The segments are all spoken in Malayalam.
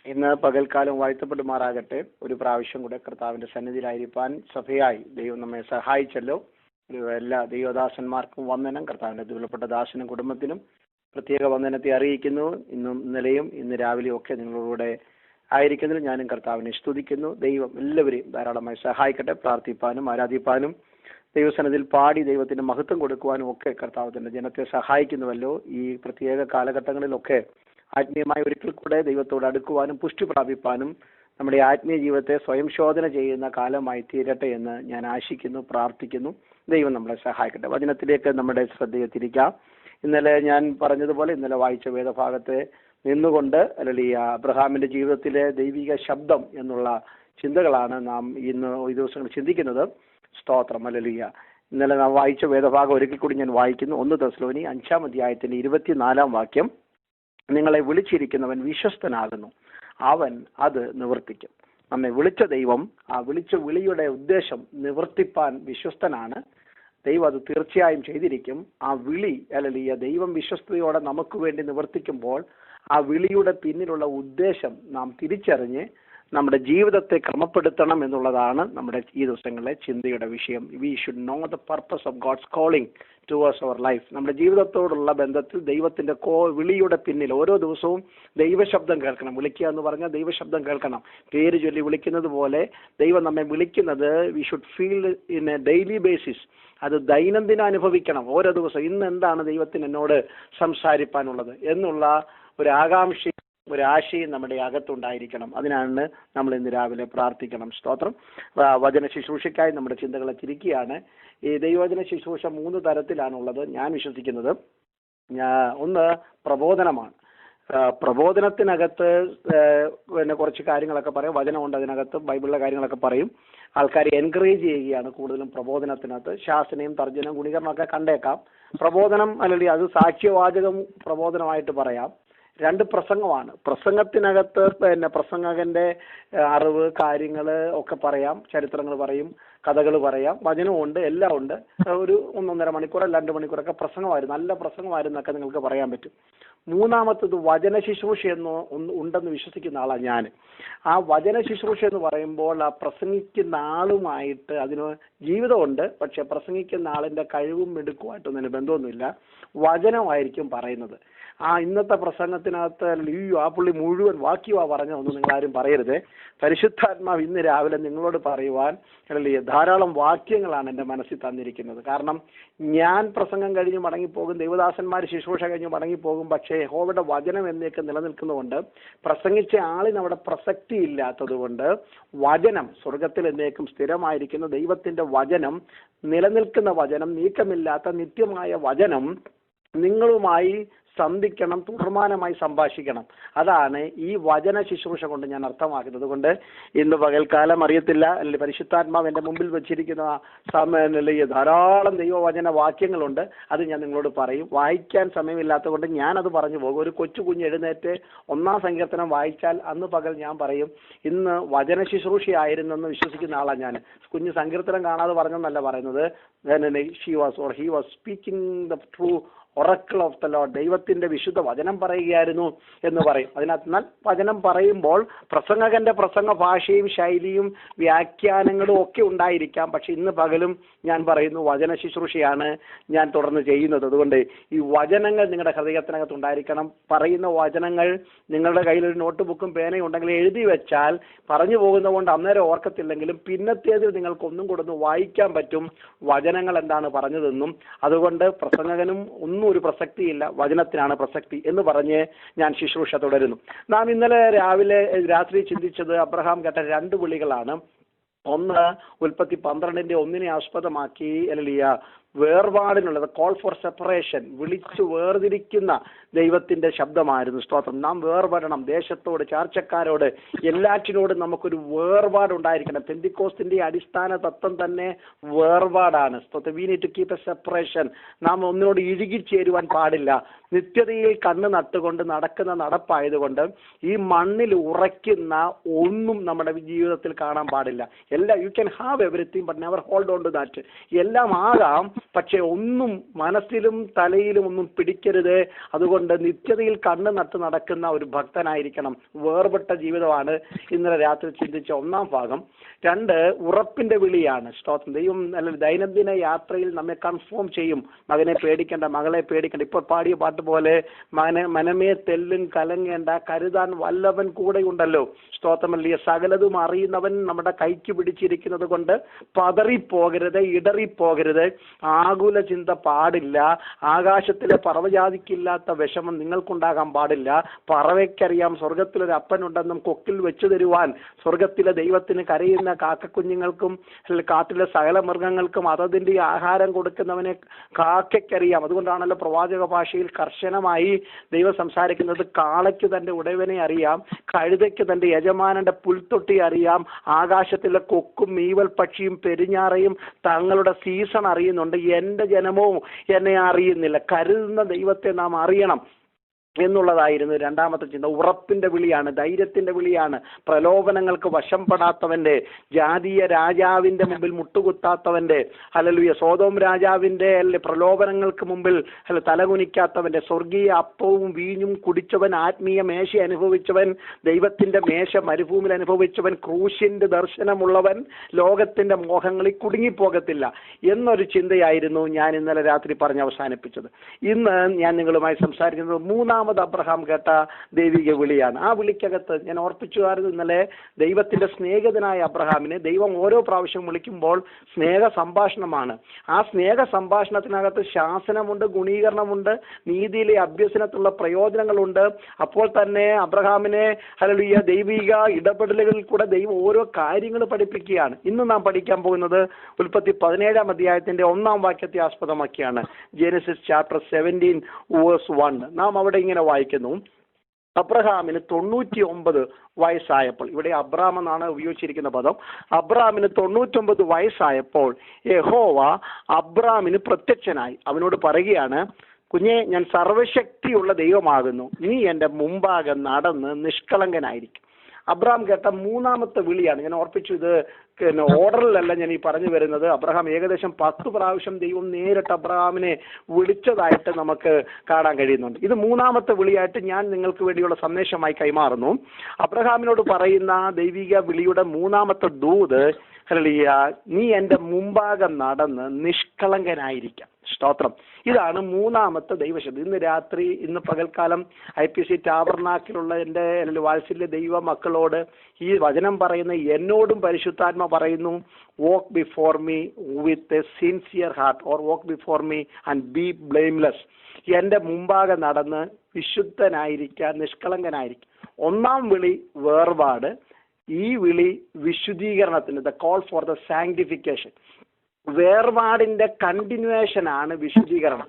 ഇന്ന് പകൽക്കാലം വാഴ്ത്തപ്പെടുമാറാകട്ടെ. ഒരു പ്രാവശ്യം കൂടെ കർത്താവിന്റെ സന്നിധിയിലായിരിക്കാൻ സഭയായി ദൈവം നമ്മെ സഹായിച്ചല്ലോ. എല്ലാ ദൈവദാസന്മാർക്കും വന്ദനം. കർത്താവിന്റെ ദുർലഭപ്പെട്ട ദാസനും കുടുംബത്തിനും പ്രത്യേക വന്ദനത്തെ അറിയിക്കുന്നു. ഇന്നും ഇന്നലെയും ഇന്ന് രാവിലെയും ഒക്കെ നിങ്ങളോട് ആയിരിക്കുന്നതിൽ ഞാനും കർത്താവിനെ സ്തുതിക്കുന്നു. ദൈവം എല്ലാവരെയും ധാരാളമായി സഹായിക്കട്ടെ. പ്രാർത്ഥിപ്പാനും ആരാധിപ്പാനും ദൈവസന്നിധിയിൽ പാടി ദൈവത്തിന് മഹത്വം കൊടുക്കുവാനും ഒക്കെ കർത്താവ് തന്റെ ജനത്തെ സഹായിക്കുന്നുവല്ലോ. ഈ പ്രത്യേക കാലഘട്ടങ്ങളിലൊക്കെ ആത്മീയമായ ഒരിക്കൽ കൂടെ ദൈവത്തോട് അടുക്കുവാനും പുഷ്ടി പ്രാപിപ്പാനും നമ്മുടെ ആത്മീയ ജീവിതത്തെ സ്വയം ശോധന ചെയ്യുന്ന കാലമായി തീരട്ടെ എന്ന് ഞാൻ ആശിക്കുന്നു, പ്രാർത്ഥിക്കുന്നു. ദൈവം നമ്മളെ സഹായിക്കട്ടെ. വചനത്തിലേക്ക് നമ്മുടെ ശ്രദ്ധയെ തിരിക്കാം. ഇന്നലെ ഞാൻ പറഞ്ഞതുപോലെ ഇന്നലെ വായിച്ച വേദഭാഗത്തെ നിന്നുകൊണ്ട് അല്ലെങ്കിൽ അബ്രഹാമിന്റെ ജീവിതത്തിലെ ദൈവിക ശബ്ദം എന്നുള്ള ചിന്തകളാണ് നാം ഇന്ന് ഈ ദിവസങ്ങൾ ചിന്തിക്കുന്നത്. സ്തോത്രം. ഹല്ലേലൂയ. ഇന്നലെ നാം വായിച്ച വേദഭാഗം ഒരിക്കൽ കൂടി ഞാൻ വായിക്കുന്നു. 1 തെസ്സലോനി 5-ാം അധ്യായത്തിന്റെ 24-ാം വാക്യം. നിങ്ങളെ വിളിച്ചിരിക്കുന്നവൻ വിശ്വസ്തനാകുന്നു, അവൻ അത് നിവർത്തിക്കും. നമ്മെ വിളിച്ച ദൈവം ആ വിളിച്ച വിളിയുടെ ഉദ്ദേശം നിവർത്തിപ്പാൻ വിശ്വസ്തനാണ്. ദൈവം അത് തീർച്ചയായും ചെയ്തിരിക്കും. ആ വിളി അല്ലെങ്കിൽ ദൈവം വിശ്വസ്തയോടെ നമുക്ക് വേണ്ടി നിവർത്തിക്കുമ്പോൾ ആ വിളിയുടെ പിന്നിലുള്ള ഉദ്ദേശം നാം തിരിച്ചറിഞ്ഞ് നമ്മുടെ ജീവിതത്തെ ക്രമപ്പെടുത്തണം എന്നുള്ളതാണ് നമ്മുടെ ഈ ദിവസങ്ങളിലെ ചിന്തയുടെ വിഷയം. We should know the purpose of God's calling towards our life. നമ്മുടെ ജീവിതത്തോടുള്ള ബന്ധത്തിൽ ദൈവത്തിന്റെ വിളിയുടെ പിന്നിൽ ഓരോ ദിവസവും ദൈവശബ്ദം കേൾക്കണം. വിളിക്കുക എന്ന് പറഞ്ഞാൽ ദൈവശബ്ദം കേൾക്കണം. പേര് ചൊല്ലി വിളിക്കുന്നത് പോലെ ദൈവം നമ്മെ വിളിക്കുന്നത് we should feel in A daily basis. അത് ദൈനംദിനം അനുഭവിക്കണം. ഓരോ ദിവസവും ഇന്ന് എന്താണ് ദൈവത്തിന് എന്നോട് സംസാരിപ്പാനുള്ളത് എന്നുള്ള ഒരു ആകാംക്ഷ, ഒരു ആശയം നമ്മുടെ അകത്തുണ്ടായിരിക്കണം. അതിനാണ് നമ്മൾ ഇന്ന് രാവിലെ പ്രാർത്ഥിക്കണം. സ്തോത്രം. വചന ശുശ്രൂഷയ്ക്കായി നമ്മുടെ ചിന്തകളെ തിരിക്കുകയാണ്. ഈ ദൈവവചന ശുശ്രൂഷ 3 തരത്തിലാണുള്ളത് ഞാൻ വിശ്വസിക്കുന്നത്. ഒന്ന് പ്രബോധനമാണ്. പ്രബോധനത്തിനകത്ത് പിന്നെ കുറച്ച് കാര്യങ്ങളൊക്കെ പറയും. വചനമുണ്ട് അതിനകത്ത്, ബൈബിളിലെ കാര്യങ്ങളൊക്കെ പറയും. ആൾക്കാരെ എൻകറേജ് ചെയ്യുകയാണ് കൂടുതലും പ്രബോധനത്തിനകത്ത്. ശാസനയും തർജ്ജനയും ഗുണീകരണമൊക്കെ കണ്ടേക്കാം. പ്രബോധനം അല്ലെങ്കിൽ അത് സാക്ഷ്യവാചകം പ്രബോധനമായിട്ട് പറയാം. 2 പ്രസംഗമാണ്. പ്രസംഗത്തിനകത്ത് പിന്നെ പ്രസംഗകന്റെ അറിവ്, കാര്യങ്ങൾ ഒക്കെ പറയാം, ചരിത്രങ്ങൾ പറയും, കഥകൾ പറയാം, വചനമുണ്ട്, എല്ലാം ഉണ്ട്. ഒരു 1.5 മണിക്കൂർ 2 മണിക്കൂറൊക്കെ പ്രസംഗമായിരുന്നു, നല്ല പ്രസംഗമായിരുന്നൊക്കെ നിങ്ങൾക്ക് പറയാൻ പറ്റും. മൂന്നാമത്തത് വചന ശുശ്രൂഷ ഉണ്ടെന്ന് വിശ്വസിക്കുന്ന ആളാണ് ഞാൻ. ആ വചന ശുശ്രൂഷ എന്ന് പറയുമ്പോൾ ആ പ്രസംഗിക്കുന്ന ആളുമായിട്ട് അതിന് ജീവിതമുണ്ട്, പക്ഷെ പ്രസംഗിക്കുന്ന ആളിന്റെ കഴിവും മിടുക്കുമായിട്ടൊന്നും അതിന് ബന്ധമൊന്നുമില്ല. വചനമായിരിക്കും പറയുന്നത്. ആ ഇന്നത്തെ പ്രസംഗത്തിനകത്ത് ആ പുള്ളി മുഴുവൻ വാക്യമാ പറഞ്ഞതൊന്നും നിങ്ങൾ ആരും പറയരുത്. പരിശുദ്ധാത്മാവ് ഇന്ന് രാവിലെ നിങ്ങളോട് പറയുവാൻ ധാരാളം വാക്യങ്ങളാണ് എൻ്റെ മനസ്സിൽ തന്നിരിക്കുന്നത്. കാരണം ഞാൻ പ്രസംഗം കഴിഞ്ഞ് മടങ്ങിപ്പോകും, ദൈവദാസന്മാർ ശുശ്രൂഷ കഴിഞ്ഞ് മടങ്ങിപ്പോകും. പക്ഷേ യഹോവയുടെ വചനം എന്നൊക്കെ നിലനിൽക്കുന്നതുകൊണ്ട്, പ്രസംഗിച്ച ആളിന് അവിടെ പ്രസക്തി ഇല്ലാത്തത് കൊണ്ട്, വചനം സ്വർഗത്തിൽ എന്നേക്കും സ്ഥിരമായിരിക്കുന്ന ദൈവത്തിന്റെ വചനം, നിലനിൽക്കുന്ന വചനം, നീക്കമില്ലാത്ത നിത്യമായ വചനം നിങ്ങളുമായി സന്ധിക്കണം, തുടർമാനമായി സംഭാഷിക്കണം. അതാണ് ഈ വചന ശുശ്രൂഷ കൊണ്ട് ഞാൻ അർത്ഥമാക്കുന്നത്. കൊണ്ട് ഇന്ന് പകൽക്കാലം അറിയത്തില്ല, അല്ലെങ്കിൽ പരിശുദ്ധാത്മാവ് എൻ്റെ മുമ്പിൽ വെച്ചിരിക്കുന്ന ധാരാളം ദൈവവചന വാക്യങ്ങളുണ്ട്. അത് ഞാൻ നിങ്ങളോട് പറയും. വായിക്കാൻ സമയമില്ലാത്തത് കൊണ്ട് ഞാനത് പറഞ്ഞു പോകും. ഒരു കൊച്ചു കുഞ്ഞ് എഴുന്നേറ്റ് 1-ാം സങ്കീർത്തനം വായിച്ചാൽ അന്ന് പകൽ ഞാൻ പറയും ഇന്ന് വചന ശുശ്രൂഷയായിരുന്നെന്ന് വിശ്വസിക്കുന്ന ആളാണ് ഞാൻ. കുഞ്ഞ് സങ്കീർത്തനം കാണാതെ പറഞ്ഞെന്നല്ല പറയുന്നത്. He was speaking the true oracle of the Lord. ദൈവത്തിന്റെ വിശുദ്ധ വചനം പറയുകയായിരുന്നു എന്ന് പറയും. അതിനകത്ത് വചനം പറയുമ്പോൾ പ്രസംഗകന്റെ പ്രസംഗ ഭാഷയും ശൈലിയും വ്യാഖ്യാനങ്ങളും ഒക്കെ ഉണ്ടായിരിക്കാം. പക്ഷെ ഇന്ന് പകലും ഞാൻ പറയുന്നു വചന ശുശ്രൂഷയാണ് ഞാൻ തുടർന്ന് ചെയ്യുന്നത്. അതുകൊണ്ട് ഈ വചനങ്ങൾ നിങ്ങളുടെ ഹൃദയത്തിനകത്ത് ഉണ്ടായിരിക്കണം. പറയുന്ന വചനങ്ങൾ നിങ്ങളുടെ കയ്യിലൊരു നോട്ട് ബുക്കും പേനയും ഉണ്ടെങ്കിൽ എഴുതി വെച്ചാൽ പറഞ്ഞു പോകുന്നത് കൊണ്ട് അന്നേരം ഓർക്കത്തില്ലെങ്കിലും പിന്നത്തേതിൽ നിങ്ങൾക്കൊന്നും കൊടുന്ന് വായിക്കാൻ പറ്റും വചനങ്ങൾ എന്താണ് പറഞ്ഞതെന്നും. അതുകൊണ്ട് പ്രസംഗകനും ഒന്നും ഒരു പ്രസക്തിയില്ല, വചനത്തിനാണ് പ്രസക്തി എന്ന് പറഞ്ഞ് ഞാൻ ശുശ്രൂഷ തുടരുന്നു. നാം ഇന്നലെ രാത്രി ചിന്തിച്ചത് അബ്രഹാം കേട്ട 2 വിളികളാണ്. ഒന്ന് ഉൽപ്പത്തി 12:1 ആസ്പദമാക്കി വേർപാടിനുള്ളത്, കോൾ ഫോർ സെപ്പറേഷൻ, വിളിച്ചു വേർതിരിക്കുന്ന ദൈവത്തിന്റെ ശബ്ദമായിരുന്നു. സ്തോത്രം. നാം വേർപെടണം. ദേശത്തോട്, ചാർച്ചക്കാരോട്, എല്ലാറ്റിനോടും നമുക്കൊരു വേർപാടുണ്ടായിരിക്കണം. പെന്തിക്കോസ്തിന്റെ അടിസ്ഥാന തത്വം തന്നെ വേർപാടാണ്. സ്തോത്രം. We need to keep a separation. നാം ഒന്നിനോട് ഇഴുകിച്ചേരുവാൻ പാടില്ല. നിത്യതയിൽ കണ്ണ് നട്ടുകൊണ്ട് നടക്കുന്ന നടപ്പായതുകൊണ്ട് ഈ മണ്ണിൽ ഉറയ്ക്കുന്ന ഒന്നും നമ്മുടെ ജീവിതത്തിൽ കാണാൻ പാടില്ല. എല്ലാം you can have everything but never hold on to that. എല്ലാം ആകാം, പക്ഷെ ഒന്നും മനസ്സിലും തലയിലും ഒന്നും പിടിക്കരുത്. അതുകൊണ്ട് നിത്യതയിൽ കണ്ണ് നട്ട് നടക്കുന്ന ഒരു ഭക്തനായിരിക്കണം. വേർപെട്ട ജീവിതമാണ് ഇന്നലെ രാത്രി ചിന്തിച്ച ഒന്നാം ഭാഗം. 2, ഉറപ്പിന്റെ വിളിയാണ്. സ്തോത്രം. ദൈവം അല്ലെങ്കിൽ ദൈനംദിന യാത്രയിൽ നമ്മെ കൺഫേം ചെയ്യും. മകനെ പേടിക്കേണ്ട, മകളെ പേടിക്കേണ്ട. ഇപ്പോൾ പാടിയ പാട്ട് പോലെ മനമേ തെല്ലും കലങ്ങേണ്ട, കരുതാൻ വല്ലവൻ കൂടെ ഉണ്ടല്ലോ. സ്തോത്രമല്ലേ. സകലതും അറിയുന്നവൻ നമ്മുടെ കൈക്ക് പിടിച്ചിരിക്കുന്നത് കൊണ്ട് പതറിപ്പോകരുത്, ഇടറിപ്പോകരുത്. ആകുല ചിന്ത പാടില്ല. ആകാശത്തിലെ പറവജാതിക്കില്ലാത്ത വിഷമം നിങ്ങൾക്കുണ്ടാകാൻ പാടില്ല. പറവയ്ക്കറിയാം സ്വർഗത്തിലൊരു അപ്പനുണ്ടെന്നും കൊക്കിൽ വെച്ചു തരുവാൻ. സ്വർഗത്തിലെ ദൈവത്തിന് കരയുന്ന കാക്കക്കുഞ്ഞുങ്ങൾക്കും കാട്ടിലെ സകല മൃഗങ്ങൾക്കും അതതിന്റെ ആഹാരം കൊടുക്കുന്നവനെ കാക്കയ്ക്കറിയാം. അതുകൊണ്ടാണല്ലോ പ്രവാചക ഭാഷയിൽ കർശനമായി ദൈവം സംസാരിക്കുന്നത്. കാളയ്ക്ക് തന്റെ ഉടയവനെ അറിയാം, കഴുതയ്ക്ക് തന്റെ യജമാനന്റെ പുൽത്തൊട്ടി അറിയാം. ആകാശത്തിലെ കൊക്കും മീവൽ പക്ഷിയും പെരിഞ്ഞാറയും തങ്ങളുടെ സീസൺ അറിയുന്നുണ്ട്. എന്റെ ജനമോ എന്നെ അറിയുന്നില്ല. കരുതുന്ന ദൈവത്തെ നാം അറിയണം എന്നുള്ളതായിരുന്നു രണ്ടാമത്തെ ചിന്ത. ഉറപ്പിന്റെ വിളിയാണ്, ധൈര്യത്തിന്റെ വിളിയാണ്. പ്രലോഭനങ്ങൾക്ക് വശം പെടാത്തവന്റെ, ജാതീയ രാജാവിന്റെ മുമ്പിൽ മുട്ടുകുത്താത്തവന്റെ, ഹല്ലേലൂയ, സോദോം രാജാവിന്റെ പ്രലോഭനങ്ങൾക്ക് മുമ്പിൽ തലകുനിക്കാത്തവന്റെ, സ്വർഗീയ അപ്പവും വീഞ്ഞും കുടിച്ചവൻ, ആത്മീയ മേശ അനുഭവിച്ചവൻ, ദൈവത്തിന്റെ മേശ മരുഭൂമിയിൽ അനുഭവിച്ചവൻ, ക്രൂശിന്റെ ദർശനമുള്ളവൻ ലോകത്തിന്റെ മോഹങ്ങളിൽ കുടുങ്ങിപ്പോകത്തില്ല എന്നൊരു ചിന്തയായിരുന്നു ഞാൻ ഇന്നലെ രാത്രി പറഞ്ഞ് അവസാനിപ്പിച്ചത്. ഇന്ന് ഞാൻ നിങ്ങളുമായി സംസാരിക്കുന്നത് മൂന്നാമത് അബ്രഹാം കേട്ട ദൈവിക വിളിയാണ്. ആ വിളിക്കകത്ത് ഞാൻ ഓർപ്പിച്ചുകാരുന്നത് ഇന്നലെ ദൈവത്തിന്റെ സ്നേഹിതനായ അബ്രഹാമിനെ ദൈവം ഓരോ പ്രാവശ്യം വിളിക്കുമ്പോൾ സ്നേഹ സംഭാഷണമാണ്. ആ സ്നേഹ സംഭാഷണത്തിനകത്ത് ശാസനമുണ്ട്, ഗുണീകരണമുണ്ട്, നീതിയിലെ അഭ്യസനത്തിലുള്ള പ്രയോജനങ്ങളുണ്ട്. അപ്പോൾ തന്നെ അബ്രഹാമിനെ ഹല്ലേലൂയ ദൈവിക ഇടപെടലുകളിൽ കൂടെ ദൈവം ഓരോ കാര്യങ്ങൾ പഠിപ്പിക്കുകയാണ്. ഇന്ന് നാം പഠിക്കാൻ പോകുന്നത് ഉൽപ്പത്തി 17-ാം അധ്യായത്തിന്റെ 1-ാം വാക്യത്തെ ആസ്പദമാക്കിയാണ്. Genesis chapter 17 verse 1. നാം അവിടെ ഇങ്ങനെ വായിക്കുന്നു. അബ്രഹാമിന് 99 വയസ്സായപ്പോൾ, ഇവിടെ അബ്രാം എന്നാണ് ഉപയോഗിച്ചിരിക്കുന്ന പദം. അബ്രാമിന് 99 വയസ്സായപ്പോൾ യഹോവ അബ്രാമിന് പ്രത്യക്ഷനായി അവനോട് പറയുകയാണ്, കുഞ്ഞെ, ഞാൻ സർവശക്തിയുള്ള ദൈവമാകുന്നു, നീ എൻ്റെ മുമ്പാകെ നടന്ന് നിഷ്കളങ്കനായിരിക്കും. അബ്രഹാം കേട്ട മൂന്നാമത്തെ വിളിയാണ്. ഞാൻ ഓർപ്പിച്ചു, ഇത് ഓർഡറിലല്ല ഞാൻ ഈ പറഞ്ഞു വരുന്നത്. അബ്രഹാം ഏകദേശം 10 പ്രാവശ്യം ദൈവം നേരിട്ട് അബ്രഹാമിനെ വിളിച്ചതായിട്ട് നമുക്ക് കാണാൻ കഴിയുന്നുണ്ട്. ഇത് മൂന്നാമത്തെ വിളിയായിട്ട് ഞാൻ നിങ്ങൾക്ക് വേണ്ടിയുള്ള സന്ദേശമായി കൈമാറുന്നു. അബ്രഹാമിനോട് പറയുന്ന ദൈവിക വിളിയുടെ മൂന്നാമത്തെ ദൂത്, ഹല്ലേലൂയ, നീ എൻ്റെ മുമ്പാകെ നടന്ന് നിഷ്കളങ്കനായിരിക്കാം. സ്തോത്രം. ഇതാണ് മൂന്നാമത്തെ ദൈവശബ്ദം. ഇന്ന് രാത്രി, ഇന്ന് പകൽക്കാലം IPC ടാബർനാക്കിലുള്ള എൻ്റെ വാത്സല്യ ദൈവ മക്കളോട് ഈ വചനം പറയുന്ന എന്നോടും പരിശുദ്ധാത്മ പറയുന്നു, walk before me with a sincere heart, or walk before me and be blameless. എൻ്റെ മുമ്പാകെ നടന്ന് വിശുദ്ധനായിരിക്കുക, നിഷ്കളങ്കനായിരിക്കുക. ഒന്നാം വിളി വേർപാട്, ഈ വിളി വിശുദ്ധീകരണത്തിന്, the call for the sanctification. വേർപാടിന്റെ കണ്ടിന്യൂവേഷൻ ആണ് വിശുദ്ധീകരണം.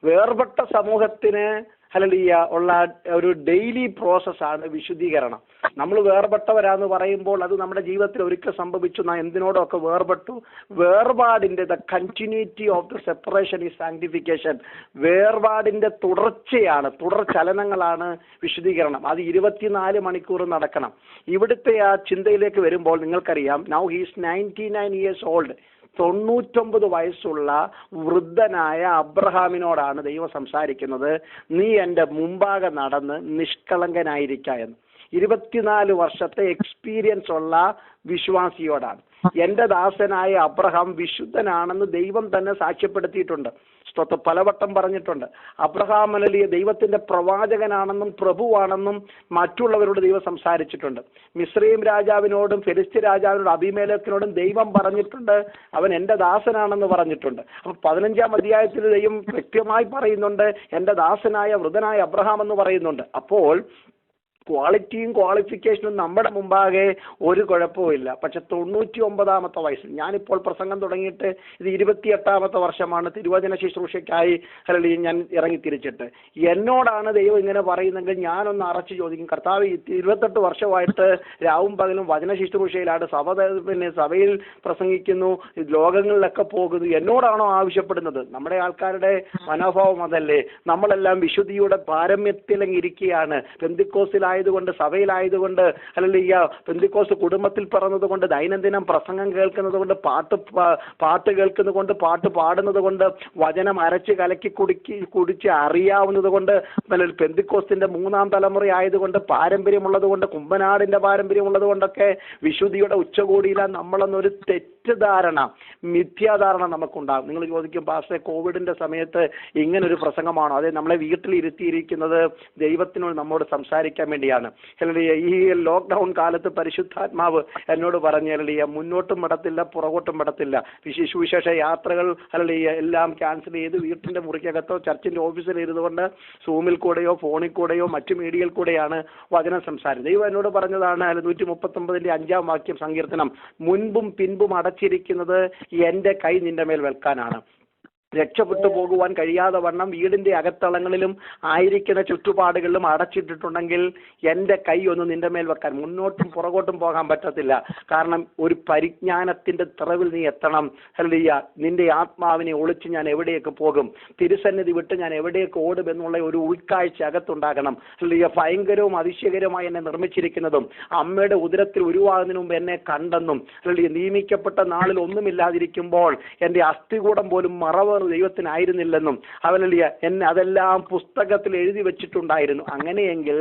വേർപെട്ട സമൂഹത്തിന് ഹല്ലേലൂയ ഉള്ള ഒരു ഡെയിലി പ്രോസസ്സാണ് വിശുദ്ധീകരണം. നമ്മൾ വേർപെട്ടവരാന്ന് പറയുമ്പോൾ അത് നമ്മുടെ ജീവിതത്തിൽ ഒരിക്കൽ സംഭവിച്ചു, നാം എന്തിനോടൊക്കെ വേർപെട്ടു. വേർപാടിന്റെ the continuity of the separation is sanctification. വേർപാടിന്റെ തുടർച്ചയാണ്, തുടർ ചലനങ്ങളാണ് വിശുദ്ധീകരണം. അത് 24 മണിക്കൂർ നടക്കണം. ഇവിടുത്തെ ആ ചിന്തയിലേക്ക് വരുമ്പോൾ നിങ്ങൾക്കറിയാം, നൗ ഹീസ് 99 years old. 99 വയസ്സുള്ള വൃദ്ധനായ അബ്രഹാമിനോടാണ് ദൈവം സംസാരിക്കുന്നത്, നീ എൻ്റെ മുമ്പാകെ നടന്ന് നിഷ്കളങ്കനായിരിക്കുക എന്ന്. 24 വർഷത്തെ എക്സ്പീരിയൻസ് ഉള്ള വിശ്വാസിയോടാണ്. എൻ്റെ ദാസനായ അബ്രഹാം വിശുദ്ധനാണെന്ന് ദൈവം തന്നെ സാക്ഷ്യപ്പെടുത്തിയിട്ടുണ്ട്. സ്തോത്രം. പലവട്ടം പറഞ്ഞിട്ടുണ്ട്. അബ്രഹാം ഹല്ലേലൂയ ദൈവത്തിന്റെ പ്രവാചകനാണെന്നും പ്രഭുവാണെന്നും മറ്റുള്ളവരോട് ദൈവം സംസാരിച്ചിട്ടുണ്ട്. മിസ്രയീം രാജാവിനോടും ഫെലിസ്ത്യ രാജാവിനോടും അബീമേലെക്കിനോടും ദൈവം പറഞ്ഞിട്ടുണ്ട്, അവൻ എൻ്റെ ദാസനാണെന്ന് പറഞ്ഞിട്ടുണ്ട്. അപ്പൊ 15-ാം അധ്യായത്തിൽ ദൈവം വ്യക്തമായി പറയുന്നുണ്ട്, എൻ്റെ ദാസനായ വൃദ്ധനായ അബ്രഹാം എന്ന് പറയുന്നുണ്ട്. അപ്പോൾ ക്വാളിറ്റിയും ക്വാളിഫിക്കേഷനും നമ്മുടെ മുമ്പാകെ ഒരു കുഴപ്പമില്ല. പക്ഷെ 99-ാമത്തെ വയസ്സിൽ, ഞാനിപ്പോൾ പ്രസംഗം തുടങ്ങിയിട്ട് ഇത് 28-ാമത്തെ വർഷമാണ് തിരുവചന ശുശ്രൂഷയ്ക്കായി ഹല്ലേലൂയ ഞാൻ ഇറങ്ങി തിരിച്ചിട്ട്. എന്നോടാണ് ദൈവം ഇങ്ങനെ പറയുന്നെങ്കിൽ ഞാനൊന്ന് അറച്ചു ചോദിക്കും, കർത്താവ് 28 വർഷമായിട്ട് രാവും പകലും വചന ശുശ്രൂഷയിലാണ്, സഭയിൽ പ്രസംഗിക്കുന്നു, ലോകങ്ങളിലൊക്കെ പോകുന്നു, എന്നോടാണോ ആവശ്യപ്പെടുന്നത്? നമ്മുടെ ആൾക്കാരുടെ മനോഭാവം അതല്ലേ. നമ്മളെല്ലാം വിശുദ്ധിയുടെ പാരമ്യത്തിലങ്ങിരിക്കുകയാണ്. പെന്തിക്കോസ്തിൽ സഭയിലായതുകൊണ്ട് അല്ലെങ്കിൽ ഈ പെന്തിക്കോസ്ത് കുടുംബത്തിൽ പിറന്നത് കൊണ്ട്, ദൈനംദിനം പ്രസംഗം കേൾക്കുന്നത് കൊണ്ട്, പാട്ട് കേൾക്കുന്നത് കൊണ്ട്, പാട്ട് പാടുന്നത് കൊണ്ട്, വചനം അരച്ച് കലക്കി കുടിച്ച് അറിയാവുന്നത് കൊണ്ട്, പെന്തിക്കോസ്തിന്റെ 3-ാം തലമുറ ആയതുകൊണ്ട്, പാരമ്പര്യമുള്ളത് കൊണ്ട്, കുമ്പനാടിന്റെ പാരമ്പര്യമുള്ളത് കൊണ്ടൊക്കെ വിശുദ്ധിയുടെ ഉച്ചകോടിയിലാണ് നമ്മളെന്നൊരു തെറ്റിദ്ധാരണ, മിഥ്യാധാരണ നമുക്കുണ്ടാകും. നിങ്ങൾ ചോദിക്കും, പാസ്റ്ററെ കോവിഡിന്റെ സമയത്ത് ഇങ്ങനൊരു പ്രസംഗമാണോ? അതെ, നമ്മളെ വീട്ടിലിരുത്തിയിരിക്കുന്നത് ദൈവത്തിനോട് നമ്മോട് സംസാരിക്കാൻ വേണ്ടിയാണ്. ഈ ലോക്ക്ഡൌൺ കാലത്ത് പരിശുദ്ധാത്മാവ് എന്നോട് പറഞ്ഞു, മുന്നോട്ടും വിടത്തില്ല, പുറകോട്ടും വിടത്തില്ല. സുവിശേഷ യാത്രകൾ എല്ലാം ക്യാൻസൽ ചെയ്ത് വീട്ടിന്റെ മുറിക്കകത്തോ ചർച്ചിന്റെ ഓഫീസിൽ ഇരുന്നുകൊണ്ട് സൂമിൽ കൂടെയോ ഫോണിൽ കൂടെയോ മറ്റു മീഡിയയിൽ കൂടെയാണ് വചനം സംസാരിച്ചത്. ദൈവം എന്നോട് പറഞ്ഞതാണ് 139 5-ാം വാക്യം സങ്കീർത്തനം, മുൻപും പിൻപും അടച്ചിരിക്കുന്നത് എൻ്റെ കൈ നിന്റെ മേൽ വെൽക്കാനാണ്. രക്ഷപ്പെട്ടു പോകുവാൻ കഴിയാതെ വണ്ണം വീടിന്റെ അകത്തളങ്ങളിലും ആയിരിക്കുന്ന ചുറ്റുപാടുകളിലും അടച്ചിട്ടിട്ടുണ്ടെങ്കിൽ എൻ്റെ കൈ ഒന്ന് നിന്റെ മേൽ വെക്കാൻ, മുന്നോട്ടും പുറകോട്ടും പോകാൻ പറ്റത്തില്ല. കാരണം ഒരു പരിജ്ഞാനത്തിന്റെ തിറവിൽ നീ എത്തണം. ഹല്ലേലൂയ. നിന്റെ ആത്മാവിനെ ഒളിച്ച് ഞാൻ എവിടേക്ക് പോകും, തിരുസന്നിധി വിട്ട് ഞാൻ എവിടേക്ക് ഓടും എന്നുള്ള ഒരു ഉൾക്കാഴ്ച അകത്തുണ്ടാകണം. ഹല്ലേലൂയ. ഭയങ്കരവും അതിശയകരമായി എന്നെ നിർമ്മിച്ചിരിക്കുന്നതും അമ്മയുടെ ഉദരത്തിൽ ഉരുവാകുന്നതിന് മുമ്പ് എന്നെ കണ്ടെന്നും, ഹല്ലേലൂയ, നിയമിക്കപ്പെട്ട നാളിൽ ഒന്നുമില്ലാതിരിക്കുമ്പോൾ എൻ്റെ അസ്ഥികൂടം പോലും മറവ് ദൈവത്തിനായിരുന്നില്ലെന്നും, ഹല്ലേലൂയ, എന്നെ അതെല്ലാം പുസ്തകത്തിൽ എഴുതി വെച്ചിട്ടുണ്ടായിരുന്നു. അങ്ങനെയെങ്കിൽ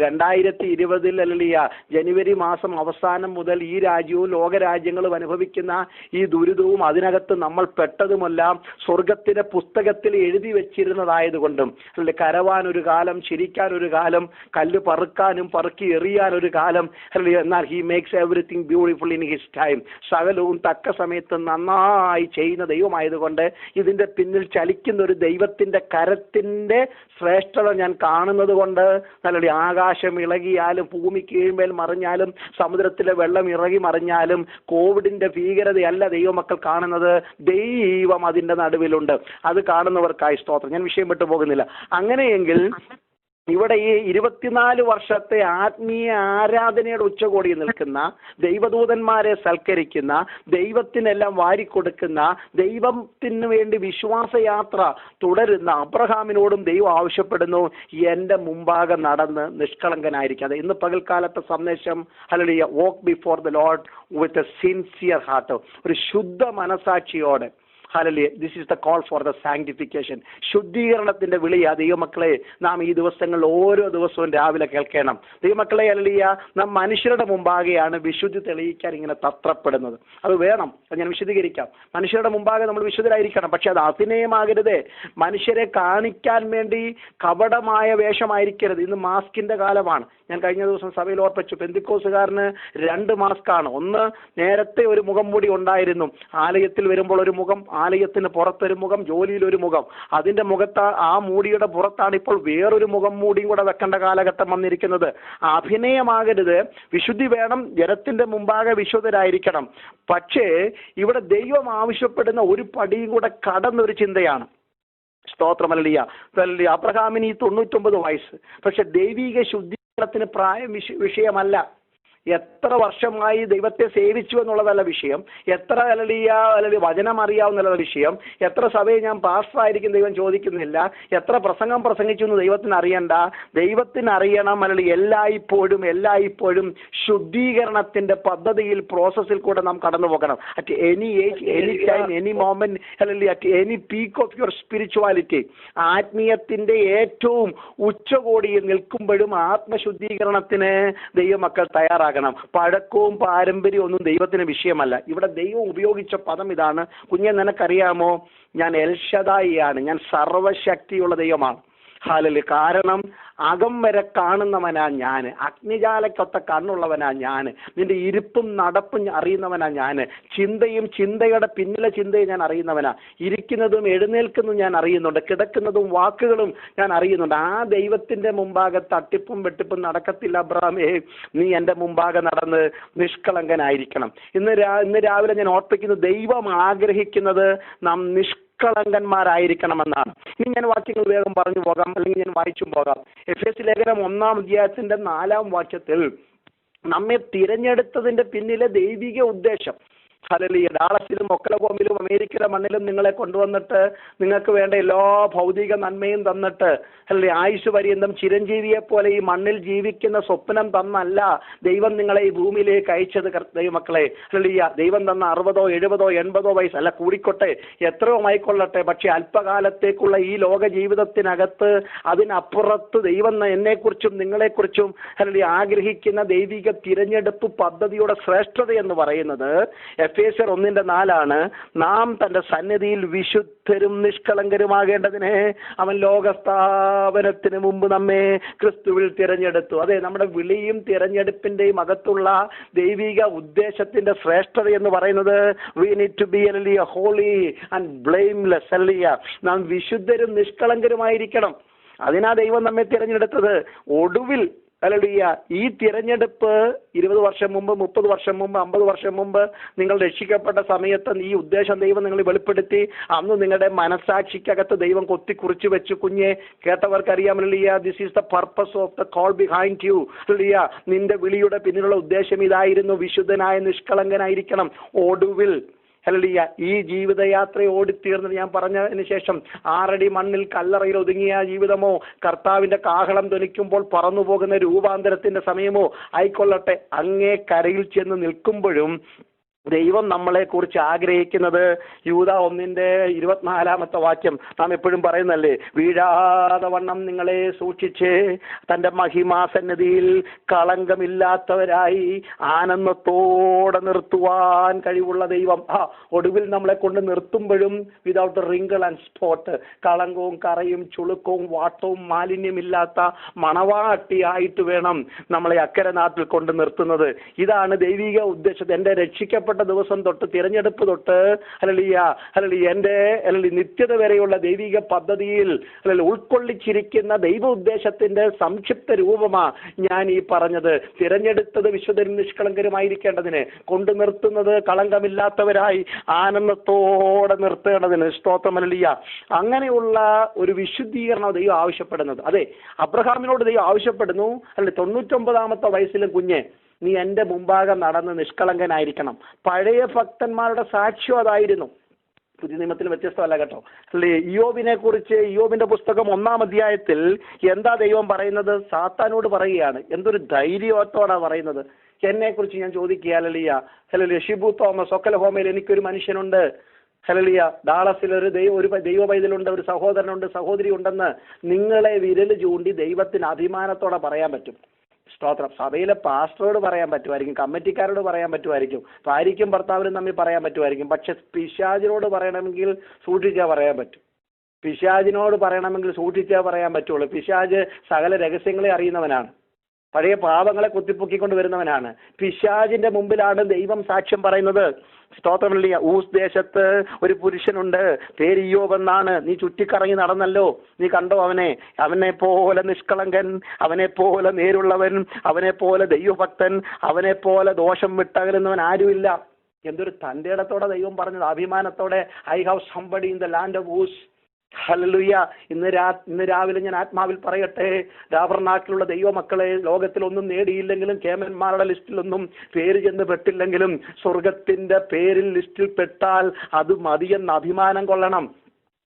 2020 ഹല്ലേലൂയ ജനുവരി മാസം അവസാനം മുതൽ ഈ രാജ്യവും ലോകരാജ്യങ്ങളും അനുഭവിക്കുന്ന ഈ ദുരിതവും അതിനകത്ത് നമ്മൾ പെട്ടതുമെല്ലാം സ്വർഗത്തിന്റെ പുസ്തകത്തിൽ എഴുതി വെച്ചിരുന്നതായതുകൊണ്ടും, കരവാൻ ഒരു കാലം, ചിരിക്കാൻ ഒരു കാലം, കല്ല് പറക്കാനും പറക്കി എറിയാൻ ഒരു കാലം, എന്നാൽ he makes everything beautiful in his time, സകലവും തക്ക സമയത്ത് നന്നായി ചെയ്യുന്ന ദൈവമായതുകൊണ്ട് ഇതിന്റെ പിന്നിൽ ചലിക്കുന്ന ഒരു ദൈവത്തിന്റെ കരത്തിന്റെ ശ്രേഷ്ഠത ഞാൻ കാണുന്നത് കൊണ്ട്, നല്ല ആകാശം ഇളകിയാലും ഭൂമി കീഴ്മേൽ മറിഞ്ഞാലും സമുദ്രത്തിലെ വെള്ളം ഇറങ്ങി മറിഞ്ഞാലും കോവിഡിന്റെ ഭീകരതയല്ല ദൈവമക്കൾ കാണുന്നത്, ദൈവം അതിന്റെ നടുവിലുണ്ട്. അത് കാണുന്നവർക്കായി സ്തോത്രം. ഞാൻ വിഷയം വിട്ടു പോകുന്നില്ല. അങ്ങനെയെങ്കിൽ ഇവിടെ ഈ 24 വർഷത്തെ ആത്മീയ ആരാധനയുടെ ഉച്ചകോടിയിൽ നിൽക്കുന്ന, ദൈവദൂതന്മാരെ സൽക്കരിക്കുന്ന, ദൈവത്തിനെല്ലാം വാരിക്കൊടുക്കുന്ന, ദൈവത്തിന് വേണ്ടി വിശ്വാസയാത്ര തുടരുന്ന അബ്രഹാമിനോടും ദൈവം ആവശ്യപ്പെടുന്നു, എൻ്റെ മുമ്പാകെ നടന്ന് നിഷ്കളങ്കനായിരിക്കാതെ. ഇന്ന് പകൽക്കാലത്തെ സന്ദേശം, ഹല്ലേലൂയ, walk before the Lord with a sincere heart, ഒരു ശുദ്ധ മനസാക്ഷിയോടെ. ഹല്ലേലൂയ. This is the call for the sanctification. ശുദ്ധീകരണത്തിന്റെ വിളിയാ ദൈവമക്കളെ നാം ഈ ദിവസങ്ങളിൽ ഓരോ ദിവസവും രാവിലെ കേൾക്കണം. ദൈവമക്കളെ, ഹല്ലേലൂയ, നാം മനുഷ്യരുടെ മുമ്പാകെയാണ് വിശുദ്ധി തെളിയിക്കാൻ ഇങ്ങനെ തത്രപ്പെടുന്നത്. അത് വേണം, അത് ഞാൻ വിശദീകരിക്കാം. മനുഷ്യരുടെ മുമ്പാകെ നമ്മൾ വിശുദ്ധരായിരിക്കണം. പക്ഷെ അത് അഭിനയമാകരുതേ. മനുഷ്യരെ കാണിക്കാൻ വേണ്ടി കപടമായ വേഷമായിരിക്കരുത്. ഇന്ന് മാസ്കിന്റെ കാലമാണ്. ഞാൻ കഴിഞ്ഞ ദിവസം സഭയിൽ ഓർപ്പിച്ചു, പെന്തിക്കോസുകാരന് 2 മാസ്കാണ്. ഒന്ന്, നേരത്തെ ഒരു മുഖം മൂടി ഉണ്ടായിരുന്നു. ആലയത്തിൽ വരുമ്പോൾ ഒരു മുഖം, ആലയത്തിന് പുറത്തൊരു മുഖം, ജോലിയിൽ ഒരു മുഖം. അതിന്റെ ആ മൂടിയുടെ പുറത്താണ് ഇപ്പോൾ വേറൊരു മുഖം മൂടിയും കൂടെ വെക്കേണ്ട കാലഘട്ടം വന്നിരിക്കുന്നത്. അഭിനയമാകരുത്. വിശുദ്ധി വേണം. ജനത്തിന്റെ മുമ്പാകെ വിശുദ്ധരായിരിക്കണം. പക്ഷേ ഇവിടെ ദൈവം ആവശ്യപ്പെടുന്ന ഒരു പടിയും കൂടെ കടന്നൊരു ചിന്തയാണ്. സ്തോത്രം. ഹല്ലേലൂയ. അബ്രഹാമിന് ഈ 99 വയസ്സ്. പക്ഷെ ദൈവിക ശുദ്ധീകരണത്തിന് പ്രായം വിഷയമല്ല. എത്ര വർഷമായി ദൈവത്തെ സേവിച്ചു എന്നുള്ളതല്ല വിഷയം, എത്ര ഹല്ലേലൂയ വചനം അറിയാവുന്നതല്ല വിഷയം, എത്ര സഭയെ ഞാൻ പാസ്റ്ററായിരിക്കും ദൈവം ചോദിക്കുന്നില്ല, എത്ര പ്രസംഗം പ്രസംഗിച്ചു എന്ന് ദൈവത്തിന് അറിയണ്ട. ദൈവത്തിന് അറിയണം, അല്ലെങ്കിൽ എല്ലായ്പ്പോഴും ശുദ്ധീകരണത്തിന്റെ പദ്ധതിയിൽ, പ്രോസസ്സിൽ കൂടെ നാം കടന്നു പോകണം. At any age, any time, any moment, ഹല്ലേലൂയ, at any peak of your spirituality, ആത്മീയത്തിന്റെ ഏറ്റവും ഉച്ചകോടിയിൽ നിൽക്കുമ്പോഴും ആത്മശുദ്ധീകരണത്തിന് ദൈവമക്കൾ തയ്യാറാകണം. പഴക്കവും പാരമ്പര്യവും ഒന്നും ദൈവത്തിന് വിഷയമല്ല. ഇവിടെ ദൈവം ഉപയോഗിച്ച പദം ഇതാണ്. കുഞ്ഞെ, നിനക്കറിയാമോ, ഞാൻ എൽഷദായിയാണ്, ഞാൻ സർവശക്തിയുള്ള ദൈവമാണ്. ഹല്ലേലൂയ. കാരണം അകം വരെ കാണുന്നവനാ ഞാൻ, അഗ്നിജാലക്കൊത്ത കണ്ണുള്ളവനാ ഞാൻ, നിന്റെ ഇരിപ്പും നടപ്പും അറിയുന്നവനാ ഞാൻ, ചിന്തയുടെ പിന്നിലെ ചിന്തയും ഞാൻ അറിയുന്നവനാ, ഇരിക്കുന്നതും എഴുന്നേൽക്കുന്നതും ഞാൻ അറിയുന്നുണ്ട്, കിടക്കുന്നതും വാക്കുകളും ഞാൻ അറിയുന്നുണ്ട്. ആ ദൈവത്തിന്റെ മുമ്പാകെ തട്ടിപ്പും വെട്ടിപ്പും നടക്കത്തില്ല. അബ്രഹാമേ, നീ എൻ്റെ മുമ്പാകെ നടന്ന് നിഷ്കളങ്കനായിരിക്കണം. ഇന്ന് രാവിലെ ഞാൻ ഓർപ്പിക്കുന്നു, ദൈവം ആഗ്രഹിക്കുന്നത് നാം കളങ്കന്മാരായിരിക്കണമെന്നാണ്. ഇനി ഞാൻ വാക്യങ്ങൾ വേഗം പറഞ്ഞു പോകാം, അല്ലെങ്കിൽ ഞാൻ വായിച്ചും പോകാം. എഫേസ്യ ലേഖനം 1-ാം അധ്യായത്തിന്റെ 4-ാം വാക്യത്തിൽ നമ്മെ തിരഞ്ഞെടുത്തതിന്റെ പിന്നിലെ ദൈവിക ഉദ്ദേശം, ഹല്ലേലൂയ. ഡാളസിലും ഒക്ലഹോമയിലും അമേരിക്കയുടെ മണ്ണിലും നിങ്ങളെ കൊണ്ടുവന്നിട്ട് നിങ്ങൾക്ക് വേണ്ട എല്ലാ ഭൗതിക നന്മയും തന്നിട്ട് അല്ലെ ആയുഷ് പര്യന്തം ചിരഞ്ജീവിയെ പോലെ ഈ മണ്ണിൽ ജീവിക്കുന്ന സ്വപ്നം തന്നല്ല ദൈവം നിങ്ങളെ ഈ ഭൂമിയിലേക്ക് അയച്ചത്. ദൈവമക്കളെ, ഹല്ലേലൂയ. ദൈവം തന്ന 60, 70, 80 വയസ്സ് അല്ല, കൂടിക്കൊട്ടെ, എത്രയോ ആയിക്കൊള്ളട്ടെ, പക്ഷെ അല്പകാലത്തേക്കുള്ള ഈ ലോക ജീവിതത്തിനകത്ത് അതിനപ്പുറത്ത് ദൈവം എന്നെക്കുറിച്ചും നിങ്ങളെക്കുറിച്ചും ഹല്ലേലൂയ ആഗ്രഹിക്കുന്ന ദൈവിക തിരഞ്ഞെടുപ്പ് പദ്ധതിയുടെ ശ്രേഷ്ഠത എന്ന് പറയുന്നത് എഫേസ്യർ 1:4 നാം തന്റെ സന്നിധിയിൽ വിശുദ്ധരും നിഷ്കളങ്കരുമാകേണ്ടതിനെ അവൻ ലോകസ്ഥാപനത്തിന് മുമ്പ് നമ്മെ ക്രിസ്തുവിൽ തിരഞ്ഞെടുത്തു. അതെ, നമ്മുടെ വിളിയും തിരഞ്ഞെടുപ്പിന്റെയും അകത്തുള്ള ദൈവിക ഉദ്ദേശത്തിന്റെ ശ്രേഷ്ഠത എന്ന് പറയുന്നത് we need to be holy and blameless. നാം വിശുദ്ധരും നിഷ്കളങ്കരുമായിരിക്കണം. അതിനാ ദൈവം നമ്മെ തിരഞ്ഞെടുത്തത്. ഒടുവിൽ ഹല്ലേലൂയ ഈ തിരഞ്ഞെടുപ്പ് 20 വർഷം മുമ്പ്, 30 വർഷം മുമ്പ്, 50 വർഷം മുമ്പ് നിങ്ങൾ രക്ഷിക്കപ്പെട്ട സമയത്ത് ഈ ഉദ്ദേശം ദൈവം നിങ്ങൾ വെളിപ്പെടുത്തി. അന്ന് നിങ്ങളുടെ മനസാക്ഷിക്കകത്ത് ദൈവം കൊത്തിക്കുറിച്ച് വെച്ചു. കുഞ്ഞെ, കേട്ടവർക്കറിയാം, ഹല്ലേലൂയ, this is the purpose of the call behind you. ഹല്ലേലൂയ, നിന്റെ വിളിയുടെ പിന്നിലുള്ള ഉദ്ദേശം ഇതായിരുന്നു, വിശുദ്ധനായ നിഷ്കളങ്കനായിരിക്കണം. ഒടുവിൽ ഹല്ലേലൂയ ഈ ജീവിതയാത്ര ഓടിത്തീർന്നത് ഞാൻ പറഞ്ഞതിന് ശേഷം 6 അടി മണ്ണിൽ കല്ലറയിൽ ഒതുങ്ങിയ ജീവിതമോ കർത്താവിന്റെ കാഹളം ധ്വനിക്കുമ്പോൾ പറന്നു പോകുന്ന രൂപാന്തരത്തിന്റെ സമയമോ ആയിക്കൊള്ളട്ടെ, അങ്ങേ കരയിൽ ചെന്ന് നിൽക്കുമ്പോഴും ദൈവം നമ്മളെ കുറിച്ച് ആഗ്രഹിക്കുന്നത് യൂദാ 1:24 വാക്യം നാം എപ്പോഴും പറയുന്നല്ലേ, വീഴാതെ വണ്ണം നിങ്ങളെ സൂക്ഷിച്ച് തന്റെ മഹിമാസന്നിധിയിൽ കളങ്കമില്ലാത്തവരായി ആനന്ദത്തോടെ നിർത്തുവാൻ കഴിവുള്ള ദൈവം. ഒടുവിൽ നമ്മളെ കൊണ്ട് നിർത്തുമ്പോഴും വിതൗട്ട് റിങ്കിൾ ആൻഡ് സ്പോട്ട്, കളങ്കവും കറയും ചുളുക്കവും വാട്ടവും മാലിന്യമില്ലാത്ത മണവാട്ടിയായിട്ട് വേണം നമ്മളെ അക്കരെ നാട്ടിൽ കൊണ്ട് നിർത്തുന്നത്. ഇതാണ് ദൈവിക ഉദ്ദേശം. എന്റെ രക്ഷിക്കപ്പെട്ട ദിവസം തൊട്ട്, തിരഞ്ഞെടുപ്പ് തൊട്ട് ഹല്ലേലൂയ എന്റെ നിത്യത വരെയുള്ള ദൈവിക പദ്ധതിയിൽ ഉൾക്കൊള്ളിച്ചിരിക്കുന്ന ദൈവ ഉദ്ദേശത്തിന്റെ സംക്ഷിപ്ത രൂപമാ ഞാൻ ഈ പറഞ്ഞത്. തിരഞ്ഞെടുത്തത് വിശുദ്ധരും നിഷ്കളങ്കരുമായിരിക്കേണ്ടതിന്, കൊണ്ടു നിർത്തുന്നത് കളങ്കമില്ലാത്തവരായി ആനന്ദത്തോടെ നിർത്തേണ്ടതിന്. സ്തോത്രം. ഹല്ലേലൂയ. അങ്ങനെയുള്ള ഒരു വിശുദ്ധീകരണം ദൈവം ആവശ്യപ്പെടുന്നത്. അതെ, അബ്രഹാമിനോട് ദൈവം ആവശ്യപ്പെടുന്നു, അല്ലെ, 99 വയസ്സിലും കുഞ്ഞെ, നീ എൻ്റെ മുമ്പാകെ നടന്ന് നിഷ്കളങ്കനായിരിക്കണം. പഴയ ഭക്തന്മാരുടെ സാക്ഷ്യം അതായിരുന്നു. പുതിയ നിയമത്തിൽ വ്യത്യസ്തമല്ല കേട്ടോ. അല്ലേ, ഇയ്യോബിനെ കുറിച്ച് ഇയ്യോബിന്റെ പുസ്തകം 1-ാം അധ്യായത്തിൽ എന്താ ദൈവം പറയുന്നത്? സാത്താനോട് പറയുകയാണ്. എന്തൊരു ധൈര്യത്തോടാ പറയുന്നത്. എന്നെ കുറിച്ച് ഞാൻ ചോദിക്കുക, ഹല്ലേലൂയ, ഷിബു തോമസ്, ഒക്ലഹോമയിൽ എനിക്കൊരു മനുഷ്യനുണ്ട്. ഹല്ലേലൂയ, ഡാളസിൽ ഒരു ദൈവ പൈതലുണ്ട്, ഒരു സഹോദരനുണ്ട്, സഹോദരി ഉണ്ടെന്ന് നിങ്ങളെ വിരൽ ചൂണ്ടി ദൈവത്തിന് അഭിമാനത്തോടെ പറയാൻ പറ്റും. സ്തോത്രം. സഭയിലെ പാസ്റ്ററോട് പറയാൻ പറ്റുമായിരിക്കും, കമ്മിറ്റിക്കാരോട് പറയാൻ പറ്റുമായിരിക്കും, ഭാര്യയ്ക്കും ഭർത്താവിനും തമ്മിൽ പറയാൻ പറ്റുമായിരിക്കും. പക്ഷെ പിശാചിനോട് പറയണമെങ്കിൽ സൂക്ഷിച്ചാൽ പറയാൻ പറ്റും. പിശാചിനോട് പറയണമെങ്കിൽ സൂക്ഷിച്ചാൽ പറയാൻ പറ്റുള്ളൂ. പിശാച് സകല രഹസ്യങ്ങളെ അറിയുന്നവനാണ്, പഴയ പാപങ്ങളെ കുത്തിപ്പൊക്കിക്കൊണ്ട് വരുന്നവനാണ്. പിശാചിന്റെ മുമ്പിലാണ് ദൈവം സാക്ഷ്യം പറയുന്നത്. സ്തോത്രമില്ല. ഊസ് ദേശത്ത് ഒരു പുരുഷനുണ്ട്, പേര് ഇയ്യോബ് എന്നാണ്. നീ ചുറ്റിക്കറങ്ങി നടന്നല്ലോ, നീ കണ്ടോ അവനെ? അവനെ പോലെ നിഷ്കളങ്കൻ, അവനെ പോലെ നേരുള്ളവൻ, അവനെ പോലെ ദൈവഭക്തൻ, അവനെ പോലെ ദോഷം വിട്ടകലുന്നവൻ ആരുമില്ല. എന്തൊരു തന്റെ ഇടത്തോടെ ദൈവം പറഞ്ഞത്, അഭിമാനത്തോടെ. I have somebody in the land of Uz. Hallelujah. ഇന്ന് രാവിലെ ഞാൻ ആത്മാവിൽ പറയട്ടെ, രാബർനാക്കിലുള്ള ദൈവമക്കളെ, ലോകത്തിലൊന്നും നേടിയില്ലെങ്കിലും, കേമന്മാരുടെ ലിസ്റ്റിലൊന്നും പേര് ചെന്ന് പെട്ടില്ലെങ്കിലും, സ്വർഗത്തിന്റെ പേരിൽ ലിസ്റ്റിൽ പെട്ടാൽ അത് മതിയെന്ന് അഭിമാനം കൊള്ളണം.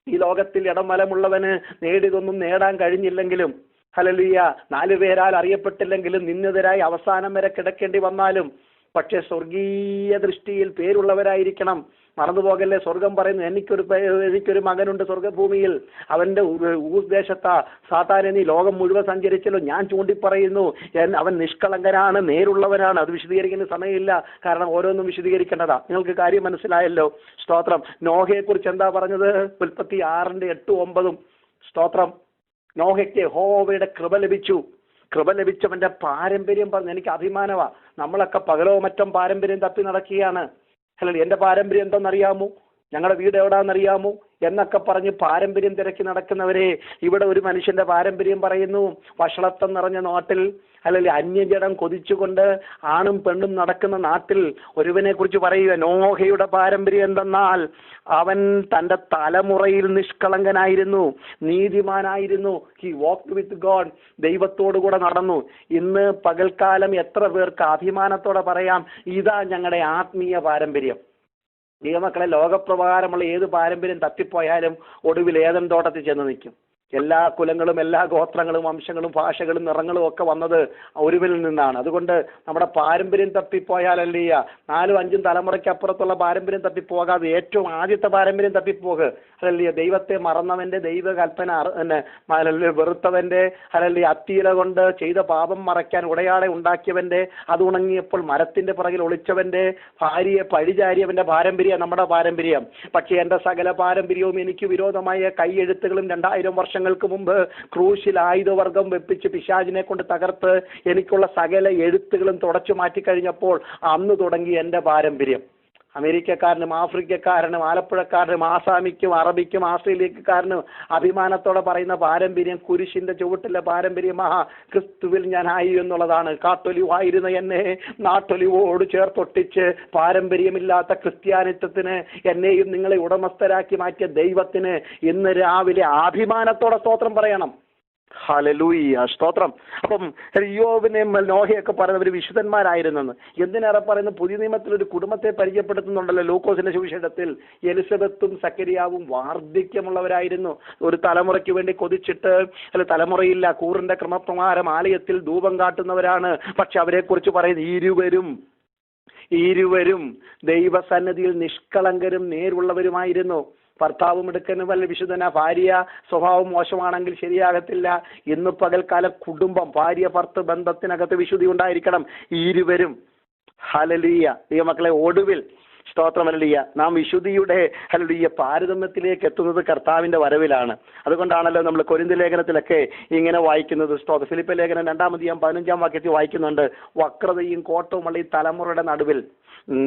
ഈ ലോകത്തിൽ ഇടമലമുള്ളവന് നേടിയതൊന്നും നേടാൻ കഴിഞ്ഞില്ലെങ്കിലും, ഹല്ലേലൂയ, 4 പേരാൽ അറിയപ്പെട്ടില്ലെങ്കിലും, നിന്ദിതരായി അവസാനം വരെ കിടക്കേണ്ടി വന്നാലും, പക്ഷെ സ്വർഗീയ ദൃഷ്ടിയിൽ പേരുള്ളവരായിരിക്കണം. മറന്നുപോകല്ലേ, സ്വർഗം പറയുന്നു, എനിക്കൊരു മകനുണ്ട് സ്വർഗഭൂമിയിൽ, അവന്റെ ദേശത്താ. സാത്താനെ നീ ലോകം മുഴുവൻ സഞ്ചരിച്ചല്ലോ, ഞാൻ ചൂണ്ടിപ്പറയുന്നു, അവൻ നിഷ്കളങ്കനാണ്, നേരുള്ളവനാണ്. അത് വിശദീകരിക്കുന്ന സമയമില്ല, കാരണം ഓരോന്നും വിശദീകരിക്കേണ്ടതാ. നിങ്ങൾക്ക് കാര്യം മനസ്സിലായല്ലോ. സ്തോത്രം. നോഹയെ കുറിച്ച് എന്താ പറഞ്ഞത്? ഉൽപ്പത്തി 6:8-9. സ്തോത്രം. നോഹയ്ക്ക് യഹോവയുടെ കൃപ ലഭിച്ചു. കൃപ ലഭിച്ചവന്റെ പാരമ്പര്യം പറഞ്ഞു. എനിക്ക് അഭിമാനമാ. നമ്മളൊക്കെ പകലോ മറ്റോ പാരമ്പര്യം തപ്പി നടക്കുകയാണ്. അല്ലല്ലോ, എന്റെ പാരമ്പര്യം എന്തെന്നറിയാമോ, ഞങ്ങളുടെ വീട് എവിടാന്നറിയാമോ എന്നൊക്കെ പറഞ്ഞ് പാരമ്പര്യം തിരക്കി നടക്കുന്നവരെ, ഇവിടെ ഒരു മനുഷ്യന്റെ പാരമ്പര്യം പറയുന്നു. വഷളത്വം നിറഞ്ഞ നാട്ടിൽ, അല്ലെങ്കിൽ അന്യജടം കൊതിച്ചുകൊണ്ട് ആണും പെണ്ണും നടക്കുന്ന നാട്ടിൽ ഒരുവനെ കുറിച്ച് പറയുക, നോഹയുടെ പാരമ്പര്യം എന്തെന്നാൽ അവൻ തന്റെ തലമുറയിൽ നിഷ്കളങ്കനായിരുന്നു, നീതിമാനായിരുന്നു. He walked with God. ദൈവത്തോടു കൂടെ നടന്നു. ഇന്ന് പകൽക്കാലം എത്ര പേർക്ക് അഭിമാനത്തോടെ പറയാം, ഇതാ ഞങ്ങളുടെ ആത്മീയ പാരമ്പര്യം. ദൈവമക്കളെ, ലോകപ്രകാരമുള്ള ഏത് പാരമ്പര്യം തപ്പിപ്പോയാലും ഒടുവിൽ ഏദൻ തോട്ടത്തിൽ ചെന്ന് നിൽക്കും. എല്ലാ കുലങ്ങളും എല്ലാ ഗോത്രങ്ങളും വംശങ്ങളും ഭാഷകളും നിറങ്ങളും ഒക്കെ വന്നത് ഒരുവിൽ നിന്നാണ്. അതുകൊണ്ട് നമ്മുടെ പാരമ്പര്യം തപ്പിപ്പോയാലല്ലേ 4-5 തലമുറയ്ക്കപ്പുറത്തുള്ള പാരമ്പര്യം തപ്പിപ്പോകാതെ ഏറ്റവും ആദ്യത്തെ പാരമ്പര്യം തപ്പിപ്പോകുക അല്ലല്ലേ. ദൈവത്തെ മറന്നവന്റെ ദൈവകൽപ്പന വെറുത്തവന്റെ അല്ലല്ലേ, അത്തിയില കൊണ്ട് ചെയ്ത പാപം മറയ്ക്കാൻ ഉടയാടെ ഉണ്ടാക്കിയവന്റെ, അത് ഉണങ്ങിയപ്പോൾ മരത്തിന്റെ പുറകിൽ ഒളിച്ചവന്റെ, ഭാര്യയെ പഴിചാരിയവന്റെ പാരമ്പര്യം നമ്മുടെ പാരമ്പര്യം. പക്ഷേ എന്റെ സകല പാരമ്പര്യവും എനിക്ക് വിരോധമായ കൈയെഴുത്തുകളും 2000 വർഷങ്ങൾക്ക് മുമ്പ് ക്രൂശിൽ ആയുധവർഗം വെപ്പിച്ച് പിശാചിനെ കൊണ്ട് തകർത്ത് എനിക്കുള്ള സകല എഴുത്തുകളും തുടച്ചു മാറ്റിക്കഴിഞ്ഞപ്പോൾ അന്ന് തുടങ്ങി എൻ്റെ പാരമ്പര്യം. അമേരിക്കക്കാരനും ആഫ്രിക്കക്കാരനും ആലപ്പുഴക്കാരനും ആസാമിക്കും അറബിക്കും ആസ്ട്രേലിയക്കാരനും അഭിമാനത്തോടെ പറയുന്ന പാരമ്പര്യം കുരിശിന്റെ ചുവട്ടിലെ പാരമ്പര്യമാ ക്രിസ്തുവിൽ ഞാനായി എന്നുള്ളതാണ്. കാട്ടൊലിവായിരുന്ന എന്നെ നാട്ടൊലിവോട് ചേർത്തൊട്ടിച്ച് പാരമ്പര്യമില്ലാത്ത ക്രിസ്ത്യാനിത്വത്തിന് എന്നെയും നിങ്ങളെ ഉടമസ്ഥരാക്കി മാറ്റിയ ദൈവത്തിന് ഇന്ന് രാവിലെ അഭിമാനത്തോടെ സ്തോത്രം പറയണം. ഹല്ലേലൂയ, സ്തോത്രം. അപ്പം യോബിനെയും നോഹയൊക്കെ പറയുന്ന ഒരു വിശുദ്ധന്മാരായിരുന്നെന്ന്. എന്തിനേറെ പറയുന്നത്, പുതിയ നിയമത്തിൽ ഒരു കുടുംബത്തെ പരിചയപ്പെടുത്തുന്നുണ്ടല്ലോ ലൂക്കോസിന്റെ സുവിശേഷത്തിൽ. എലിസബത്തും സക്കരിയാവും വാർദ്ധക്യമുള്ളവരായിരുന്നു. ഒരു തലമുറയ്ക്ക് വേണ്ടി കൊതിച്ചിട്ട് തലമുറയില്ല, കൂറിന്റെ ക്രമപ്രകാരം ആലയത്തിൽ ധൂപം കാട്ടുന്നവരാണ്. പക്ഷെ അവരെ കുറിച്ച് പറയുന്നത് ഇരുവരും ദൈവസന്നിധിയിൽ നിഷ്കളങ്കരും നേരുള്ളവരുമായിരുന്നു. ഭർത്താവും എടുക്കനും വല്ല വിശുദ്ധന, ഭാര്യ സ്വഭാവം മോശമാണെങ്കിൽ ശരിയാകത്തില്ല. ഇന്ന് പകൽക്കാലം കുടുംബം ഭാര്യ ഭർത്തൃ ബന്ധത്തിനകത്ത് വിശുദ്ധി ഉണ്ടായിരിക്കണം. ഇരുവരും ഹല്ലേലൂയ. ദൈവമക്കളെ, ഒടുവിൽ സ്തോത്രം ഹല്ലേലൂയ, നാം വിശുദ്ധിയുടെ ഹല്ലേലൂയ പാരതമ്യത്തിലേക്ക് എത്തുന്നത് കർത്താവിന്റെ വരവിലാണ്. അതുകൊണ്ടാണല്ലോ നമ്മൾ കൊരിന്ത്യ ലേഖനത്തിലൊക്കെ ഇങ്ങനെ വായിക്കുന്നത്. ഫിലിപ്പി ലേഖനം 2-ാം അധ്യായം 15-ാം വാക്യത്തിൽ വായിക്കുന്നുണ്ട്, വക്രതയും കോട്ടവുമുള്ള ഈ തലമുറയുടെ നടുവിൽ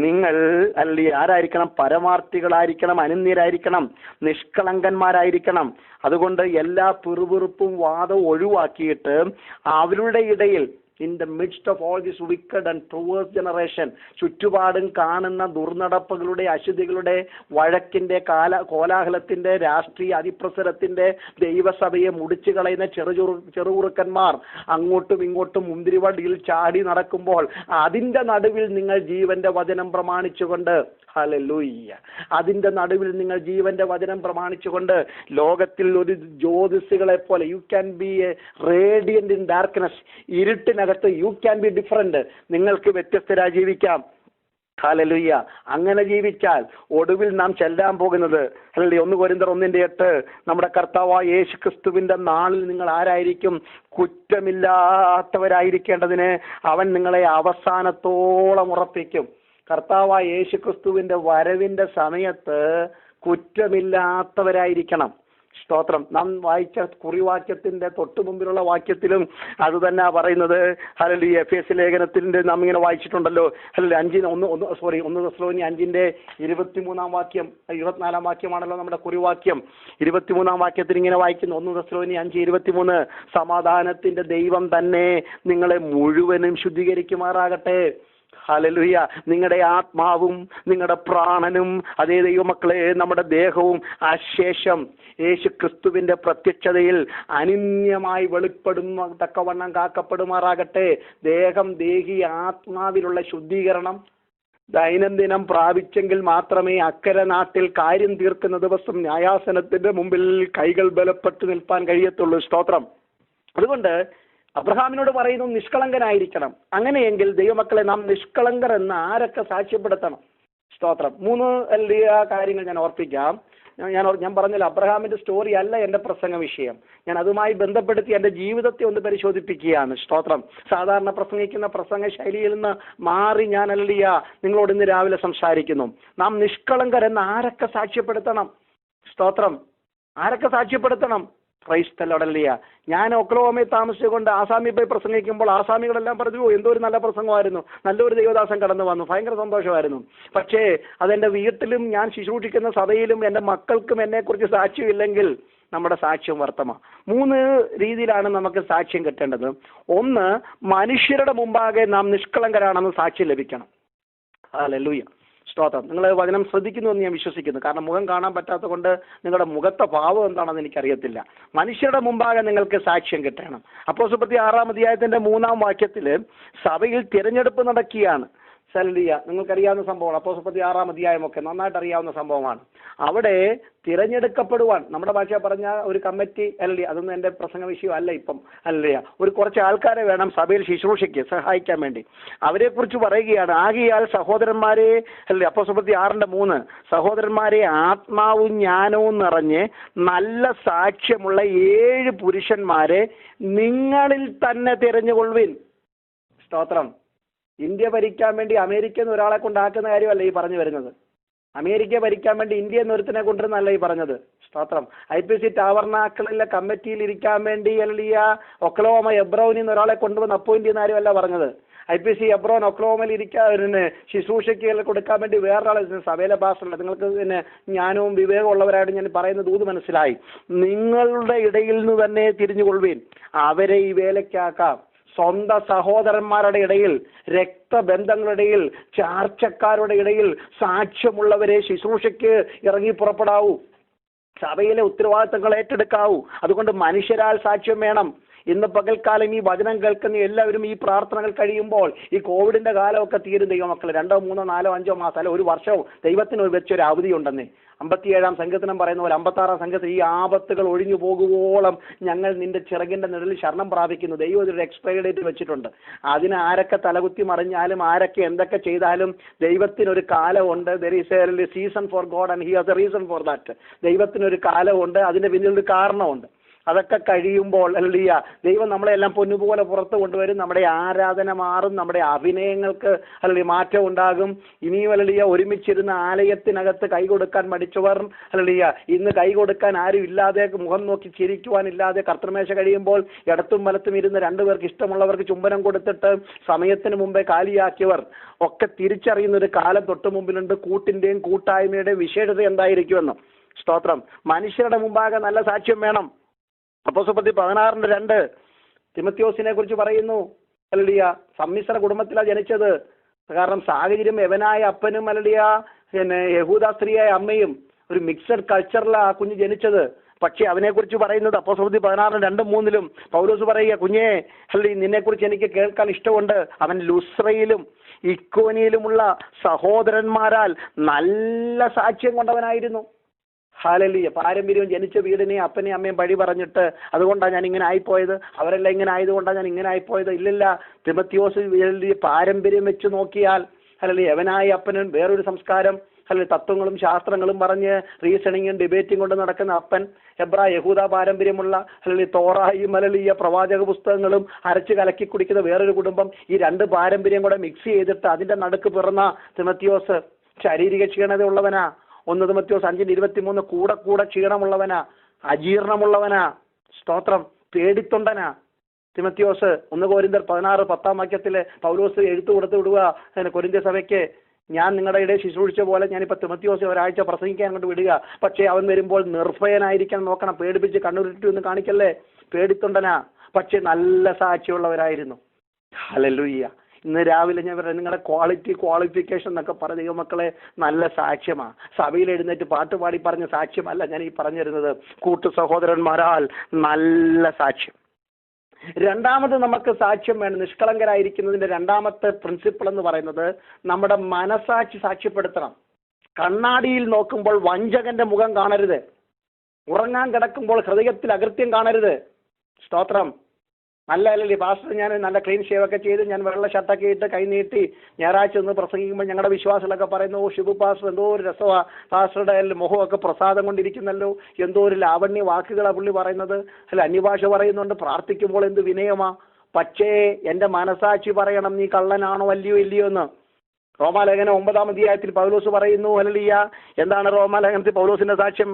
നിങ്ങൾ അല്ലെങ്കിൽ ആരായിരിക്കണം? പരമാർത്ഥികളായിരിക്കണം, അനന്യരായിരിക്കണം, നിഷ്കളങ്കന്മാരായിരിക്കണം. അതുകൊണ്ട് എല്ലാ പിറുപിറുപ്പും വാദവും ഒഴിവാക്കിയിട്ട് അവരുടെ ഇടയിൽ in the midst of all this wicked and perverse generation, ചുറ്റുപാടും കാണുന്ന ദുർനടപ്പുകളുടെ, അശുദ്ധികളുടെ, വഴക്കിന്റെ, കോലാഹലത്തിന്റെ, രാഷ്ട്രീയ അതിപ്രസരത്തിന്റെ, ദൈവസഭയെ മുടിച്ചു കളയുന്ന ചെറുകുറുക്കന്മാർ അങ്ങോട്ടും ഇങ്ങോട്ടും മുന്തിരിവടിയിൽ ചാടി നടക്കുമ്പോൾ അതിന്റെ നടുവിൽ നിങ്ങൾ ജീവന്റെ വചനം പ്രമാണിച്ചുകൊണ്ട്, ഹല്ലേലൂയ, അതിന്റെ നടുവിൽ നിങ്ങൾ ജീവന്റെ വചനം പ്രമാണിച്ചുകൊണ്ട് ലോകത്തിൽ ഒരു ജ്യോതിസുകളെ പോലെ, you can be a radiant in darkness, ഇരുട്ടിനകത്ത് യു ക്യാൻ ബി ഡിഫറന്റ്, നിങ്ങൾക്ക് വ്യത്യസ്തരായി ജീവിക്കാം. ഹല്ലേലൂയ. അങ്ങനെ ജീവിച്ചാൽ ഒടുവിൽ നാം ചെല്ലാൻ പോകുന്നത്, അല്ലേ, 1 കൊരിന്ത്യർ 1:8, നമ്മുടെ കർത്താവായ യേശു ക്രിസ്തുവിന്റെ നാളിൽ നിങ്ങൾ ആരായിരിക്കും? കുറ്റമില്ലാത്തവരായിരിക്കേണ്ടതിന് അവൻ നിങ്ങളെ അവസാനത്തോളം ഉറപ്പിക്കും. കർത്താവായ യേശു ക്രിസ്തുവിന്റെ വരവിന്റെ സമയത്ത് കുറ്റമില്ലാത്തവരായിരിക്കണം. സ്തോത്രം. നാം വായിച്ച കുറിവാക്യത്തിന്റെ തൊട്ടു മുമ്പിലുള്ള വാക്യത്തിലും അത് തന്നെ പറയുന്നത്. ഹല്ലേലൂയ. എഫേസ്യ ലേഖനത്തിന്റെ നാം ഇങ്ങനെ വായിച്ചിട്ടുണ്ടല്ലോ. ഹല്ലേലൂയ. 1 തെസ്സലോനിയ 5:23 വാക്യം, 24 വാക്യമാണല്ലോ നമ്മുടെ കുറിവാക്യം. 23 വാക്യത്തിൽ ഇങ്ങനെ വായിക്കുന്നു. 1 തെസ്സലോനിയ 5:23, സമാധാനത്തിന്റെ ദൈവം തന്നെ നിങ്ങളെ മുഴുവനും ശുദ്ധീകരിക്കുമാറാകട്ടെ. ഹല്ലേലൂയ. നിങ്ങളുടെ ആത്മാവും നിങ്ങളുടെ പ്രാണനും, അതേ ദൈവമക്കളെ, നമ്മുടെ ദേഹവും അശേഷം യേശു ക്രിസ്തുവിന്റെ പ്രത്യക്ഷതയിൽ അനിന്യമായി വെളിപ്പെടുന്ന തക്കവണ്ണം കാക്കപ്പെടുമാറാകട്ടെ. ദേഹം, ദേഹി, ആത്മാവിലുള്ള ശുദ്ധീകരണം ദൈനംദിനം പ്രാപിച്ചെങ്കിൽ മാത്രമേ അക്കരെ നാട്ടിൽ കാര്യം തീർക്കുന്ന ദിവസം ന്യായാസനത്തിന്റെ മുമ്പിൽ കൈകൾ ബലപ്പെട്ട് നിൽപ്പാൻ കഴിയത്തുള്ളൂ. സ്തോത്രം. അതുകൊണ്ട് അബ്രഹാമിനോട് പറയുന്നു, നിഷ്കളങ്കനായിരിക്കണം. അങ്ങനെയെങ്കിൽ ദൈവമക്കളെ, നാം നിഷ്കളങ്കർ എന്ന് ആരൊക്കെ സാക്ഷ്യപ്പെടുത്തണം? സ്തോത്രം. 3 കാര്യങ്ങൾ ഞാൻ ഓർപ്പിക്കാം. ഞാൻ പറഞ്ഞല്ലോ, അബ്രഹാമിന്റെ സ്റ്റോറി അല്ല എൻ്റെ പ്രസംഗ വിഷയം. ഞാൻ അതുമായി ബന്ധപ്പെടുത്തി എൻ്റെ ജീവിതത്തെ ഒന്ന് പരിശോധിപ്പിക്കുകയാണ്. സ്തോത്രം. സാധാരണ പ്രസംഗിക്കുന്ന പ്രസംഗ ശൈലിയിൽ നിന്ന് മാറി ഞാൻ നിങ്ങളോട് ഇന്ന് രാവിലെ സംസാരിക്കുന്നു. നാം നിഷ്കളങ്കർ എന്ന് ആരൊക്കെ സാക്ഷ്യപ്പെടുത്തണം? സ്തോത്രം. ആരൊക്കെ സാക്ഷ്യപ്പെടുത്തണം? ക്രൈസ്തലോടല്ലയ. ഞാൻ ഒക്ലഹോമയിൽ താമസിച്ചുകൊണ്ട് ആസാമിൽ പോയി പ്രസംഗിക്കുമ്പോൾ ആസാമികളെല്ലാം പറഞ്ഞു, എന്തോ ഒരു നല്ല പ്രസംഗമായിരുന്നു, നല്ലൊരു ദൈവദാസൻ കടന്നു വന്നു, ഭയങ്കര സന്തോഷമായിരുന്നു. പക്ഷേ അതെൻ്റെ വീട്ടിലും ഞാൻ ശുശ്രൂഷിക്കുന്ന സഭയിലും എൻ്റെ മക്കൾക്കും എന്നെക്കുറിച്ച് സാക്ഷ്യമില്ലെങ്കിൽ നമ്മുടെ സാക്ഷ്യം വ്യർത്ഥമാണ്. 3 രീതിയിലാണ് നമുക്ക് സാക്ഷ്യം കിട്ടേണ്ടത്. 1, മനുഷ്യരുടെ മുമ്പാകെ നാം നിഷ്കളങ്കരാണെന്ന് സാക്ഷ്യം ലഭിക്കണം. ഹല്ലേലൂയ. സ്തോത്രം. നിങ്ങൾ വചനം ശ്രദ്ധിക്കുന്നു എന്ന് ഞാൻ വിശ്വസിക്കുന്നു. കാരണം മുഖം കാണാൻ പറ്റാത്ത കൊണ്ട് നിങ്ങളുടെ മുഖത്തെ ഭാവം എന്താണെന്ന് എനിക്കറിയത്തില്ല. മനുഷ്യരുടെ മുമ്പാകെ നിങ്ങൾക്ക് സാക്ഷ്യം കിട്ടണം. അപ്പോസ്തലപ്രവൃത്തി 6-ാം അധ്യായത്തിന്റെ 3-ാം വാക്യത്തിൽ സഭയിൽ തിരഞ്ഞെടുപ്പ് നടക്കുകയാണ്. ഹല്ലേലൂയ. നിങ്ങൾക്കറിയാവുന്ന സംഭവമാണ്. അപ്പോസ്തലപ്രവൃത്തി 6-ാം അധ്യായമൊക്കെ നന്നായിട്ട് അറിയാവുന്ന സംഭവമാണ്. അവിടെ തിരഞ്ഞെടുക്കപ്പെടുവാൻ, നമ്മുടെ ഭാഷ പറഞ്ഞ ഒരു കമ്മിറ്റി, ഹല്ലേലൂയ, അതൊന്നും എൻ്റെ പ്രസംഗ വിഷയമല്ല ഇപ്പം, ഹല്ലേലൂയ, ഒരു കുറച്ച് ആൾക്കാരെ വേണം സഭയിൽ ശുശ്രൂഷയ്ക്ക് സഹായിക്കാൻ വേണ്ടി. അവരെക്കുറിച്ച് പറയുകയാണ്, ആകയാൽ സഹോദരന്മാരെ, ഹല്ലേലൂയ, അപ്പോസ്തലപ്രവൃത്തി 6:3, സഹോദരന്മാരെ ആത്മാവും ജ്ഞാനവും നിറഞ്ഞ് നല്ല സാക്ഷ്യമുള്ള 7 പുരുഷന്മാരെ നിങ്ങളിൽ തന്നെ തിരഞ്ഞുകൊള്ളുവിൻ. സ്തോത്രം. ഇന്ത്യ ഭരിക്കാൻ വേണ്ടി അമേരിക്കയിൽ നിന്ന് ഒരാളെ കൊണ്ടാക്കുന്ന കാര്യമല്ല ഈ പറഞ്ഞു വരുന്നത്. അമേരിക്ക ഭരിക്കാൻ വേണ്ടി ഇന്ത്യ എന്നൊരുത്തിനെ കൊണ്ടുവരുന്നല്ല ഈ പറഞ്ഞത്. സ്തോത്രം. IPC ടാബർനാക്കിളിലെ കമ്മിറ്റിയിൽ ഇരിക്കാൻ വേണ്ടി ഹല്ലേലൂയ ഒക്ലഹോമ എബ്രോനിൽ നിന്ന് ഒരാളെ കൊണ്ടുവന്ന് അപ്പോയിന്റ് ചെയ്യുന്ന കാര്യമല്ല പറഞ്ഞത്. IPC എബ്രോൻ ഒക്ലഹോമയിൽ ഇരിക്കാൻ ശുശ്രൂഷയ്ക്ക് കൊടുക്കാൻ വേണ്ടി വേറൊരാളെ, സഭയിലെ പാസ്റ്ററല്ല, നിങ്ങൾക്ക് പിന്നെ ജ്ഞാനവും വിവേകവും ഉള്ളവരായിട്ട് ഞാൻ പറയുന്നത് ദൂത് മനസ്സിലായി. നിങ്ങളുടെ ഇടയിൽ നിന്ന് തന്നെ തിരിഞ്ഞുകൊള്ളുവീൻ, അവരെ ഈ വേലയ്ക്കാക്കാം. സ്വന്തം സഹോദരന്മാരുടെ ഇടയിൽ, രക്തബന്ധങ്ങളുടെ ഇടയിൽ, ചാർച്ചക്കാരുടെ ഇടയിൽ സാക്ഷ്യമുള്ളവരെ ശുശ്രൂഷയ്ക്ക് ഇറങ്ങി പുറപ്പെടാവൂ. സഭയിലെ ഉത്തരവാദിത്തങ്ങൾ ഏറ്റെടുക്കാവൂ. അതുകൊണ്ട് മനുഷ്യരാൽ സാക്ഷ്യം വേണം. ഇന്ന് പകൽക്കാലം ഈ വചനം കേൾക്കുന്ന എല്ലാവരും ഈ പ്രാർത്ഥനകൾ കഴിയുമ്പോൾ, ഈ കോവിഡിന്റെ കാലമൊക്കെ തീരും ദൈവമക്കൾ. 2, 3, 4, 5 മാസം അല്ല 1 വർഷവും ദൈവത്തിന് വെച്ചൊരു അവധി ഉണ്ടെന്നേ. 57-ാം സങ്കീർത്തനം പറയുന്ന പോലെ 56-ാം സങ്കീർത്തനം, ഈ ആപത്തുകൾ ഒഴിഞ്ഞു പോകുവോളം ഞങ്ങൾ നിന്റെ ചിറകിന്റെ നിഴലിൽ ശരണം പ്രാപിക്കുന്നു. ദൈവം ഒരു എക്സ്പയറി ഡേറ്റ് വെച്ചിട്ടുണ്ട്. അതിന് ആരൊക്കെ തലകുത്തി മറിഞ്ഞാലും, ആരൊക്കെ എന്തൊക്കെ ചെയ്താലും ദൈവത്തിനൊരു കാലമുണ്ട്. There is a season for God and he has a reason for that. ദൈവത്തിനൊരു കാലമുണ്ട്, അതിന്റെ പിന്നിലൊരു കാരണമുണ്ട്. അതൊക്കെ കഴിയുമ്പോൾ ഹല്ലേലൂയ ദൈവം നമ്മളെല്ലാം പൊന്നുപോലെ പുറത്ത് കൊണ്ടുവരും. നമ്മുടെ ആരാധന മാറും, നമ്മുടെ അഭിനയങ്ങൾക്ക് ഹല്ലേലൂയ മാറ്റം ഉണ്ടാകും. ഇനിയും ഹല്ലേലൂയ ഒരുമിച്ചിരുന്ന ആലയത്തിനകത്ത് കൈ കൊടുക്കാൻ മടിച്ചവർ, ഹല്ലേലൂയ ഇന്ന് കൈ കൊടുക്കാൻ ആരും ഇല്ലാതെ, മുഖം നോക്കി ചിരിക്കുവാനില്ലാതെ കർത്തൃമേശ കഴിയുമ്പോൾ ഇടത്തും വലത്തും ഇരുന്ന് 2 പേർക്ക് ഇഷ്ടമുള്ളവർക്ക് ചുംബനം കൊടുത്തിട്ട് സമയത്തിന് മുമ്പേ കാലിയാക്കിയവർ ഒക്കെ തിരിച്ചറിയുന്ന ഒരു കാലം തൊട്ട് മുമ്പിലുണ്ട്. കൂട്ടിന്റെയും കൂട്ടായ്മയുടെയും വിശേഷത എന്തായിരിക്കുമെന്നും. സ്തോത്രം. മനുഷ്യരുടെ മുമ്പാകെ നല്ല സാക്ഷ്യം വേണം. അപ്പോസ്തലപ്രവൃത്തി 16:2 തിമോത്തിയോസിനെ കുറിച്ച് പറയുന്നു. ഹല്ലേലൂയ സമ്മിശ്ര കുടുംബത്തിലാണ് ജനിച്ചത്. കാരണം സാഹചര്യം, യവനായ അപ്പനും ഹല്ലേലൂയ പിന്നെ യഹൂദ സ്ത്രീയായ അമ്മയും, ഒരു മിക്സഡ് കൾച്ചറിലാണ് ആ കുഞ്ഞ് ജനിച്ചത്. പക്ഷെ അവനെ കുറിച്ച് പറയുന്നത് അപ്പോസ്തലപ്രവൃത്തി 16:2-3 പൗലോസ് പറയുക, കുഞ്ഞേ ഹല്ലേലൂയ നിന്നെക്കുറിച്ച് എനിക്ക് കേൾക്കാൻ ഇഷ്ടമുണ്ട്. അവൻ ലുസ്രയിലും ഇക്കോനിയിലുമുള്ള സഹോദരന്മാരാൽ നല്ല സാക്ഷ്യം കൊണ്ടവനായിരുന്നു. ഹല്ലേലൂയ. പാരമ്പര്യം, ജനിച്ച വീടിനെയും അപ്പനെയും അമ്മയും വഴി പറഞ്ഞിട്ട് അതുകൊണ്ടാണ് ഞാൻ ഇങ്ങനെ ആയിപ്പോയത്, അവരെല്ലാം ഇങ്ങനെ ആയതുകൊണ്ടാണ് ഞാൻ ഇങ്ങനെ ആയിപ്പോയത്. ഇല്ലില്ല. തിമോത്തിയോസ് പാരമ്പര്യം വെച്ച് നോക്കിയാൽ ഹല്ലേലൂയ യവനായ അപ്പനും വേറൊരു സംസ്കാരം, ഹല്ലേലൂയ തത്വങ്ങളും ശാസ്ത്രങ്ങളും പറഞ്ഞ് റീസണിങ്ങും ഡിബേറ്റും കൊണ്ട് നടക്കുന്ന അപ്പൻ, യഹൂദ പാരമ്പര്യമുള്ള ഹല്ലേലൂയ തോറായും ഹല്ലേലൂയ പ്രവാചക പുസ്തകങ്ങളും അരച്ച് കലക്കി കുടിക്കുന്ന വേറൊരു കുടുംബം. ഈ 2 പാരമ്പര്യം കൂടെ മിക്സ് ചെയ്തിട്ട് അതിന്റെ നടുക്ക് പിറന്ന തിമോത്തിയോസ് ശാരീരിക ക്ഷീണത ഉള്ളവനാ. 1 തിമോത്തിയോസ് 5:23 കൂടെ ക്ഷീണമുള്ളവനാ, അജീർണമുള്ളവനാ. സ്തോത്രം. പേടിത്തൊണ്ടനാ തിമോത്തിയോസ്. 1 കൊരിന്ത്യർ 16:10 പൗലോസ് എഴുത്തു കൊടുത്തു വിടുക കൊരിന്ത്യ സഭയ്ക്ക്, ഞാൻ നിങ്ങളുടെ ഇടയിൽ ശുശ്രൂഷിച്ച പോലെ ഞാനിപ്പോൾ തിമോത്തിയോസ് ഒരാഴ്ച പ്രസംഗിക്കാൻ കൊണ്ട് വിടുക. പക്ഷേ അവൻ വരുമ്പോൾ നിർഭയനായിരിക്കാൻ നോക്കണം. പേടിപ്പിച്ച് കണ്ണുരുട്ടി ഒന്നും കാണിക്കല്ലേ. പേടിത്തൊണ്ടനാ, പക്ഷെ നല്ല സാക്ഷിയുള്ളവരായിരുന്നു. ഹല്ലേലൂയ. ഇന്ന് രാവിലെ ഞാൻ പറയാം, നിങ്ങളുടെ ക്വാളിഫിക്കേഷൻ എന്നൊക്കെ പറഞ്ഞ ദൈവമക്കളെ നല്ല സാക്ഷ്യമാണ്. സഭയിൽ എഴുന്നേറ്റ് പാട്ടുപാടി പറഞ്ഞ സാക്ഷ്യമല്ല ഞാൻ ഈ പറഞ്ഞിരുന്നത്. കൂട്ടു സഹോദരന്മാരാൽ നല്ല സാക്ഷ്യം. രണ്ടാമത് നമുക്ക് സാക്ഷ്യം വേണം. നിഷ്കളങ്കരായിരിക്കുന്നതിന്റെ രണ്ടാമത്തെ പ്രിൻസിപ്പിൾ എന്ന് പറയുന്നത് നമ്മുടെ മനസാക്ഷി സാക്ഷ്യപ്പെടുത്തണം. കണ്ണാടിയിൽ നോക്കുമ്പോൾ വഞ്ചകന്റെ മുഖം കാണരുത്. ഉറങ്ങാൻ കിടക്കുമ്പോൾ ഹൃദയത്തിൽ അകൃത്യം കാണരുത്. സ്തോത്രം. നല്ല അല്ലല്ലേ പാസ്റ്റർ, ഞാൻ നല്ല ക്ലീൻ ഷേവൊക്കെ ചെയ്ത് ഞാൻ വെള്ള ഷർട്ടൊക്കെ ഇട്ട് കൈ നീട്ടി ഞായറാഴ്ച ഒന്ന് പ്രസംഗിക്കുമ്പോൾ ഞങ്ങളുടെ വിശ്വാസികളൊക്കെ പറയുന്നു, ഓ ഷിബു പാസ്റ്റർ എന്തോ ഒരു രസമാണ്, പാസ്റ്ററുടെ മുഖമൊക്കെ പ്രസാദം കൊണ്ടിരിക്കുന്നല്ലോ, എന്തോ ഒരു ലാവണ്യ വാക്കുകളാണ് പുള്ളി പറയുന്നത്, അല്ല അന്യഭാഷ പറയുന്നുണ്ട്, പ്രാർത്ഥിക്കുമ്പോൾ എന്ത് വിനയമാ. പക്ഷേ എൻ്റെ മനസാക്ഷി പറയണം, നീ കള്ളനാണോ അല്ലയോ എന്ന്. റോമാലേഖനം 9-ാം അധ്യായത്തിൽ പൗലോസ് പറയുന്നു. ഹല്ലേലൂയ. എന്താണ് റോമാലേഖനത്തിൽ പൗലോസിന്റെ സാക്ഷ്യം?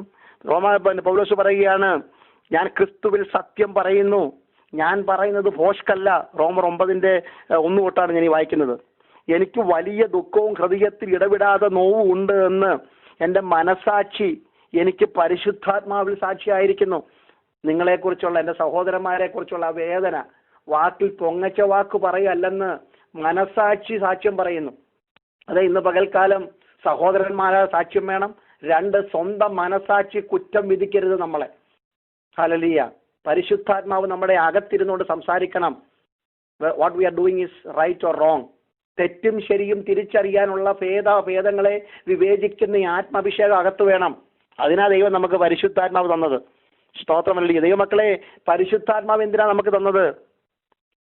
പൗലോസ് പറയുകയാണ്, ഞാൻ ക്രിസ്തുവിൽ സത്യം പറയുന്നു, ഞാൻ പറയുന്നത് ഭോഷ്കല്ല. റോമർ 9:1 തൊട്ടാണ് ഞാൻ ഈ വായിക്കുന്നത്. എനിക്ക് വലിയ ദുഃഖവും ഹൃദയത്തിൽ ഇടവിടാതെ നോവും ഉണ്ട് എന്ന് എൻ്റെ മനസാക്ഷി എനിക്ക് പരിശുദ്ധാത്മാവിൽ സാക്ഷിയായിരിക്കുന്നു. നിങ്ങളെക്കുറിച്ചുള്ള, എൻ്റെ സഹോദരന്മാരെ കുറിച്ചുള്ള വേദന വാക്കിൽ പൊങ്ങച്ച വാക്ക് പറയല്ലെന്ന് മനസാക്ഷി സാക്ഷ്യം പറയുന്നു. അതെ, ഇന്ന് പകൽക്കാലം സഹോദരന്മാരെ സാക്ഷ്യം വേണം. 2, സ്വന്തം മനസാക്ഷി കുറ്റം വിധിക്കരുത് നമ്മളെ. ഹല്ലേലൂയ. പരിശുദ്ധാത്മാവ് നമ്മുടെ അകത്തിരുന്നുകൊണ്ട് സംസാരിക്കണം. What we are doing is right or wrong. തെറ്റും ശരിയും തിരിച്ചറിയാനുള്ള ഭേദങ്ങളെ വിവേചിക്കുന്ന ഈ ആത്മാഭിഷേകം അകത്ത് വേണം. അതിനാ ദൈവം നമുക്ക് പരിശുദ്ധാത്മാവ് തന്നത്. സ്തോത്രമല്ലേ ദൈവമക്കളെ. പരിശുദ്ധാത്മാവ് എന്തിനാ നമുക്ക് തന്നത്?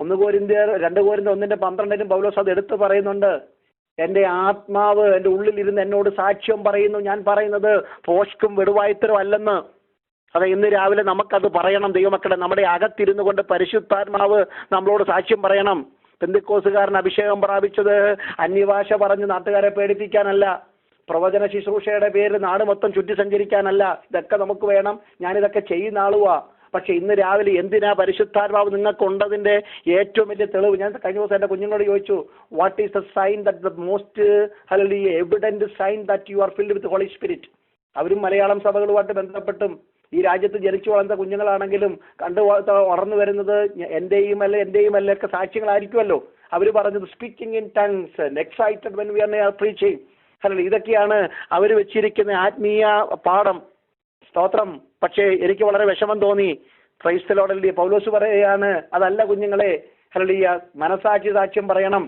1 കൊരിന്ത്യർ 2 കൊരിന്ത്യർ 1:12 പൗലോസ് അത് എടുത്തു പറയുന്നുണ്ട്. എൻ്റെ ആത്മാവ് എൻ്റെ ഉള്ളിലിരുന്ന് എന്നോട് സാക്ഷ്യം പറയുന്നു, ഞാൻ പറയുന്നത് പോഷ്കും വെടുവായ്ത്തരവും അല്ലെന്ന്. അതെ, ഇന്ന് രാവിലെ നമുക്കത് പറയണം ദൈവമക്കളെ. നമ്മുടെ അകത്തിരുന്നു കൊണ്ട് പരിശുദ്ധാത്മാവ് നമ്മളോട് സാക്ഷ്യം പറയണം. പെന്തിക്കോസുകാരൻ അഭിഷേകം പ്രാപിച്ചത് അന്യഭാഷ പറഞ്ഞ് നാട്ടുകാരെ പേടിപ്പിക്കാനല്ല, പ്രവചന ശുശ്രൂഷയുടെ പേരിൽ നാട് മൊത്തം ചുറ്റി സഞ്ചരിക്കാനല്ല. ഇതൊക്കെ നമുക്ക് വേണം, ഞാനിതൊക്കെ ചെയ്യുന്ന ആളുവാ. പക്ഷെ ഇന്ന് രാവിലെ എന്തിനാ പരിശുദ്ധാത്മാവ് നിങ്ങൾക്ക് ഉണ്ടതിന്റെ ഏറ്റവും വലിയ തെളിവ്? ഞാൻ കഴിഞ്ഞ ദിവസം എൻ്റെ കുഞ്ഞുങ്ങളോട് ചോദിച്ചു, what is the sign that the most evident sign that you are filled with holy spirit? അവരും മലയാളം സഭകളുമായിട്ട് ബന്ധപ്പെട്ടും ഈ രാജ്യത്ത് ജനിച്ചു വളർന്ന കുഞ്ഞുങ്ങളാണെങ്കിലും കണ്ടു വളർന്നു വരുന്നത് എന്റെയും അല്ല ഒക്കെ സാക്ഷ്യങ്ങളായിരിക്കുമല്ലോ. അവർ പറഞ്ഞത് speaking in tongues, excited when we are preaching. ഇതൊക്കെയാണ് അവർ വെച്ചിരിക്കുന്ന ആത്മീയ പാഠം. സ്തോത്രം. പക്ഷേ എനിക്ക് വളരെ വിഷമം തോന്നി. ക്രൈസ്ത ലോർഡ് പൗലോസ് പറയുകയാണ്, അതല്ല കുഞ്ഞുങ്ങളെ. മനസാക്ഷി സാക്ഷ്യം പറയണം.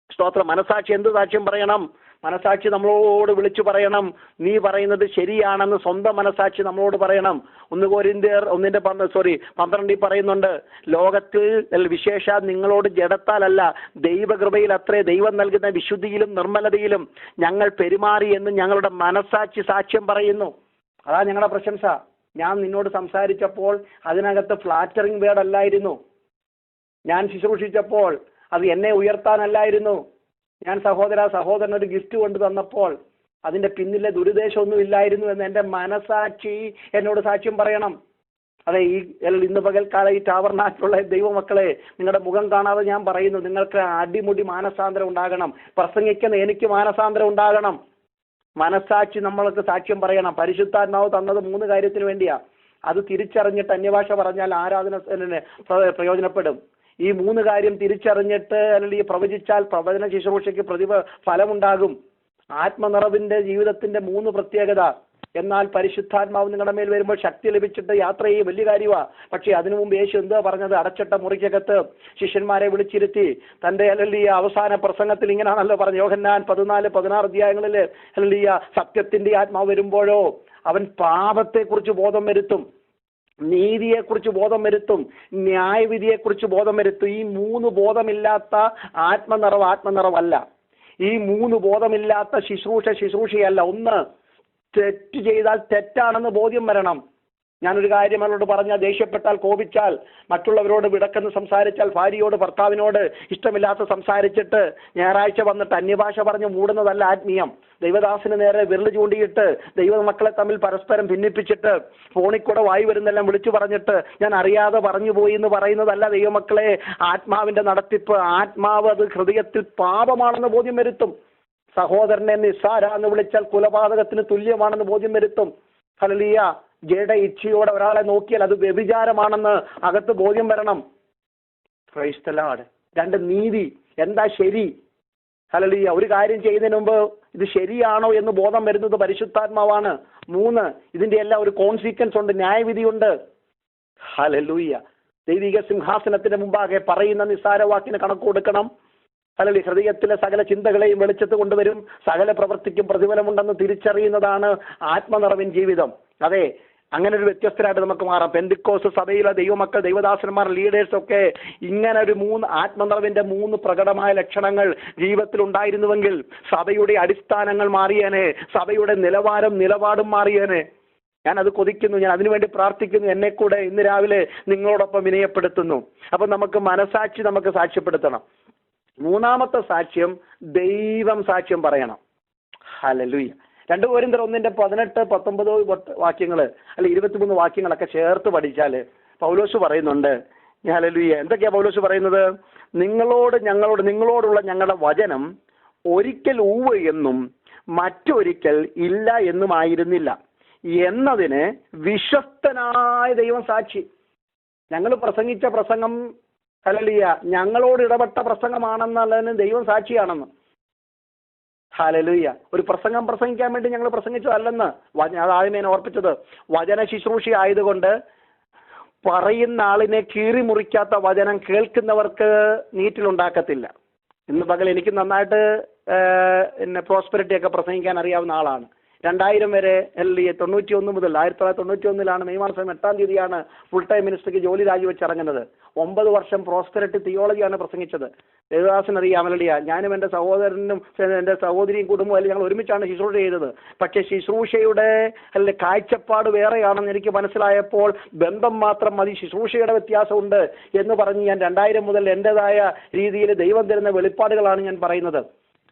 സ്തോത്രം. മനസാക്ഷി എന്ത് സാക്ഷ്യം പറയണം? മനസാക്ഷി നമ്മളോട് വിളിച്ചു പറയണം, നീ പറയുന്നത് ശരിയാണെന്ന് സ്വന്തം മനസാക്ഷി നമ്മളോട് പറയണം. 1 കൊരിന്ത്യർ 1:12 പറയുന്നുണ്ട്, ലോകത്തിൽ വിശേഷ നിങ്ങളോട് ജഡത്താലല്ല ദൈവകൃപയിൽ അത്രേ ദൈവം നൽകുന്ന വിശുദ്ധിയിലും നിർമ്മലതയിലും ഞങ്ങൾ പെരുമാറി എന്ന് ഞങ്ങളുടെ മനസാക്ഷി സാക്ഷ്യം പറയുന്നു. അതാ ഞങ്ങളുടെ പ്രശംസ. ഞാൻ നിന്നോട് സംസാരിച്ചപ്പോൾ അതിനകത്ത് ഫ്ലാറ്ററിംഗ് വേർഡ് അല്ലായിരുന്നു. ഞാൻ ശുശ്രൂഷിച്ചപ്പോൾ അത് എന്നെ ഉയർത്താനല്ലായിരുന്നു. ഞാൻ സഹോദരൻ ഒരു ഗിഫ്റ്റ് കൊണ്ട് തന്നപ്പോൾ അതിന്റെ പിന്നിലെ ദുരുദ്ദേശമൊന്നും ഇല്ലായിരുന്നു എന്ന് എൻ്റെ മനസാക്ഷി എന്നോട് സാക്ഷ്യം പറയണം. അതെ, ഇന്ന് പകൽക്കാലം ഈ ടാബർനാക്കിലുള്ള ദൈവമക്കളെ, നിങ്ങളുടെ മുഖം കാണാതെ ഞാൻ പറയുന്നു, നിങ്ങൾക്ക് അടിമുടി മാനസാന്തരം ഉണ്ടാകണം. പ്രസംഗിക്കുന്ന എനിക്ക് മാനസാന്തരം ഉണ്ടാകണം. മനസാക്ഷി നമ്മൾക്ക് സാക്ഷ്യം പറയണം. പരിശുദ്ധാത്മാവ് തന്നത് 3 കാര്യത്തിന് വേണ്ടിയാ. അത് തിരിച്ചറിഞ്ഞിട്ട് അന്യഭാഷ പറഞ്ഞാൽ ആരാധന പ്രയോജനപ്പെടും. ഈ 3 കാര്യം തിരിച്ചറിഞ്ഞിട്ട് അല്ലെങ്കിൽ പ്രവചിച്ചാൽ പ്രവചന ശുശ്രൂഷയ്ക്ക് ഫലമുണ്ടാകും. ആത്മനിറവിന്റെ ജീവിതത്തിന്റെ 3 പ്രത്യേകത. എന്നാൽ പരിശുദ്ധാത്മാവ് നിങ്ങളുടെ മേൽ വരുമ്പോൾ ശക്തി ലഭിച്ചിട്ട് യാത്ര ചെയ്യും, വലിയ കാര്യമാ. പക്ഷേ അതിനു മുമ്പ് യേശു എന്താ പറഞ്ഞത്? അടച്ചിട്ട മുറിക്കകത്ത് ശിഷ്യന്മാരെ വിളിച്ചിരുത്തി തന്റെ അവസാന പ്രസംഗത്തിൽ ഇങ്ങനെയാണല്ലോ പറഞ്ഞു. യോഹന്നാൻ 14-16 അധ്യായങ്ങളിൽ സത്യത്തിന്റെ ആത്മാവ് വരുമ്പോഴോ അവൻ പാപത്തെക്കുറിച്ച് ബോധം വരുത്തും, നീതിയെക്കുറിച്ച് ബോധം വരുത്തും, ന്യായവിധിയെക്കുറിച്ച് ബോധം വരുത്തും. ഈ 3 ബോധമില്ലാത്ത ആത്മനിറവല്ല. ഈ 3 ബോധമില്ലാത്ത ശുശ്രൂഷയല്ല. 1, തെറ്റ് ചെയ്താൽ തെറ്റാണെന്ന് ബോധ്യം വരണം. ഞാനൊരു കാര്യം അവരോട് പറഞ്ഞാൽ, ദേഷ്യപ്പെട്ടാൽ, കോപിച്ചാൽ, മറ്റുള്ളവരോട് വിടക്കെന്ന് സംസാരിച്ചാൽ, ഭാര്യയോട് ഭർത്താവിനോട് ഇഷ്ടമില്ലാത്ത സംസാരിച്ചിട്ട് ഞായറാഴ്ച വന്നിട്ട് അന്യഭാഷ പറഞ്ഞ് മൂടുന്നതല്ല ആത്മീയം. ദൈവദാസിന് നേരെ വിരൽ ചൂണ്ടിയിട്ട് ദൈവമക്കളെ തമ്മിൽ പരസ്പരം ഭിന്നിപ്പിച്ചിട്ട് ഫോണിൽ കൂടെ വായി വരുന്നെല്ലാം വിളിച്ചു പറഞ്ഞിട്ട് ഞാൻ അറിയാതെ പറഞ്ഞു പോയി എന്ന് പറയുന്നതല്ല ദൈവമക്കളെ ആത്മാവിന്റെ നടത്തിപ്പ്. ആത്മാവ് അത് ഹൃദയത്തിൽ പാപമാണെന്ന് ബോധ്യം വരുത്തും. സഹോദരനെ നിസ്സാര എന്ന് വിളിച്ചാൽ കൊലപാതകത്തിന് തുല്യമാണെന്ന് ബോധ്യം വരുത്തും. ഹല്ലേലൂയ. ജഡ ഇച്ഛയോടെ ഒരാളെ നോക്കിയാൽ അത് വ്യഭിചാരമാണെന്ന് അകത്ത് ബോധ്യം വരണം. Price the Lord. 2, നീതി. എന്താ ശരി? ഹല്ലേലൂയ. ഒരു കാര്യം ചെയ്യുന്നതിന് മുമ്പ് ഇത് ശരിയാണോ എന്ന് ബോധം വരുന്നത് പരിശുദ്ധാത്മാവാണ്. 3, ഇതിന്റെ എല്ലാം ഒരു കോൺസിക്വൻസ് ഉണ്ട്, ന്യായവിധിയുണ്ട്. ഹല്ലേലൂയ. ദൈവിക സിംഹാസനത്തിന് മുമ്പാകെ പറയുന്ന നിസ്സാര വാക്കിന് കണക്ക് കൊടുക്കണം. അല്ലെങ്കിൽ ഹൃദയത്തിലെ സകല ചിന്തകളെയും വെളിച്ചത്ത് കൊണ്ടുവരും. സകല പ്രവൃത്തിക്കും പ്രതിഫലമുണ്ടെന്ന് തിരിച്ചറിയുന്നതാണ് ആത്മനിറവിൻ ജീവിതം. അതെ, അങ്ങനെ ഒരു വ്യത്യസ്തരായിട്ട് നമുക്ക് മാറാം. പെന്തിക്കോസ് സഭയിലെ ദൈവമക്കൾ, ദൈവദാസന്മാർ, ലീഡേഴ്സ് ഒക്കെ ഇങ്ങനെ ഒരു 3 ആത്മനിറവിന്റെ 3 പ്രകടമായ ലക്ഷണങ്ങൾ ജീവിതത്തിൽ ഉണ്ടായിരുന്നുവെങ്കിൽ സഭയുടെ അടിസ്ഥാനങ്ങൾ മാറിയേനെ, സഭയുടെ നിലപാടും മാറിയേനെ. ഞാൻ അത് കൊതിക്കുന്നു, ഞാൻ അതിനുവേണ്ടി പ്രാർത്ഥിക്കുന്നു. എന്നെ കൂടെ ഇന്ന് രാവിലെ നിങ്ങളോടൊപ്പം വിനയപ്പെടുത്തുന്നു. അപ്പൊ നമുക്ക് മനസാക്ഷി നമുക്ക് സാക്ഷ്യപ്പെടുത്തണം. 3ാമത്തെ സാക്ഷ്യം, ദൈവം സാക്ഷ്യം പറയണം. ഹല്ലേലൂയ. 2 കൊരിന്ത്യർ 1:18-19 വാക്യങ്ങൾ അല്ലെ 23 വാക്യങ്ങളൊക്കെ ചേർത്ത് പഠിച്ചാൽ പൗലോസ് പറയുന്നുണ്ട്. ഹല്ലേലൂയ. എന്തൊക്കെയാ പൗലോസ് പറയുന്നത്? നിങ്ങളോടുള്ള ഞങ്ങളുടെ വചനം ഒരിക്കൽ ഊവ് എന്നും മറ്റൊരിക്കൽ ഇല്ല എന്നുമായിരുന്നില്ല എന്നതിന് വിശ്വസ്തനായ ദൈവം സാക്ഷി. ഞങ്ങൾ പ്രസംഗിച്ച പ്രസംഗം ഹല്ലേലൂയ ഞങ്ങളോട് ഇടപെട്ട പ്രസംഗമാണെന്നുള്ളതിന് ദൈവം സാക്ഷിയാണെന്ന്. ഹല്ലേലൂയ. ഒരു പ്രസംഗം പ്രസംഗിക്കാൻ വേണ്ടി ഞങ്ങൾ പ്രസംഗിച്ചതല്ലെന്ന് ആദ്യമേ ഓർപ്പിച്ചത്. വചന ശുശ്രൂഷ ആയതുകൊണ്ട് പറയുന്ന ആളിനെ കീറി മുറിക്കാത്ത വചനം കേൾക്കുന്നവർക്ക് നീറ്റിലുണ്ടാക്കത്തില്ല. ഇന്ന് പകൽ എനിക്ക് നന്നായിട്ട് പിന്നെ പ്രോസ്പെരിറ്റി ഒക്കെ പ്രസംഗിക്കാൻ അറിയാവുന്ന ആളാണ്. 2000 വരെ 91 മുതൽ 1991 മെയ് മാസം 8-ാം തീയതിയാണ് ഫുൾ ടൈം മിനിസ്ട്രിക്ക് ജോലി രാജിവെച്ച് ഇറങ്ങുന്നത്. 9 വർഷം പ്രോസ്പെരിറ്റി തിയോളജിയാണ് പ്രസംഗിച്ചത്. ദേവദാസൻ അറിയാമല്ലിയ, ഞാനും എൻ്റെ സഹോദരനും എൻ്റെ സഹോദരിയും കുടുംബവും ഞങ്ങൾ ഒരുമിച്ചാണ് ശുശ്രൂഷ ചെയ്തത്. പക്ഷേ ശുശ്രൂഷയുടെ കാഴ്ചപ്പാട് വേറെയാണെന്ന് എനിക്ക് മനസ്സിലായപ്പോൾ ബന്ധം മാത്രം മതി, ശുശ്രൂഷയുടെ വ്യത്യാസമുണ്ട് എന്ന് പറഞ്ഞ് ഞാൻ 2000 മുതൽ എൻ്റെതായ രീതിയിൽ ദൈവം തരുന്ന വെളിപ്പാടുകളാണ് ഞാൻ പറയുന്നത്.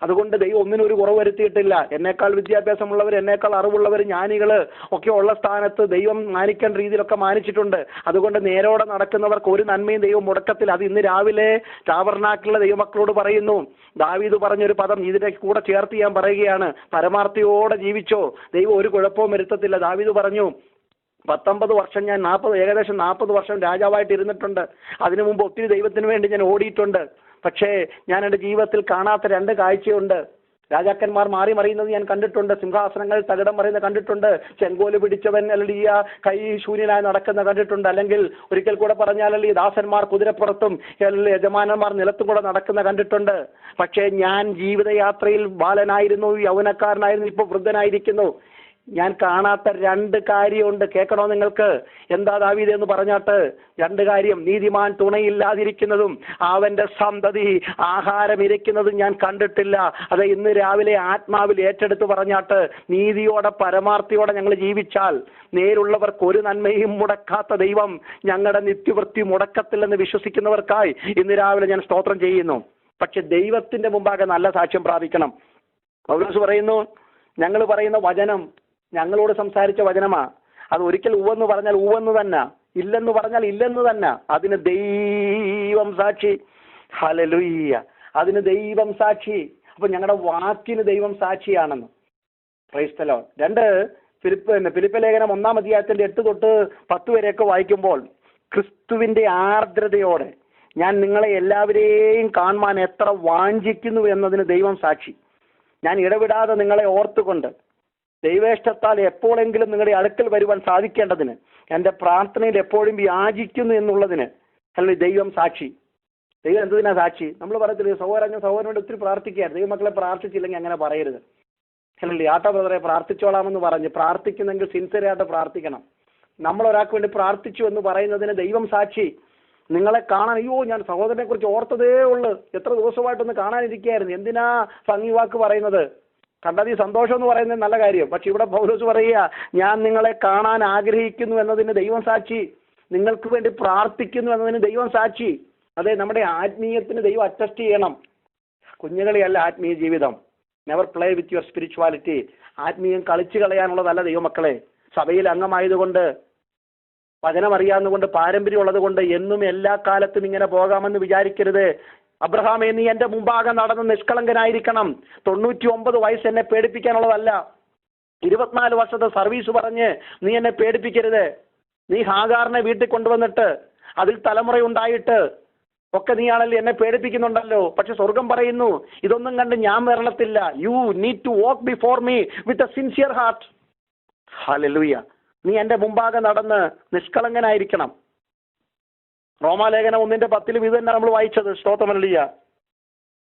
അതുകൊണ്ട് ദൈവം ഒന്നിനും ഒരു കുറവ് വരുത്തിയിട്ടില്ല. എന്നേക്കാൾ വിദ്യാഭ്യാസമുള്ളവർ, എന്നേക്കാൾ അറിവുള്ളവർ, ജ്ഞാനികൾ ഒക്കെ ഉള്ള സ്ഥാനത്ത് ദൈവം മാനിക്കേണ്ട രീതിയിലൊക്കെ മാനിച്ചിട്ടുണ്ട്. അതുകൊണ്ട് നേരോടെ നടക്കുന്നവർക്ക് ഒരു നന്മയും ദൈവം മുടക്കത്തിൽ. അത് ഇന്ന് രാവിലെ ടാബർനാക്കിളിലെ ദൈവമക്കളോട് പറയുന്നു. ദാവീദ് പറഞ്ഞൊരു പദം ഇതിന്റെ കൂടെ ചേർത്ത് ഞാൻ പറയുകയാണ്, പരമാർത്ഥിയോടെ ജീവിച്ചോ, ദൈവം ഒരു കുഴപ്പവും വരുത്തത്തില്ല. ദാവീദ് പറഞ്ഞു, 19 വർഷം ഞാൻ ഏകദേശം 40 വർഷം രാജാവായിട്ട് ഇരുന്നിട്ടുണ്ട്. അതിനു മുമ്പ് ഒത്തിരി ദൈവത്തിന് വേണ്ടി ഞാൻ ഓടിയിട്ടുണ്ട്. പക്ഷേ ഞാൻ എൻ്റെ ജീവിതത്തിൽ കാണാത്ത 2 കാഴ്ചയുണ്ട്. രാജാക്കന്മാർ മാറി മറിയുന്നത് ഞാൻ കണ്ടിട്ടുണ്ട്, സിംഹാസനങ്ങൾ തകിടം മറിയുന്നത് കണ്ടിട്ടുണ്ട്, ചെങ്കോല് പിടിച്ചവൻ അല്ലെങ്കിൽ കൈ ശൂന്യനായി നടക്കുന്ന കണ്ടിട്ടുണ്ട്, അല്ലെങ്കിൽ ഒരിക്കൽ കൂടെ പറഞ്ഞാൽ ദാസന്മാർ കുതിരപ്പുറത്തും യജമാനന്മാർ നിലത്തും കൂടെ നടക്കുന്ന കണ്ടിട്ടുണ്ട്. പക്ഷേ ഞാൻ ജീവിതയാത്രയിൽ ബാലനായിരുന്നു, യൗവനക്കാരനായിരുന്നു, ഇപ്പോൾ വൃദ്ധനായിരിക്കുന്നു. ഞാൻ കാണാത്ത 2 കാര്യമുണ്ട്. കേൾക്കണോ നിങ്ങൾക്ക്? എന്താ ദാവീദ് എന്ന് പറഞ്ഞാട്ട്? 2 കാര്യം. നീതിമാൻ തുണയില്ലാതിരിക്കുന്നതും അവന്റെ സന്തതി ആഹാരം ഇരിക്കുന്നതും ഞാൻ കണ്ടിട്ടില്ല. അത് ഇന്ന് രാവിലെ ആത്മാവിൽ ഏറ്റെടുത്ത് പറഞ്ഞാട്ട്, നീതിയോടെ പരമാർത്ഥിയോടെ ഞങ്ങൾ ജീവിച്ചാൽ നേരുള്ളവർക്ക് ഒരു നന്മയും മുടക്കാത്ത ദൈവം ഞങ്ങളുടെ നിത്യവൃത്തി മുടക്കത്തില്ലെന്ന് വിശ്വസിക്കുന്നവർക്കായി ഇന്ന് രാവിലെ ഞാൻ സ്തോത്രം ചെയ്യുന്നു. പക്ഷെ ദൈവത്തിന്റെ മുമ്പാകെ നല്ല സാക്ഷ്യം പ്രാപിക്കണം. പൗലോസ് പറയുന്നു, ഞങ്ങൾ പറയുന്ന വചനം ഞങ്ങളോട് സംസാരിച്ച വചനമാ. അത് ഒരിക്കൽ ഉവ്വെന്ന് പറഞ്ഞാൽ ഉവ്വെന്ന് തന്നെ, ഇല്ലെന്ന് പറഞ്ഞാൽ ഇല്ലെന്ന് തന്നെ. അതിന് ദൈവം സാക്ഷി. ഹല്ലേലൂയ. അതിന് ദൈവം സാക്ഷി. അപ്പൊ ഞങ്ങളുടെ വാക്കിന് ദൈവം സാക്ഷിയാണെന്ന്. Praise the Lord. 2 ഫിലിപ്പ് ലേഖനം 1-ാം അധ്യായത്തിന്റെ 8 തൊട്ട് 10 വരെയൊക്കെ വായിക്കുമ്പോൾ, ക്രിസ്തുവിന്റെ ആർദ്രതയോടെ ഞാൻ നിങ്ങളെ എല്ലാവരെയും കാണുവാൻ എത്ര വാഞ്ചിക്കുന്നു എന്നതിന് ദൈവം സാക്ഷി. ഞാൻ ഇടവിടാതെ നിങ്ങളെ ഓർത്തുകൊണ്ട് ദൈവേഷ്ടത്താൽ എപ്പോഴെങ്കിലും നിങ്ങളുടെ അടുക്കൽ വരുവാൻ സാധിക്കേണ്ടതിന് എൻ്റെ പ്രാർത്ഥനയിൽ എപ്പോഴും യാചിക്കുന്നു എന്നുള്ളതിന് അല്ലെങ്കിൽ ദൈവം സാക്ഷി. ദൈവം എന്തിനാ സാക്ഷി? നമ്മൾ പറയത്തില്ല, സഹോദരനോട് ഒത്തിരി പ്രാർത്ഥിക്കുകയാണ്, ദൈവമക്കളെ പ്രാർത്ഥിച്ചില്ലെങ്കിൽ അങ്ങനെ പറയരുത്. അല്ലല്ലേ, ആട്ട ബ്രദറെ പ്രാർത്ഥിച്ചോളാമെന്ന് പറഞ്ഞ് പ്രാർത്ഥിക്കുന്നെങ്കിൽ സിൻസിയറായിട്ട് പ്രാർത്ഥിക്കണം. നമ്മൾ ഒരാൾക്ക് വേണ്ടി പ്രാർത്ഥിച്ചു എന്ന് പറയുന്നതിന് ദൈവം സാക്ഷി. നിങ്ങളെ കാണാൻ, അയ്യോ ഞാൻ സഹോദരനെ കുറിച്ച് ഓർത്തതേ ഉള്ളൂ, എത്ര ദിവസമായിട്ടൊന്ന് കാണാനിരിക്കുകയായിരുന്നു, എന്തിനാ ഭംഗി വാക്ക് പറയുന്നത്? കണ്ടത് ഈ സന്തോഷം എന്ന് പറയുന്നത് നല്ല കാര്യം. പക്ഷെ ഇവിടെ പൗലോസ് പറയുക, ഞാൻ നിങ്ങളെ കാണാൻ ആഗ്രഹിക്കുന്നു എന്നതിന് ദൈവം സാക്ഷി, നിങ്ങൾക്ക് വേണ്ടി പ്രാർത്ഥിക്കുന്നു എന്നതിന് ദൈവം സാക്ഷി. അതെ, നമ്മുടെ ആത്മീയത്തിന് ദൈവം അറ്റസ്റ്റ് ചെയ്യണം. കുഞ്ഞുകളിയല്ല ആത്മീയ ജീവിതം. Never play with your spirituality. ആത്മീയം കളിച്ചു കളയാനുള്ളതല്ല ദൈവമക്കളെ. സഭയിൽ അംഗമായതുകൊണ്ട്, വചനം അറിയാവുന്നതുകൊണ്ട്, പാരമ്പര്യം ഉള്ളത് കൊണ്ട് എന്നും എല്ലാ കാലത്തും ഇങ്ങനെ പോകാമെന്ന് വിചാരിക്കരുത്. അബ്രഹാമേ, നീ എൻ്റെ മുമ്പാകെ നടന്ന് നിഷ്കളങ്കനായിരിക്കണം. 99 വയസ്സ് എന്നെ പേടിപ്പിക്കാനുള്ളതല്ല. 24 വർഷത്തെ സർവീസ് പറഞ്ഞ് നീ എന്നെ പേടിപ്പിക്കരുത്. നീ ഹാഗാറിനെ വീട്ടിൽ കൊണ്ടുവന്നിട്ട് അതിൽ തലമുറയുണ്ടായിട്ട് ഒക്കെ നീയാണല്ലോ എന്നെ പേടിപ്പിക്കുന്നുണ്ടല്ലോ. പക്ഷെ സ്വർഗം പറയുന്നു, ഇതൊന്നും കണ്ട് ഞാൻ വരണത്തില്ല. You need to walk before me with a sincere heart. ഹല്ലേലൂയ. നീ എൻ്റെ മുമ്പാകെ നടന്ന് നിഷ്കളങ്കനായിരിക്കണം. റോമാലേഖനം 1:10 ഇത് തന്നെ നമ്മൾ വായിച്ചത്. സ്തോത്രമല്ലിയ.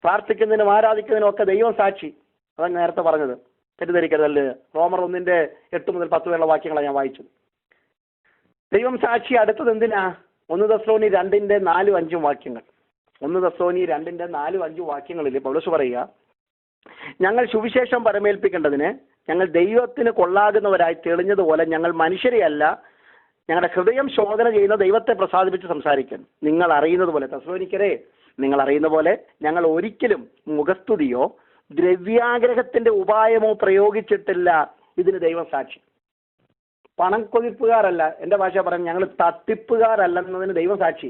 പ്രാർത്ഥിക്കുന്നതിനും ആരാധിക്കുന്നതിനും ഒക്കെ ദൈവം സാക്ഷി. അതാണ് നേരത്തെ പറഞ്ഞത്, തെറ്റിദ്ധരിക്കരുതല്ലേ. റോമർ 1:8 മുതൽ 10 വരെയുള്ള വാക്യങ്ങളാണ് ഞാൻ വായിച്ചത്. ദൈവം സാക്ഷി. അടുത്തത് എന്തിനാ? 1 തെസ്സലോനി 2:4-5 വാക്യങ്ങൾ. 1 തെസ്സലോനി 2:4-5 വാക്യങ്ങളിൽ പൗലോസ് പറയുക, ഞങ്ങൾ സുവിശേഷം പരമേൽപ്പിക്കേണ്ടതിന് ഞങ്ങൾ ദൈവത്തിന് കൊള്ളാകുന്നവരായി തെളിഞ്ഞതുപോലെ ഞങ്ങൾ മനുഷ്യരെയല്ല, ഞങ്ങളുടെ ഹൃദയം ശോധന ചെയ്യുന്ന ദൈവത്തെ പ്രസാദിപ്പിച്ച് സംസാരിക്കുന്നു. നിങ്ങൾ അറിയുന്നത് പോലെ, തെസ്സലോനിക്കരെ, നിങ്ങൾ അറിയുന്ന പോലെ ഞങ്ങൾ ഒരിക്കലും മുഖസ്തുതിയോ ദ്രവ്യാഗ്രഹത്തിന്റെ ഉപായമോ പ്രയോഗിച്ചിട്ടില്ല. ഇതിന് ദൈവം സാക്ഷി. പണം കൊതിപ്പുകാരല്ല, എൻ്റെ ഭാഷ പറയാൻ ഞങ്ങൾ തട്ടിപ്പുകാരല്ലെന്നതിന് ദൈവം സാക്ഷി.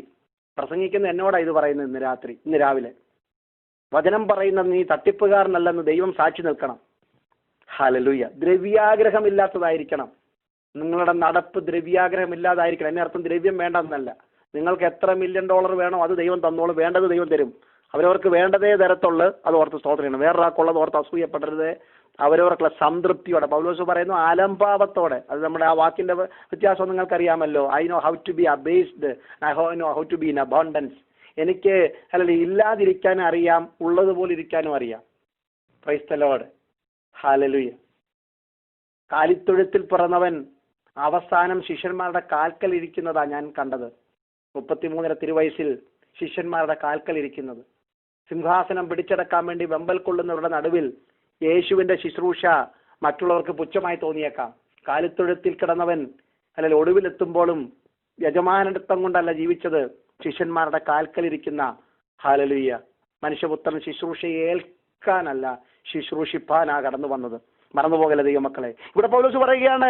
പ്രസംഗിക്കുന്ന എന്നോടാണ് ഇത് പറയുന്നത് ഇന്ന് രാവിലെ. വചനം പറയുന്ന നീ തട്ടിപ്പുകാരനല്ലെന്ന് ദൈവം സാക്ഷി നിൽക്കണം. ഹല്ലേലൂയ. ദ്രവ്യാഗ്രഹമില്ലാത്തതായിരിക്കണം. നിങ്ങളുടെ നടപ്പ് ദ്രവ്യാഗ്രഹമില്ലാതായിരിക്കണം. എന്നെ അർത്ഥം ദ്രവ്യം വേണ്ടെന്നല്ല. നിങ്ങൾക്ക് എത്ര $1 മില്യൺ വേണോ അത് ദൈവം തന്നോളൂ. വേണ്ടത് ദൈവം തരും. അവരവർക്ക് വേണ്ടതേ തരത്തുള്ളൂ. അത് ഓർത്ത് സ്തോത്രം ചെയ്യണം. വേറൊരാൾക്കുള്ളത് ഓർത്ത് അസൂയപ്പെടരുത്. അവരവർക്കുള്ള സംതൃപ്തിയോടെ, പൗലോസ് പറയുന്നു അലംഭാവത്തോടെ. അത് നമ്മുടെ ആ വാക്കിന്റെ വ്യത്യാസം നിങ്ങൾക്കറിയാമല്ലോ. I know how to be abased, I know how to be in abundance. എനിക്ക് ഇല്ലാതിരിക്കാനും അറിയാം, ഉള്ളതുപോലെ ഇരിക്കാനും അറിയാം. Praise the Lord. ഹല്ലേലൂയ. കാലിത്തൊഴുത്തിൽ പിറന്നവൻ അവസാനം ശിഷ്യന്മാരുടെ കാൽക്കൽ ഇരിക്കുന്നതാ ഞാൻ കണ്ടത്. 33 തിരുവയസ്സിൽ ശിഷ്യന്മാരുടെ കാൽക്കൽ ഇരിക്കുന്നത്. സിംഹാസനം പിടിച്ചെടുക്കാൻ വേണ്ടി വെമ്പൽ കൊള്ളുന്നവരുടെ നടുവിൽ യേശുവിന്റെ ശുശ്രൂഷ മറ്റുള്ളവർക്ക് പുച്ഛമായി തോന്നിയേക്കാം. കാലിത്തൊഴുത്തിൽ കിടന്നവൻ ഒടുവിലെത്തുമ്പോഴും യജമാനത്വം കൊണ്ടല്ല ജീവിച്ചത്, ശിഷ്യന്മാരുടെ കാൽക്കലിരിക്കുന്ന ഹല്ലേലൂയ മനുഷ്യപുത്രൻ ശുശ്രൂഷയെ ഏൽക്കാനല്ല ശുശ്രൂഷിപ്പാനാ കടന്നു വന്നത്. മറന്നുപോകല്ലേ ദൈവമക്കളെ. ഇവിടെ പൗലോസ് പറയുകയാണ്,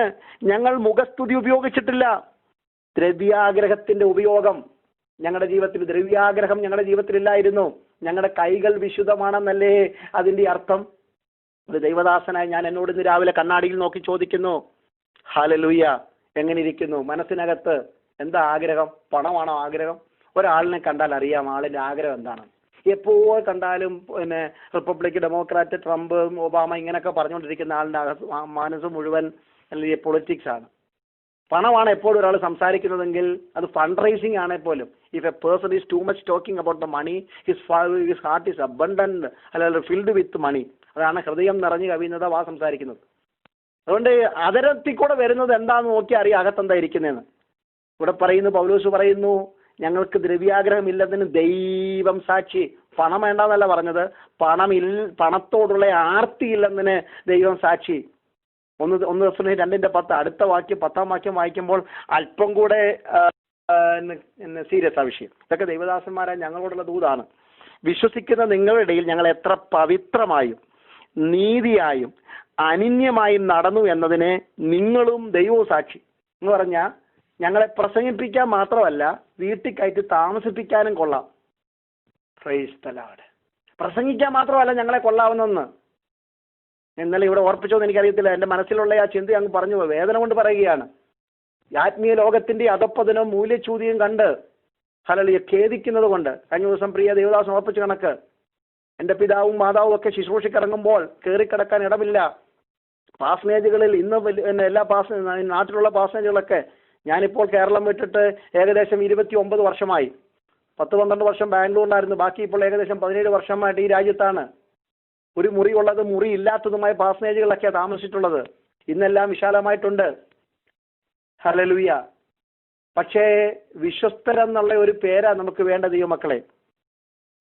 ഞങ്ങൾ മുഖസ്തുതി ഉപയോഗിച്ചിട്ടില്ല, ദ്രവ്യാഗ്രഹത്തിന്റെ ഉപയോഗം ഞങ്ങളുടെ ജീവിതത്തിൽ, ദ്രവ്യാഗ്രഹം ഞങ്ങളുടെ ജീവിതത്തിലില്ലായിരുന്നു. ഞങ്ങളുടെ കൈകൾ വിശുദ്ധമാണെന്നല്ലേ അതിന്റെ അർത്ഥം? ഒരു ദൈവദാസനായി ഞാൻ എന്നോട് ഇന്ന് രാവിലെ കണ്ണാടിയിൽ നോക്കി ചോദിക്കുന്നു, ഹല്ലേലൂയ, എങ്ങനെ ഇരിക്കുന്നു? മനസ്സിനകത്ത് എന്താ ആഗ്രഹം? പണമാണോ ആഗ്രഹം? ഒരാളിനെ കണ്ടാൽ അറിയാം ആളിന്റെ ആഗ്രഹം എന്താണ്. എപ്പോൾ കണ്ടാലും റിപ്പബ്ലിക്, ഡെമോക്രാറ്റ്, ട്രംപ്, ഒബാമ ഇങ്ങനെയൊക്കെ പറഞ്ഞുകൊണ്ടിരിക്കുന്ന ആളിന്റെ മനസ്സ് മുഴുവൻ അല്ലെങ്കിൽ പൊളിറ്റിക്സ് ആണ്. പണമാണ് എപ്പോഴും ഒരാൾ സംസാരിക്കുന്നതെങ്കിൽ അത് ഫണ്ട് റൈസിംഗ് ആണെ പോലും. If a person is too much talking about the money, his heart is abundant അല്ലെങ്കിൽ ഫിൽഡ് വിത്ത് മണി. അതാണ് ഹൃദയം നിറഞ്ഞു കവിയുന്നത് വാ സംസാരിക്കുന്നത്. അതുകൊണ്ട് അതരത്തിൽ കൂടെ വരുന്നത് എന്താന്ന് നോക്കി അറിയാം അകത്തെന്താ ഇരിക്കുന്നതെന്ന്. ഇവിടെ പറയുന്നു, പൗലോസ് പറയുന്നു, ഞങ്ങൾക്ക് ദ്രവ്യാഗ്രഹം ഇല്ലെന്നതിന് ദൈവം സാക്ഷി. പണം വേണ്ടെന്നല്ല പറഞ്ഞത്, പണത്തോടുള്ള ആർത്തി ഇല്ലെന്നതിന് ദൈവം സാക്ഷി. 1 2:10 അടുത്ത വാക്യം 10-ാം വാക്യം വായിക്കുമ്പോൾ അല്പം കൂടെ സീരിയസ് ആ വിഷയം. ഇതൊക്കെ ദൈവദാസന്മാരായ ഞങ്ങളോടുള്ള ദൂതാണ്. വിശ്വസിക്കുന്ന നിങ്ങളുടെ ഇടയിൽ ഞങ്ങൾ എത്ര പവിത്രമായും നീതിയായും അനിന്യമായും നടന്നു എന്നതിന് നിങ്ങളും ദൈവവും സാക്ഷി. എന്ന് പറഞ്ഞാൽ ഞങ്ങളെ പ്രസംഗിപ്പിക്കാൻ മാത്രമല്ല വീട്ടിൽ കയറ്റി താമസിപ്പിക്കാനും കൊള്ളാം. Price the Lord. പ്രസംഗിക്കാൻ മാത്രമല്ല ഞങ്ങളെ കൊള്ളാവുന്നെന്ന് ഇന്നലെ ഇവിടെ ഓർപ്പിച്ചോന്ന് എനിക്കറിയത്തില്ല. എൻ്റെ മനസ്സിലുള്ള ആ ചിന്ത അങ്ങ് പറഞ്ഞു പോയി, വേദന കൊണ്ട് പറയുകയാണ്. ആത്മീയ ലോകത്തിന്റെ അധപ്പതനവും മൂല്യച്യൂതിയും കണ്ട് ഹല്ലേലൂയ ഖേദിക്കുന്നത് കൊണ്ട് കഴിഞ്ഞ ദിവസം പ്രിയ ദേവദാസൻ ഓർപ്പിച്ച കണക്ക് എൻ്റെ പിതാവും മാതാവും ഒക്കെ ശുശ്രൂഷയ്ക്കിറങ്ങുമ്പോൾ കയറിക്കിടക്കാൻ ഇടമില്ല. പാസനേജുകളിൽ ഇന്ന് എല്ലാ നാട്ടിലുള്ള പാസനേജുകളൊക്കെ, ഞാനിപ്പോൾ കേരളം വിട്ടിട്ട് ഏകദേശം 29 വർഷമായി. 10-12 വർഷം ബാംഗ്ലൂരിലായിരുന്നു. ബാക്കി ഇപ്പോൾ ഏകദേശം 17 വർഷമായിട്ട് ഈ രാജ്യത്താണ്. ഒരു മുറി ഉള്ളത് മുറി ഇല്ലാത്തതുമായ പാസനേജുകളൊക്കെ താമസിച്ചിട്ടുള്ളത്. ഇന്നെല്ലാം വിശാലമായിട്ടുണ്ട്. ഹല്ലേലൂയ. പക്ഷേ വിശ്വസ്തരെന്നുള്ള ഒരു പേരാ നമുക്ക് വേണ്ട ദൈവമക്കളെ.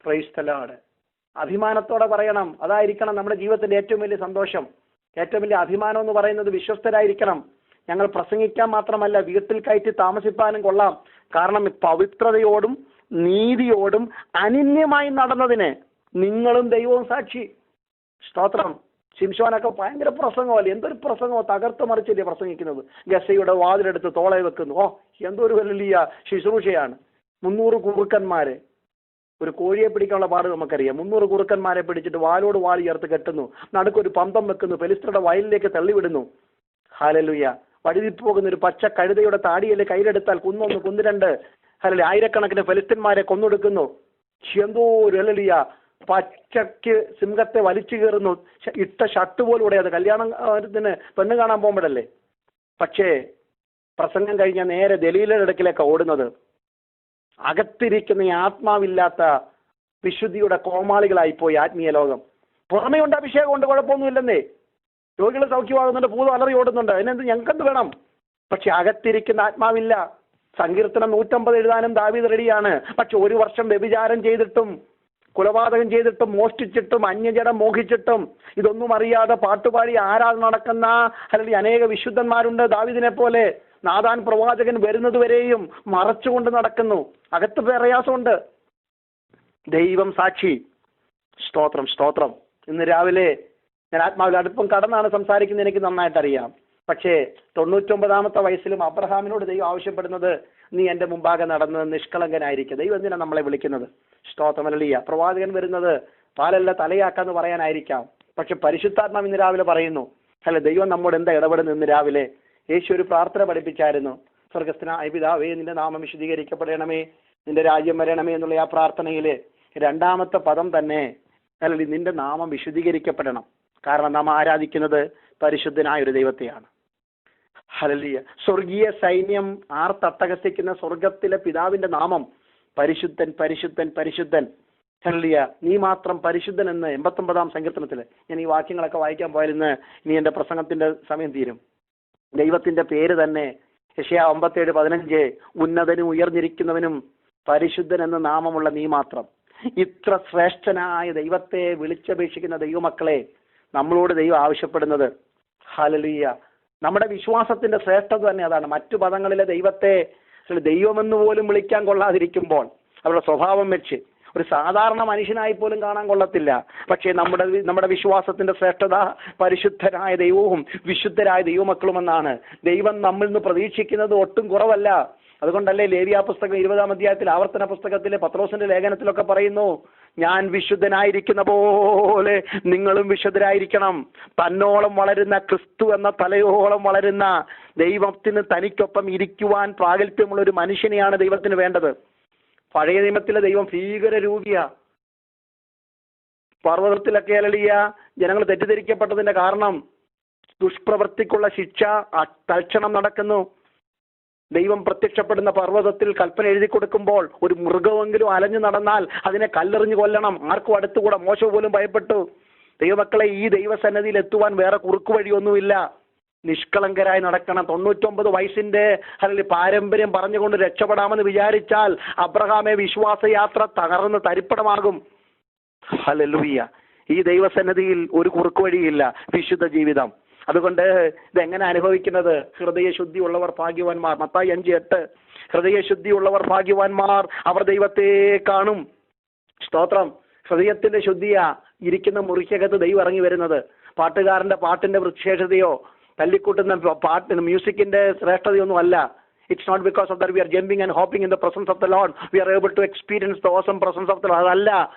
Price the Lord. അഭിമാനത്തോടെ പറയണം, അതായിരിക്കണം നമ്മുടെ ജീവിതത്തിന്റെ ഏറ്റവും വലിയ സന്തോഷം, ഏറ്റവും വലിയ അഭിമാനം എന്ന് പറയുന്നത് വിശ്വസ്തരായിരിക്കണം. ഞങ്ങൾ പ്രസംഗിക്കാൻ മാത്രമല്ല വീട്ടിൽ കയറ്റി താമസിപ്പാനും കൊള്ളാം. കാരണം പവിത്രതയോടും നീതിയോടും അനിന്യമായി നടന്നതിന് നിങ്ങളും ദൈവവും സാക്ഷി. സ്തോത്രം. ശിംശോനൊക്കെ ഭയങ്കര പ്രസംഗമല്ലേ, എന്തൊരു പ്രസംഗമോ, തകർത്ത് മറിച്ചില്ലേ പ്രസംഗിക്കുന്നത്. ഗസയുടെ വാതിലെടുത്ത് തോളെ വെക്കുന്നു. എന്തൊരു വലിയ ശുശ്രൂഷയാണ്. 300 കുറുക്കന്മാരെ, ഒരു കോഴിയെ പിടിക്കാനുള്ള പാട് നമുക്കറിയാം. 300 കുറുക്കന്മാരെ പിടിച്ചിട്ട് വാലോട് വാൽ ചേർത്ത് കെട്ടുന്നു, നടുക്കൊരു പന്തം വെക്കുന്നു, ഫെലിസ്ത്യരുടെ വയലിലേക്ക് തള്ളിവിടുന്നു. ഹല്ലേലൂയ. വഴുതി പോകുന്ന ഒരു പച്ച കഴുതയുടെ താടിയല്ലേ കയ്യിലെടുത്താൽ 1 2 ഹല്ലേലൂയ ആയിരക്കണക്കിന് ഫെലിസ്ത്യന്മാരെ കൊന്നൊടുക്കുന്നു. എന്തോ ഒരു ഹല്ലേലൂയ. പച്ചയ്ക്ക് സിംഹത്തെ വലിച്ചു കയറുന്നു. ഇട്ട ഷർട്ട് പോലും ഉടയത്. കല്യാണത്തിന് പെണ്ണ് കാണാൻ പോകുമ്പോഴല്ലേ. പക്ഷേ പ്രസംഗം കഴിഞ്ഞാൽ നേരെ ദലീലയുടെ അടുക്കിലേക്ക് ഓടുന്നത്. അകത്തിരിക്കുന്ന ഈ ആത്മാവില്ലാത്ത വിശുദ്ധിയുടെ കോമാളികളായിപ്പോയി ആത്മീയ ലോകം. പുറമേ ഉണ്ട് അഭിഷേകം കൊണ്ട് കുഴപ്പമൊന്നുമില്ലെന്നേ. രോഗികൾ സൗഖ്യമാകുന്നുണ്ട്, ഭൂതം അലറി ഓടുന്നുണ്ട്, അതിനെന്ത് ഞങ്ങൾക്കെന്ത് വേണം? പക്ഷെ അകത്തിരിക്കുന്ന ആത്മാവില്ല. സങ്കീർത്തനം 150 എഴുതാനും ദാവീദ് റെഡിയാണ്. പക്ഷെ 1 വർഷം വ്യഭിചാരം ചെയ്തിട്ടും കൊലപാതകം ചെയ്തിട്ടും മോഷ്ടിച്ചിട്ടും അന്യജടം മോഹിച്ചിട്ടും ഇതൊന്നും അറിയാതെ പാട്ടുപാടി ആരാധന നടക്കുന്ന അല്ലെങ്കിൽ അനേക വിശുദ്ധന്മാരുണ്ട്. ദാവീദിനെ പോലെ നാഥാൻ പ്രവാചകൻ വരുന്നത് വരെയും മറച്ചുകൊണ്ട് നടക്കുന്നു. അകത്ത് പ്രയാസമുണ്ട്. ദൈവം സാക്ഷി. സ്തോത്രം, സ്തോത്രം. ഇന്ന് രാവിലെ ഞാൻ ആത്മാവിൽ അടുപ്പം കടന്നാണ് സംസാരിക്കുന്നത്, എനിക്ക് നന്നായിട്ട് അറിയാം. പക്ഷേ 99-ാമത്തെ വയസ്സിലും അബ്രഹാമിനോട് ദൈവം ആവശ്യപ്പെടുന്നത്, നീ എൻ്റെ മുമ്പാകെ നടന്ന് നിഷ്കളങ്കനായിരിക്കുക. ദൈവം എന്തിനാണ് നമ്മളെ വിളിക്കുന്നത്? സ്തോത്രം. ഹല്ലേലൂയ. പ്രവാചകൻ വരുന്നത് പാലല്ല തലയാക്കാന്ന് പറയാനായിരിക്കാം. പക്ഷെ പരിശുദ്ധാത്മാവ് ഇന്ന് രാവിലെ പറയുന്നു, അല്ല ദൈവം നമ്മോട് എന്താ ഇടപെടുന്നു? ഇന്ന് രാവിലെ യേശു ഒരു പ്രാർത്ഥന പഠിപ്പിച്ചായിരുന്നു. സ്വർഗസ്ഥനായ പിതാവേ, നിന്റെ നാമം വിശുദ്ധീകരിക്കപ്പെടണമേ, നിന്റെ രാജ്യം വരണമേ എന്നുള്ള ആ പ്രാർത്ഥനയില് 2ാമത്തെ പദം തന്നെ അല്ലെങ്കിൽ നിന്റെ നാമം വിശുദ്ധീകരിക്കപ്പെടണം. കാരണം നാം ആരാധിക്കുന്നത് പരിശുദ്ധനായ ഒരു ദൈവത്തെയാണ്. ഹല്ലേലൂയ. സ്വർഗീയ സൈന്യം ആർത്തട്ടഹസിക്കുന്ന സ്വർഗത്തിലെ പിതാവിന്റെ നാമം പരിശുദ്ധൻ പരിശുദ്ധൻ പരിശുദ്ധൻ, ഹല്ലേലൂയ, നീ മാത്രം പരിശുദ്ധൻ എന്ന് 89-ാം സങ്കീർത്തനത്തിൽ. ഞാൻ ഈ വാക്യങ്ങളൊക്കെ വായിക്കാൻ പോയാലിന്ന് ഇനി എൻ്റെ പ്രസംഗത്തിന്റെ സമയം തീരും. ദൈവത്തിന്റെ പേര് തന്നെ യെശയ്യാ 57:15, ഉന്നതനും ഉയർന്നിരിക്കുന്നവനും പരിശുദ്ധൻ എന്ന നാമമുള്ള നീ മാത്രം. ഇത്ര ശ്രേഷ്ഠനായ ദൈവത്തെ വിളിച്ചപേക്ഷിക്കുന്ന ദൈവമക്കളെ നമ്മളോട് ദൈവം ആവശ്യപ്പെടുന്നത്, ഹല്ലേലൂയ, നമ്മുടെ വിശ്വാസത്തിന്റെ ശ്രേഷ്ഠത തന്നെ അതാണ്. മറ്റു പദങ്ങളിലെ ദൈവത്തെ ദൈവമെന്ന് പോലും വിളിക്കാൻ കൊള്ളാതിരിക്കുമ്പോൾ, അവരുടെ സ്വഭാവം വെച്ച് ഒരു സാധാരണ മനുഷ്യനായി പോലും കാണാൻ കൊള്ളത്തില്ല. പക്ഷേ നമ്മുടെ വിശ്വാസത്തിന്റെ ശ്രേഷ്ഠത പരിശുദ്ധരായ ദൈവവും വിശുദ്ധരായ ദൈവമക്കളുമെന്നാണ്. ദൈവം നമ്മിൽ നിന്ന് പ്രതീക്ഷിക്കുന്നത് ഒട്ടും കുറവല്ല. അതുകൊണ്ടല്ലേ ലേവ്യ പുസ്തകം 20-ാം അധ്യായത്തിൽ, ആവർത്തന പുസ്തകത്തിലെ പത്രോസിന്റെ ലേഖനത്തിലൊക്കെ പറയുന്നു, ഞാൻ വിശുദ്ധനായിരിക്കുന്ന പോലെ നിങ്ങളും വിശുദ്ധരായിരിക്കണം. തന്നോളം വളരുന്ന ക്രിസ്തു എന്ന തലയോളം വളരുന്ന ദൈവത്തിന് തനിക്കൊപ്പം ഇരിക്കുവാൻ പ്രാഗൽഭ്യമുള്ള ഒരു മനുഷ്യനെയാണ് ദൈവത്തിന് വേണ്ടത്. പഴയ നിയമത്തിലെ ദൈവം ഭീകര രൂപിയാ. പർവ്വതത്തിലൊക്കെ ഹല്ലേലൂയ ജനങ്ങൾ തെറ്റിദ്ധരിക്കപ്പെട്ടതിന്റെ കാരണം ദുഷ്പ്രവൃത്തിക്കുള്ള ശിക്ഷ തൽക്ഷണം നടക്കുന്നു. ദൈവം പ്രത്യക്ഷപ്പെടുന്ന പർവ്വതത്തിൽ കൽപ്പന എഴുതി കൊടുക്കുമ്പോൾ ഒരു മൃഗമെങ്കിലും അലഞ്ഞു നടന്നാൽ അതിനെ കല്ലെറിഞ്ഞു കൊല്ലണം. ആർക്കും അടുത്തുകൂടെ, മോശ പോലും ഭയപ്പെട്ടു. ദൈവമക്കളെ, ഈ ദൈവസന്നിധിയിൽ എത്തുവാൻ വേറെ കുറുക്കു വഴിയൊന്നുമില്ല. നിഷ്കളങ്കരായി നടക്കണം. 99 വയസ്സിന്റെ അല്ലെങ്കിൽ പാരമ്പര്യം പറഞ്ഞുകൊണ്ട് രക്ഷപ്പെടാമെന്ന് വിചാരിച്ചാൽ അബ്രഹാമെ വിശ്വാസയാത്ര തകർന്ന് തരിപ്പണമാകും. ഹല്ലേലൂയ. ഈ ദൈവസന്നിധിയിൽ ഒരു കുറുക്കു വഴിയില്ല, വിശുദ്ധ ജീവിതം. അതുകൊണ്ട് ഇതെങ്ങനെ അനുഭവിക്കുന്നത്? ഹൃദയശുദ്ധി ഉള്ളവർ ഭാഗ്യവാന്മാർ. മത്തായി 5:8, ഹൃദയശുദ്ധി ഉള്ളവർ ഭാഗ്യവാന്മാർ, അവർ ദൈവത്തെ കാണും. സ്തോത്രം. ഹൃദയത്തിന്റെ ശുദ്ധിയാ ഇരിക്കുന്ന മുറിക്കകത്ത് ദൈവം ഇറങ്ങി വരുന്നത്. പാട്ടുകാരന്റെ പാട്ടിന്റെ വിശേഷതയോ തല്ലിക്കൂട്ടുന്ന പാട്ടിന് മ്യൂസിക്കിന്റെ ശ്രേഷ്ഠതയൊന്നും അല്ല. It's not because of that we are jumping and hopping in the presence of the Lord. We are able to experience the awesome presence of the Lord. അതല്ല.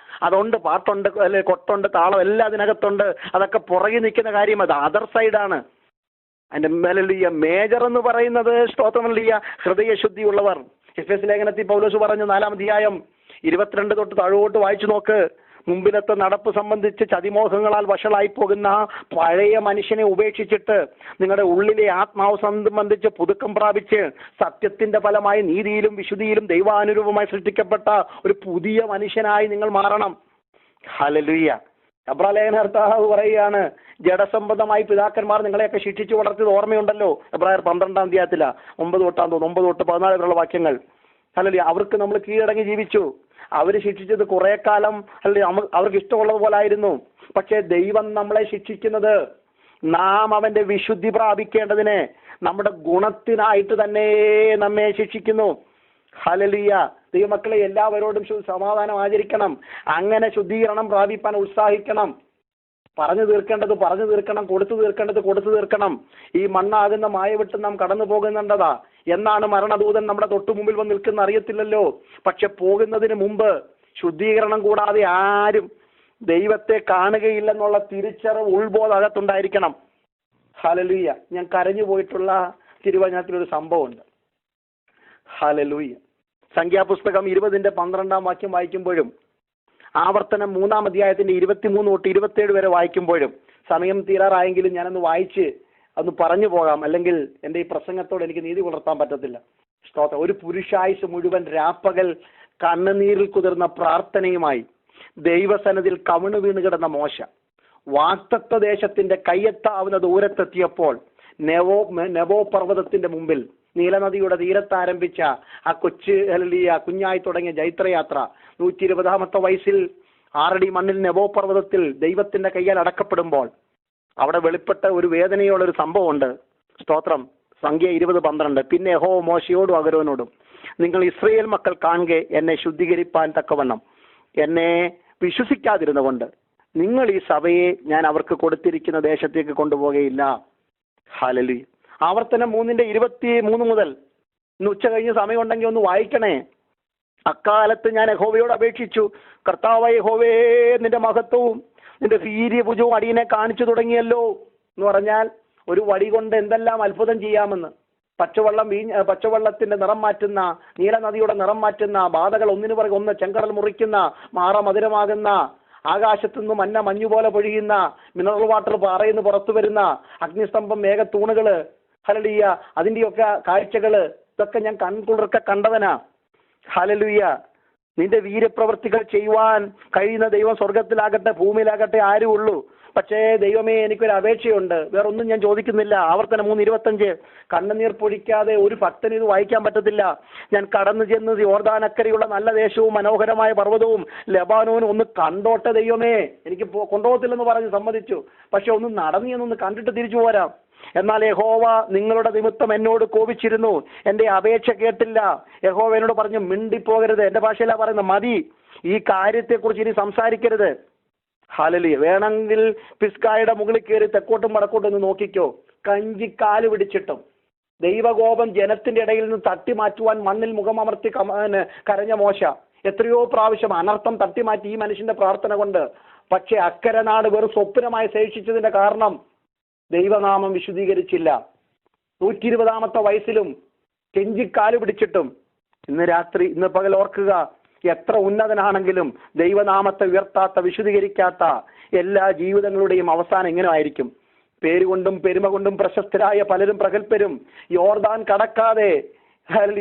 അതുകൊണ്ട് പാട്ടുണ്ട്, അല്ലെ കൊട്ടുണ്ട്, താളം എല്ലാം അതിനകത്തുണ്ട്. അതൊക്കെ പുറകെ നിൽക്കുന്ന കാര്യം. അത് അതർ സൈഡാണ്. അതിന്റെ ഹല്ലേലൂയ മേജർ എന്ന് പറയുന്നത് സ്തോത്രം ഹല്ലേലൂയ ഹൃദയശുദ്ധി ഉള്ളവർ. എഫെസ് ലേഖനത്തിൽ പൗലോസ് പറഞ്ഞു 4-ാം അധ്യായം 22 തൊട്ട് താഴോട്ട് വായിച്ചു നോക്ക്. മുമ്പിലത്തെ നടപ്പ് സംബന്ധിച്ച് ചതിമോഹങ്ങളാൽ വഷളായി പോകുന്ന പഴയ മനുഷ്യനെ ഉപേക്ഷിച്ചിട്ട് നിങ്ങളുടെ ഉള്ളിലെ ആത്മാവ് സംബന്ധിച്ച് പുതുക്കം പ്രാപിച്ച് സത്യത്തിന്റെ ഫലമായി നീതിയിലും വിശുദ്ധിയിലും ദൈവാനുരൂപമായി സൃഷ്ടിക്കപ്പെട്ട ഒരു പുതിയ മനുഷ്യനായി നിങ്ങൾ മാറണം. ഹല്ലേലൂയ. എബ്രായർ കർത്താവ് പറയുകയാണ്, ജഡസംബന്ധമായി പിതാക്കന്മാർ നിങ്ങളെയൊക്കെ ശിക്ഷിച്ചു വളർത്തിയത് ഓർമ്മയുണ്ടല്ലോ. എബ്രായർ 12-ാം അധ്യായത്തില 9 തൊട്ട് 14 വരെയുള്ള വാക്യങ്ങൾ. ഹല്ലേലൂയ. അവർക്ക് നമ്മൾ കീഴടങ്ങി ജീവിച്ചു. അവര് ശിക്ഷിച്ചത് കുറെ കാലം അല്ലെ അവർക്ക് ഇഷ്ടമുള്ളത് പോലായിരുന്നു. പക്ഷെ ദൈവം നമ്മളെ ശിക്ഷിക്കുന്നത് നാം അവന്റെ വിശുദ്ധി പ്രാപിക്കേണ്ടതിന് നമ്മുടെ ഗുണത്തിനായിട്ട് തന്നെ നമ്മെ ശിക്ഷിക്കുന്നു. ഹല്ലേലൂയ. ദൈവമക്കളെ, എല്ലാവരോടും സമാധാനം ആചരിക്കണം. അങ്ങനെ ശുദ്ധീകരണം പ്രാപിപ്പാൻ ഉത്സാഹിക്കണം. പറഞ്ഞു തീർക്കേണ്ടത് പറഞ്ഞു തീർക്കണം, കൊടുത്തു തീർക്കേണ്ടത് കൊടുത്തു തീർക്കണം. ഈ മണ്ണാകുന്ന മായ വിട്ട് നാം കടന്നു പോകുന്നുണ്ടതാ. എന്നാണ് മരണദൂതൻ നമ്മുടെ തൊട്ടു മുമ്പിൽ വന്ന് നിൽക്കുന്ന അറിയത്തില്ലല്ലോ. പക്ഷെ പോകുന്നതിന് മുമ്പ് ശുദ്ധീകരണം കൂടാതെ ആരും ദൈവത്തെ കാണുകയില്ലെന്നുള്ള തിരിച്ചറിവ് ഉൾബോധം അകത്തുണ്ടായിരിക്കണം. ഹല്ലേലൂയ. ഞാൻ കരഞ്ഞു പോയിട്ടുള്ള തിരുവചനത്തിലൊരു സംഭവമുണ്ട്. ഹല്ലേലൂയ. സംഖ്യാപുസ്തകം 20-ന്റെ 12-ാം വാക്യം വായിക്കുമ്പോഴും ആവർത്തനം 3-ാം അധ്യായത്തിന്റെ 23 തൊട്ട് 27 വരെ വായിക്കുമ്പോഴും, സമയം തീരാറായെങ്കിലും ഞാനൊന്ന് വായിച്ച് അതൊന്ന് പറഞ്ഞു പോകാം, അല്ലെങ്കിൽ എൻ്റെ ഈ പ്രസംഗത്തോട് എനിക്ക് നീതി പുലർത്താൻ പറ്റത്തില്ല. സ്തോത്രം. ഒരു പുരുഷായുസ് മുഴുവൻ രാപ്പകൽ കണ്ണുനീരിൽ കുതിർന്ന പ്രാർത്ഥനയുമായി ദൈവസന്നിധിയിൽ കവിണ് വീണ് കിടന്ന മോശ വാഗ്ദത്ത ദേശത്തിന്റെ കയ്യെത്താവുന്ന ദൂരത്തെത്തിയപ്പോൾ നെബോ പർവ്വതത്തിന്റെ മുമ്പിൽ നീലനദിയുടെ തീരത്ത് ആരംഭിച്ച ആ കുഞ്ഞായി തുടങ്ങിയ ജൈത്രയാത്ര 120-ാമത്തെ വയസ്സിൽ 6 അടി മണ്ണിൽ നെബോ പർവ്വതത്തിൽ ദൈവത്തിന്റെ കയ്യാൽ അടക്കപ്പെടുമ്പോൾ അവിടെ വെളിപ്പെട്ട ഒരു വേദനയുള്ള ഒരു സംഭവമുണ്ട്. സ്തോത്രം. സംഖ്യ 20:12. പിന്നെ യഹോവ മോശയോടും അഹരോനോടും, നിങ്ങൾ ഇസ്രായേൽ മക്കൾ കാണുക എന്നെ ശുദ്ധീകരിപ്പാൻ തക്കവണ്ണം എന്നെ വിശ്വസിക്കാതിരുന്ന കൊണ്ട് നിങ്ങൾ ഈ സഭയെ ഞാൻ അവർക്ക് കൊടുത്തിരിക്കുന്ന ദേശത്തേക്ക് കൊണ്ടുപോകുകയില്ല. ഹല്ലേലൂയ. ആവർത്തനം 3-ന്റെ 23 മുതൽ. ഇന്ന് ഉച്ച കഴിഞ്ഞ് സമയമുണ്ടെങ്കിൽ ഒന്ന് വായിക്കണേ. അക്കാലത്ത് ഞാൻ യഹോവയോട് അപേക്ഷിച്ചു, കർത്താവായ യഹോവേ, നിന്റെ മഹത്വവും നിന്റെ വീര്യഭുജവും അടിയനെ കാണിച്ചു തുടങ്ങിയല്ലോ എന്ന് പറഞ്ഞാൽ ഒരു വടി കൊണ്ട് എന്തെല്ലാം അത്ഭുതം ചെയ്യാമെന്ന്. പച്ചവെള്ളത്തിന്റെ നിറം മാറ്റുന്ന, നീലനദിയുടെ നിറം മാറ്റുന്ന, ബാധകൾ ഒന്നിനു പുറകെ ഒന്ന് ചെങ്കടൽ മുറിക്കുന്ന, മാറ മധുരമാകുന്ന, ആകാശത്തു നിന്ന് മഞ്ഞ മഞ്ഞുപോലെ പൊഴിയുന്ന, മിനറൽ വാട്ടർ പാറയിന്ന് പുറത്തു വരുന്ന, അഗ്നിസ്തംഭം മേഘത്തൂണുകള്, ഹല്ലേലൂയ, അതിൻ്റെയൊക്കെ കാഴ്ചകള് ഇതൊക്കെ ഞാൻ കൺകുളിർക്ക കണ്ടവനാ. ഹല്ലേലൂയ. നിന്റെ വീരപ്രവർത്തികൾ ചെയ്യുവാൻ കഴിയുന്ന ദൈവം സ്വർഗത്തിലാകട്ടെ ഭൂമിയിലാകട്ടെ ആരും ഉള്ളൂ. പക്ഷേ ദൈവമേ, എനിക്കൊരു അപേക്ഷയുണ്ട്, വേറൊന്നും ഞാൻ ചോദിക്കുന്നില്ല. ആവർത്തനം 3:25, കണ്ണുനീർ പൊഴിക്കാതെ ഒരു ഭക്തന് ഇത് വായിക്കാൻ പറ്റത്തില്ല. ഞാൻ കടന്നു ചെന്ന് യോർദാനക്കരയുള്ള നല്ല ദേശവും മനോഹരമായ പർവ്വതവും ലെബാനോനും ഒന്ന് കണ്ടോട്ടെ ദൈവമേ. എനിക്ക് കൊണ്ടുപോകത്തില്ലെന്ന് പറഞ്ഞ് സമ്മതിച്ചു. പക്ഷെ ഒന്ന് നടന്നു എന്നൊന്ന് കണ്ടിട്ട് തിരിച്ചു പോരാം. എന്നാൽ യഹോവ നിങ്ങളുടെ നിമിത്തം എന്നോട് കോപിച്ചിരുന്നു, എന്റെ അപേക്ഷ കേട്ടില്ല. യഹോവ എന്നോട് പറഞ്ഞു, മിണ്ടിപ്പോകരുത്. എന്റെ ഭാഷയിലാ പറയുന്നത്, മതി, ഈ കാര്യത്തെക്കുറിച്ച് ഇനി സംസാരിക്കരുത്. ഹല്ലേലൂയ. വേണമെങ്കിൽ പിസ്കായുടെ മുകളിൽ കയറി തെക്കോട്ടും വടക്കോട്ടും ഒന്ന് നോക്കിക്കോ. കഞ്ചിക്കാല് പിടിച്ചിട്ടും ദൈവകോപം ജനത്തിന്റെ ഇടയിൽ നിന്ന് തട്ടി മാറ്റുവാൻ മണ്ണിൽ മുഖമമർത്തി കരഞ്ഞ മോശ എത്രയോ പ്രാവശ്യം അനർത്ഥം തട്ടിമാറ്റി ഈ മനുഷ്യന്റെ പ്രാർത്ഥന കൊണ്ട്. പക്ഷെ അക്കരെ നാട് വെറും സ്വപ്നമായി ശേഷിച്ചതിന്റെ കാരണം ദൈവനാമം വിശുദ്ധീകരിച്ചില്ല. 120 വയസ്സിലും കെഞ്ചിക്കാല് പിടിച്ചിട്ടും. ഇന്ന് പകൽ ഓർക്കുക, എത്ര ഉന്നതനാണെങ്കിലും ദൈവനാമത്തെ ഉയർത്താത്ത വിശുദ്ധീകരിക്കാത്ത എല്ലാ ജീവിതങ്ങളുടെയും അവസാനം എങ്ങനെ ആയിരിക്കും? പേരുകൊണ്ടും പെരുമ കൊണ്ടും പ്രശസ്തരായ പലരും പ്രഗത്ഭരും യോർദാൻ കടക്കാതെ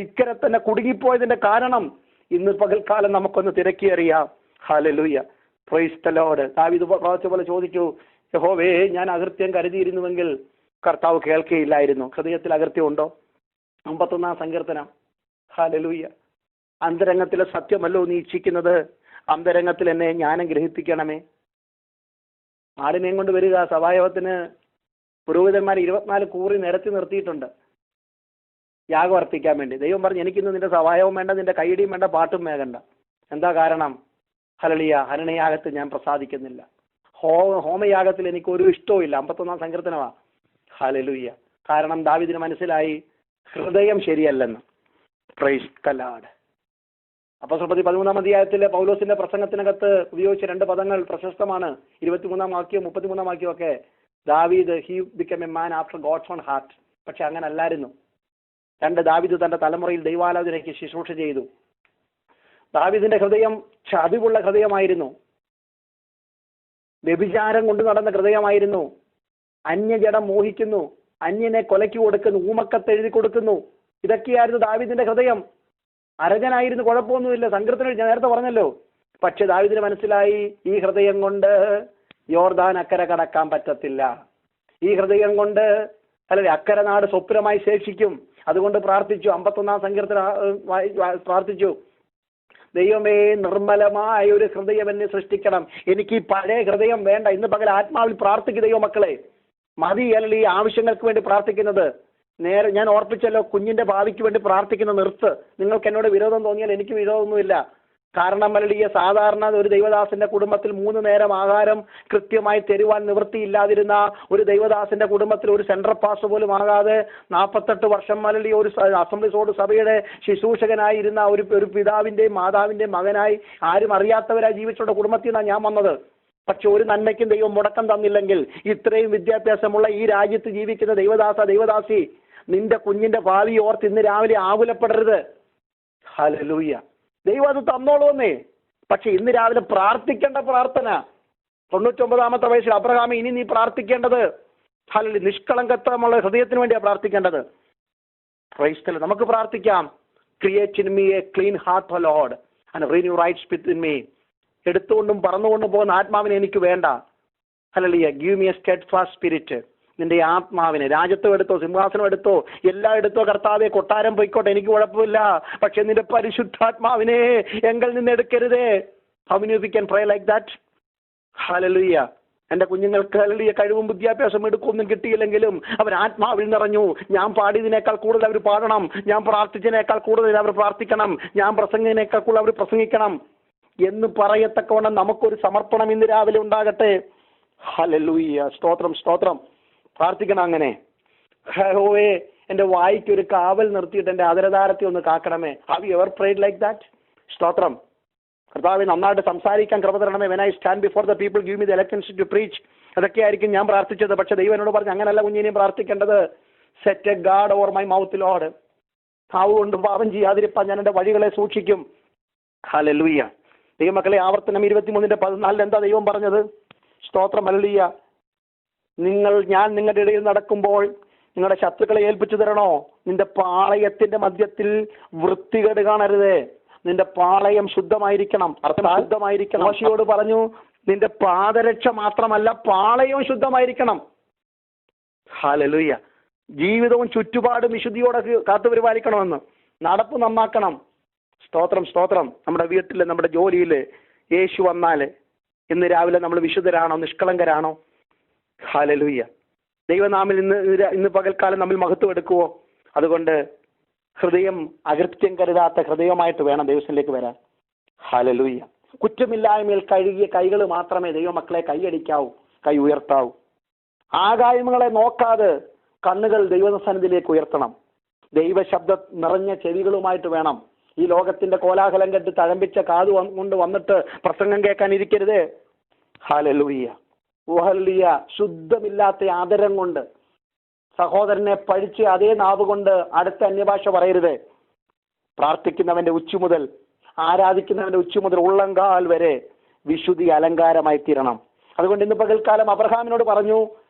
ഇക്കരെ തന്നെ കുടുങ്ങിപ്പോയതിന്റെ കാരണം ഇന്ന് പകൽക്കാലം നമുക്കൊന്ന് തിരക്കിയറിയാം. ഹല്ലേലൂയ, പ്രൈസ് ദി ലോർഡ്. ദാവീദ് പ്രാർത്ഥിച്ച പോലെ ചോദിക്കൂ, യഹോവേ, ഞാൻ അകൃത്യം കരുതിയിരുന്നുവെങ്കിൽ കർത്താവ് കേൾക്കുകയില്ലായിരുന്നു. ഹൃദയത്തിൽ അകൃത്യം ഉണ്ടോ? 51 സങ്കീർത്തനം. ഹല്ലേലൂയ. അന്തരംഗത്തിലെ സത്യമല്ലോ നീ ഇച്ഛിക്കുന്നത്, അന്തരംഗത്തിൽ എന്നെ ജ്ഞാനം ഗ്രഹിപ്പിക്കണമേ. ആടിനെയും കൊണ്ട് വരിക. സഭായോഗത്തിന് പുരോഹിതന്മാർ 24 കൂറി നിരത്തി നിർത്തിയിട്ടുണ്ട് യാഗം അർപ്പിക്കാൻ വേണ്ടി. ദൈവം പറഞ്ഞു, എനിക്കിന്ന് നിന്റെ സഭായവും വേണ്ട, നിന്റെ കൈയിടിയും വേണ്ട, പാട്ടും വേണ്ട. എന്താ കാരണം? ഹല്ലേലൂയ, ഹനനയാഗത്തിൽ ഞാൻ പ്രസാദിക്കുന്നില്ല, ഹോമയാഗത്തിൽ എനിക്ക് ഒരു ഇഷ്ടവും ഇല്ല. 51 സങ്കീർത്തനമാ. ഹല്ലേലൂയ. കാരണം ദാവീദിന് മനസ്സിലായി ഹൃദയം ശരിയല്ലെന്ന്. Price the Lord. അപ്പോസ്തലപ്രവൃത്തി 13 അധ്യായത്തിലെ പൗലോസിന്റെ പ്രസംഗത്തിനകത്ത് ഉപയോഗിച്ച 2 പദങ്ങൾ പ്രശസ്തമാണ്. 23 വാക്യവും 33 വാക്യവും ഒക്കെ. ദാവീദ്, he become a man after God's own heart. പക്ഷെ അങ്ങനെ അല്ലായിരുന്നു. ദാവീദ് തന്റെ തലമുറയിൽ ദൈവാരാധനയ്ക്ക് ശുശ്രൂഷ ചെയ്തു. ദാവീദിന്റെ ഹൃദയം ചതിവുള്ള ഹൃദയമായിരുന്നു. വ്യഭിചാരം കൊണ്ട് നടന്ന ഹൃദയമായിരുന്നു. അന്യജടം മോഹിക്കുന്നു, അന്യനെ കൊലയ്ക്ക് കൊടുക്കുന്നു, ഊമക്കത്ത് എഴുതി കൊടുക്കുന്നു. ഇതൊക്കെയായിരുന്നു ദാവീദിന്റെ ഹൃദയം. അരജനായിരുന്നു, കുഴപ്പമൊന്നുമില്ല. സങ്കീർത്തനം ഞാൻ നേരത്തെ പറഞ്ഞല്ലോ. പക്ഷെ ദാവീദിന് മനസ്സിലായി, ഈ ഹൃദയം കൊണ്ട് യോർദാൻ അക്കരെ കടക്കാൻ പറ്റത്തില്ല. ഈ ഹൃദയം കൊണ്ട് അക്കരെ നാട് സ്വപ്നമായി ശേഷിക്കും. അതുകൊണ്ട് പ്രാർത്ഥിച്ചു. 51 സങ്കീർത്തനം പ്രാർത്ഥിച്ചു, ദൈവമേ, നിർമ്മലമായ ഒരു ഹൃദയം എന്നെ സൃഷ്ടിക്കണം. എനിക്ക് ഈ പഴയ ഹൃദയം വേണ്ട. ഇന്ന് പകൽ ആത്മാവിൽ പ്രാർത്ഥിക്കും ദൈവമക്കളെ. മതി അല്ലെങ്കിൽ ഈ ആവശ്യങ്ങൾക്ക് വേണ്ടി പ്രാർത്ഥിക്കുന്നത്. നേരെ ഞാൻ ഓർപ്പിച്ചല്ലോ, കുഞ്ഞിന്റെ ഭാവിക്ക് വേണ്ടി പ്രാർത്ഥിക്കുന്ന നിർത്ത്. നിങ്ങൾക്ക് എന്നോട് വിരോധം തോന്നിയാൽ എനിക്ക് വിരോധമൊന്നുമില്ല. കാരണം അല്ലെങ്കിൽ സാധാരണ ഒരു ദൈവദാസന്റെ കുടുംബത്തിൽ 3 നേരം ആഹാരം കൃത്യമായി തരുവാൻ നിവൃത്തിയില്ലാതിരുന്ന ഒരു ദൈവദാസന്റെ കുടുംബത്തിൽ ഒരു സെൻട്രൽ പാസ്റ്റർ പോലും ആകാതെ 48 വർഷം അല്ലെങ്കിൽ ഒരു അസംബ്ലീസ് സഭയുടെ ശുശ്രൂഷകനായിരുന്ന ഒരു പിതാവിന്റെയും മാതാവിന്റെയും മകനായി ആരും അറിയാത്തവരായി ജീവിച്ചുള്ള കുടുംബത്തിൽ നിന്നാണ് ഞാൻ വന്നത്. പക്ഷെ ഒരു നന്മയ്ക്കും ദൈവം മുടക്കം തന്നില്ലെങ്കിൽ ഇത്രയും വിദ്യാഭ്യാസമുള്ള ഈ രാജ്യത്ത് ജീവിക്കുന്ന ദൈവദാസി, നിന്റെ കുഞ്ഞിന്റെ ഭാവി ഓർത്ത് ഇന്ന് രാവിലെ ആകുലപ്പെടരുത്. ഹല്ലേലൂയ. ദൈവം അത് തന്നോളൂന്നേ. പക്ഷെ ഇന്ന് രാവിലെ പ്രാർത്ഥിക്കേണ്ട പ്രാർത്ഥന, 99 വയസ്സിൽ അബ്രഹാമേ, ഇനി നീ പ്രാർത്ഥിക്കേണ്ടത് ഹല്ലേലൂയ നിഷ്കളങ്കത്വമുള്ള ഹൃദയത്തിന് വേണ്ടിയാണ് പ്രാർത്ഥിക്കേണ്ടത്. Praise the Lord. നമുക്ക് പ്രാർത്ഥിക്കാം. Create in me a clean heart O Lord and renew right spirit in me. എടുത്തുകൊണ്ടും പറന്നുകൊണ്ടും പോകുന്ന ആത്മാവിനെ എനിക്ക് വേണ്ട. ഹല്ലേലൂയ. Give me a steadfast spirit. നിന്റെ ആത്മാവിനെ, രാജ്യത്തും എടുത്തോ, സിംഹാസനം എടുത്തോ, എല്ലാം എടുത്തോ കർത്താവെ, കൊട്ടാരം പോയിക്കോട്ടെ, എനിക്ക് കുഴപ്പമില്ല. പക്ഷെ നിന്റെ പരിശുദ്ധാത്മാവിനെ എങ്കിൽ നിന്ന് എടുക്കരുതേ. How many of you can pray like that? ഹല്ലേലൂയ. എന്റെ കുഞ്ഞുങ്ങൾക്ക് ഹല്ലേലൂയ കഴിവും വിദ്യാഭ്യാസം എടുക്കൊന്നും കിട്ടിയില്ലെങ്കിലും അവർ ആത്മാവിൽ നിറഞ്ഞു. ഞാൻ പാടിയതിനേക്കാൾ കൂടുതൽ അവർ പാടണം, ഞാൻ പ്രാർത്ഥിച്ചതിനേക്കാൾ കൂടുതൽ അവർ പ്രാർത്ഥിക്കണം, ഞാൻ പ്രസംഗിച്ചതിനേക്കാൾ കൂടുതൽ അവർ പ്രസംഗിക്കണം എന്ന് പറയത്തക്കവണ്ണം നമുക്കൊരു സമർപ്പണം ഇന്ന് രാവിലെ ഉണ്ടാകട്ടെ. ഹല്ലേലൂയ. സ്തോത്രം, സ്തോത്രം. പ്രാർത്ഥിക്കണം അങ്ങനെ. യഹോവേ, എന്റെ വായിക്ക് ഒരു കാവൽ നിർത്തിയിട്ട് എന്റെ ആദരധാരത്തെ ഒന്ന് കാക്കണമേ. Have you ever prayed like that? സ്തോത്രം. കർത്താവേ, നന്നായിട്ട് സംസാരിക്കാൻ കൃപ തരണമേ. When I stand before the people give me the eloquency to preach. അതൊക്കെയായിരിക്കും ഞാൻ പ്രാർത്ഥിച്ചത്. പക്ഷെ ദൈവം എന്നോട് പറഞ്ഞു, അങ്ങനല്ല കുഞ്ഞിനെയും പ്രാർത്ഥിക്കേണ്ടത്. Set a guard over my mouth Lord. നാവ് കൊണ്ട് പാപം ചെയ്യാതിരിപ്പാൻ ഞാൻ എന്റെ വഴികളെ സൂക്ഷിക്കും. ഹല്ലേലൂയ. ദൈവമക്കളെ, ആവർത്തനം 23:14 എന്താ ദൈവം പറഞ്ഞത്? സ്തോത്രം. ഹല്ലേലൂയ. ഞാൻ നിങ്ങളുടെ ഇടയിൽ നടക്കുമ്പോൾ നിങ്ങളുടെ ശത്രുക്കളെ ഏൽപ്പിച്ചു തരണോ? നിന്റെ പാളയത്തിന്റെ മധ്യത്തിൽ വൃത്തികേട് കാണരുത്. നിന്റെ പാളയം ശുദ്ധമായിരിക്കണം. അർത്ഥം ശുദ്ധമായിരിക്കണം. മോശയോട് പറഞ്ഞു, നിന്റെ പാദരക്ഷ മാത്രമല്ല പാളയവും ശുദ്ധമായിരിക്കണം. ഹല്ലേലൂയ. ജീവിതവും ചുറ്റുപാടും വിശുദ്ധിയോടെ കാത്തു പരിപാലിക്കണമെന്ന്. നടപ്പ് നന്നാക്കണം. സ്തോത്രം, സ്തോത്രം. നമ്മുടെ വീട്ടിൽ, നമ്മുടെ ജോലിയിൽ യേശു വന്നാല് ഇന്ന് രാവിലെ നമ്മൾ വിശുദ്ധരാണോ, നിഷ്കളങ്കരാണോ? ഹല്ലേലൂയ. ദൈവനാമിൽ ഇന്ന് പകൽക്കാലം നമ്മൾ മഹത്വം എടുക്കുവോ? അതുകൊണ്ട് ഹൃദയം അകൃത്യം കരുതാത്ത ഹൃദയമായിട്ട് വേണം ദൈവത്തിലേക്ക് വരാൻ. ഹല്ലേലൂയ. കുറ്റമില്ലായ്മയിൽ കഴുകിയ കൈകൾ മാത്രമേ ദൈവമക്കളെ കൈയടിക്കാവൂ, കൈ ഉയർത്താവൂ. ആകായ്മകളെ നോക്കാതെ കണ്ണുകൾ ദൈവസന്നിധിയിലേക്ക് ഉയർത്തണം. ദൈവശബ്ദം നിറഞ്ഞ ചെവികളുമായിട്ട് വേണം. ഈ ലോകത്തിന്റെ കോലാഹലം കെട്ട് തഴമ്പിച്ച കാത് കൊണ്ട് വന്നിട്ട് പ്രസംഗം കേൾക്കാൻ ഇരിക്കരുത്. ഹല്ലേലൂയ. ഹല്ലേലൂയ. ശുദ്ധമില്ലാത്ത ആദരം കൊണ്ട് സഹോദരനെ പഴിച്ച് അതേ നാവ് കൊണ്ട് അടുത്ത അന്യഭാഷ പറയരുത്. പ്രാർത്ഥിക്കുന്നവന്റെ ഉച്ചു മുതൽ, ആരാധിക്കുന്നവന്റെ ഉച്ചു മുതൽ ഉള്ളങ്കാൽ വരെ വിശുദ്ധി അലങ്കാരമായി തീരണം. അതുകൊണ്ട് ഇന്ന് പകൽക്കാലം അബ്രഹാമിനോട് പറഞ്ഞു,